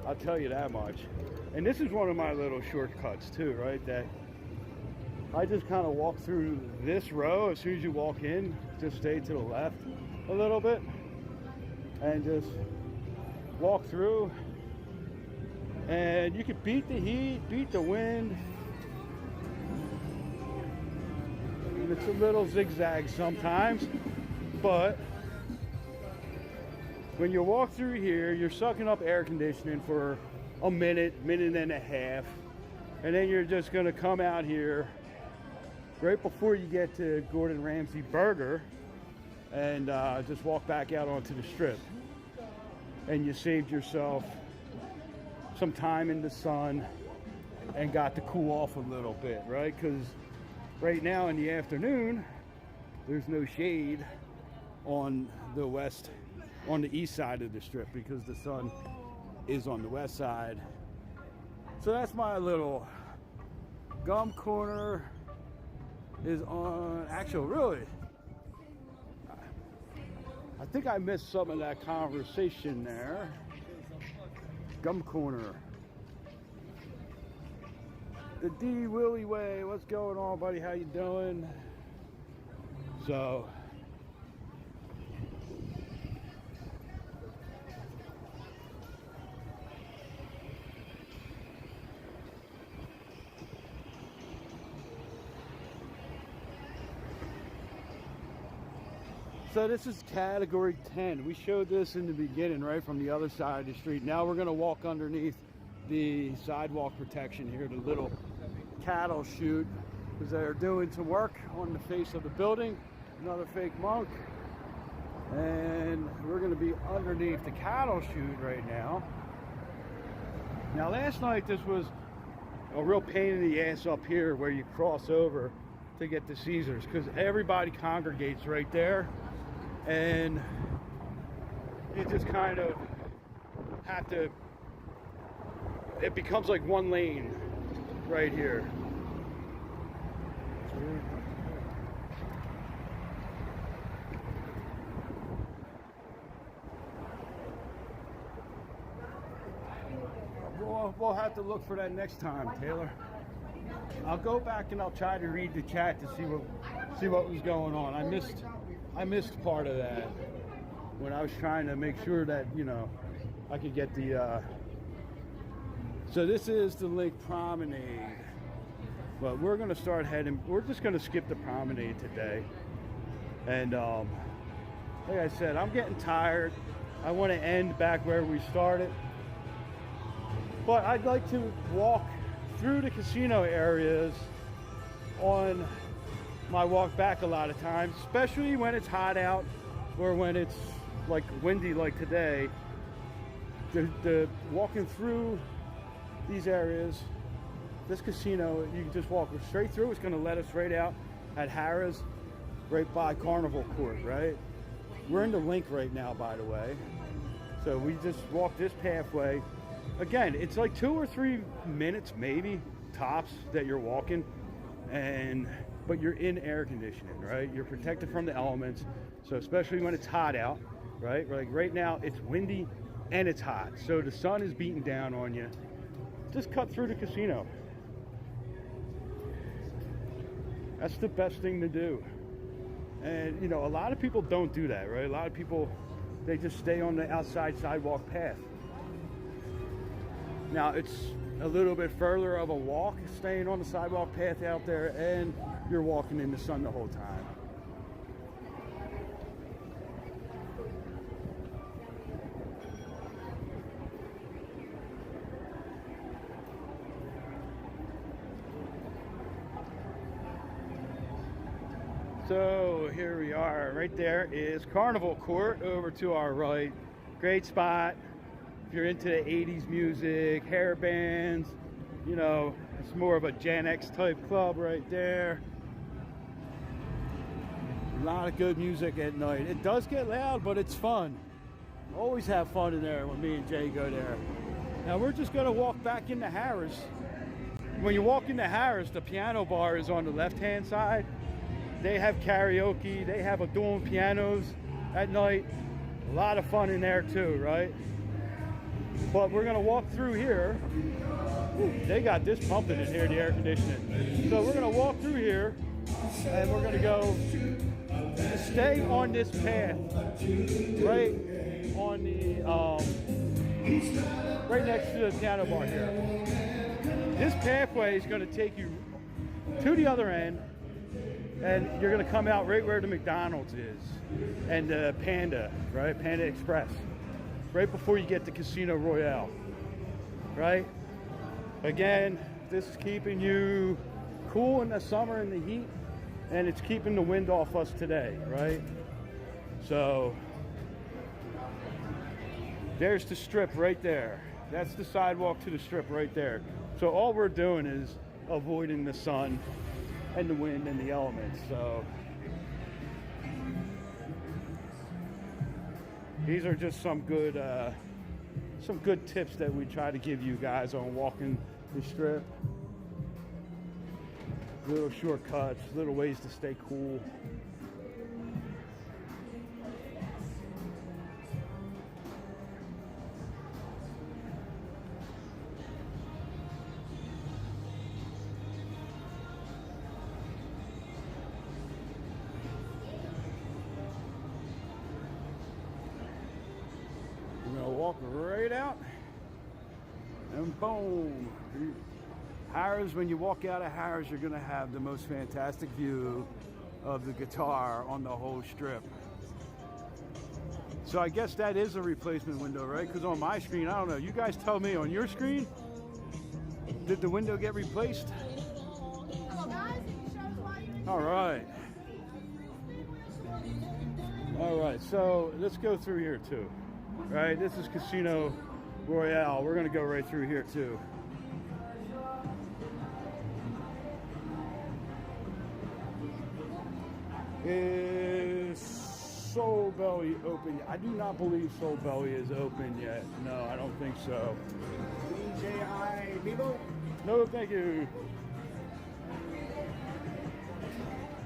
I'll tell you that much. And this is one of my little shortcuts too, right? That I just kind of walk through this row. As soon as you walk in, just stay to the left a little bit and just walk through. And you can beat the heat, beat the wind. I mean, it's a little zigzag sometimes, but when you walk through here, you're sucking up air conditioning for a minute, minute and a half, and then you're just gonna come out here right before you get to Gordon Ramsay Burger and just walk back out onto the strip. And you saved yourself some time in the sun and got to cool off a little bit, right? Because right now in the afternoon, there's no shade on the east side of the strip because the sun is on the west side. So that's my little gum corner. Is on, actually, really, I think I missed some of that conversation there. Gum corner. The D Willie Way, what's going on, buddy? How you doing? So, this is category 10. We showed this in the beginning, right, from the other side of the street. Now we're gonna walk underneath the sidewalk protection here, the little cattle chute, because they're doing some work on the face of the building. Another fake monk. And we're gonna be underneath the cattle chute right now. Now last night this was a real pain in the ass up here where you cross over to get to Caesars, because everybody congregates right there. And you just kind of have to, it becomes like one lane right here. We'll have to look for that next time, Taylor. I'll go back and I'll try to read the chat to see what was going on. I missed part of that when I was trying to make sure that, you know, I could get the, so this is the LINQ Promenade, but we're going to start heading, we're just going to skip the promenade today. And like I said, I'm getting tired. I want to end back where we started, but I'd like to walk through the casino areas on my walk back a lot of times, especially when it's hot out or when it's like windy like today. The walking through these areas, this casino, you can just walk straight through. It's going to let us right out at Harrah's, right by Carnival Court, right? We're in the LINQ right now, by the way. So we just walk this pathway. Again, it's like 2 or 3 minutes, maybe, tops, that you're walking. But you're in air conditioning, right? You're protected from the elements. So especially when it's hot out, right? Like right now, it's windy and it's hot. So the sun is beating down on you. Just cut through the casino. That's the best thing to do. And, you know, a lot of people don't do that, right? A lot of people, they just stay on the outside sidewalk path. Now, it's a little bit further of a walk, staying on the sidewalk path out there, and you're walking in the sun the whole time. So here we are. Right there is Carnival Court over to our right. Great spot. If you're into the 80s music, hair bands, you know, it's more of a Gen X type club right there. A lot of good music at night. It does get loud, but it's fun. Always have fun in there when me and Jay go there. Now we're just gonna walk back into Harrah's. When you walk into Harrah's, the piano bar is on the left-hand side. They have karaoke, they have a doing pianos at night. A lot of fun in there too, right? But we're gonna walk through here They got this pumping in here, the air conditioning. So we're gonna walk through here and we're gonna go stay on this path, right on the, right next to the piano bar here. This pathway is gonna take you to the other end, and you're gonna come out right where the McDonald's is and the Panda, right? Panda Express, right before you get to Casino Royale, right? Again, this is keeping you cool in the summer in the heat, and it's keeping the wind off us today, right? So there's the strip right there. That's the sidewalk to the strip right there. So all we're doing is avoiding the sun and the wind and the elements. So these are just some good tips that we try to give you guys on walking the strip. Little shortcuts, little ways to stay cool. We're gonna walk right out and boom. Harrah's, when you walk out of Harrah's, you're gonna have the most fantastic view of the guitar on the whole strip. So I guess that is a replacement window, right? Because on my screen, I don't know, you guys tell me, on your screen, did the window get replaced? All right. All right, so let's go through here too. Right, this is Casino Royale. We're gonna go right through here too. Is Soul Belly open yet? I do not believe Soul Belly is open yet. No, I don't think so. DJI Vivo? No, thank you.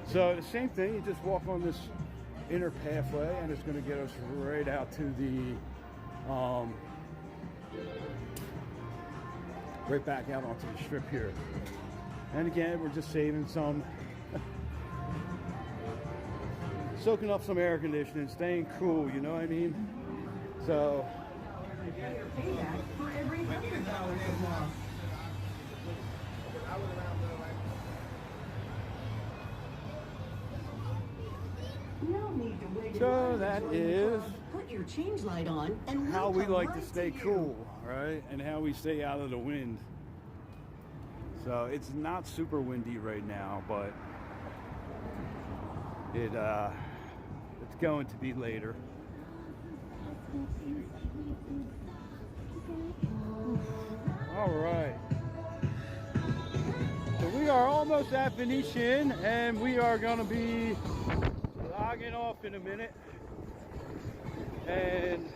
So the same thing, you just walk on this inner pathway and it's going to get us right out to the, right back out onto the strip here. And again, we're just saving some, soaking up some air conditioning, staying cool, you know what I mean? So, Payback for every $100 of loss. No need to wait. so that is Put your change light on and how we we'll come like to right stay you. cool, right? And how we stay out of the wind. So it's not super windy right now, but it's going to be later. All right. So we are almost at Venetian, and we are going to be logging off in a minute. And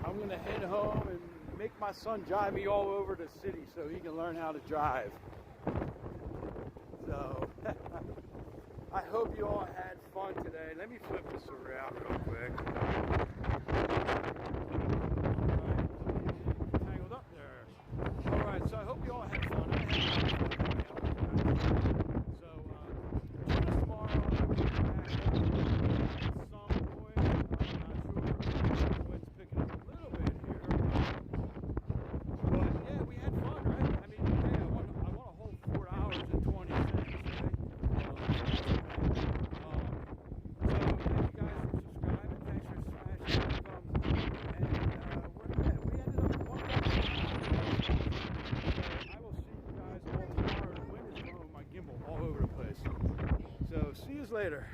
I'm going to head home and make my son drive me all over the city so he can learn how to drive. So I hope you all had fun today. Let me flip this around real quick. Tangled up there. All right, so I hope you all had fun. I had fun. So join us tomorrow. I'll be back at some point. I'm not sure. The wind's picking up a little bit here. But yeah, we had fun, right? I mean, hey, I won a whole 4 hours and 20 minutes, right? So thank you guys for subscribing. Thanks for smashing the thumbs up. And we ended up at 1 hour. So I will see you guys all tomorrow. The wind is blowing my gimbal all over the place. So see you later.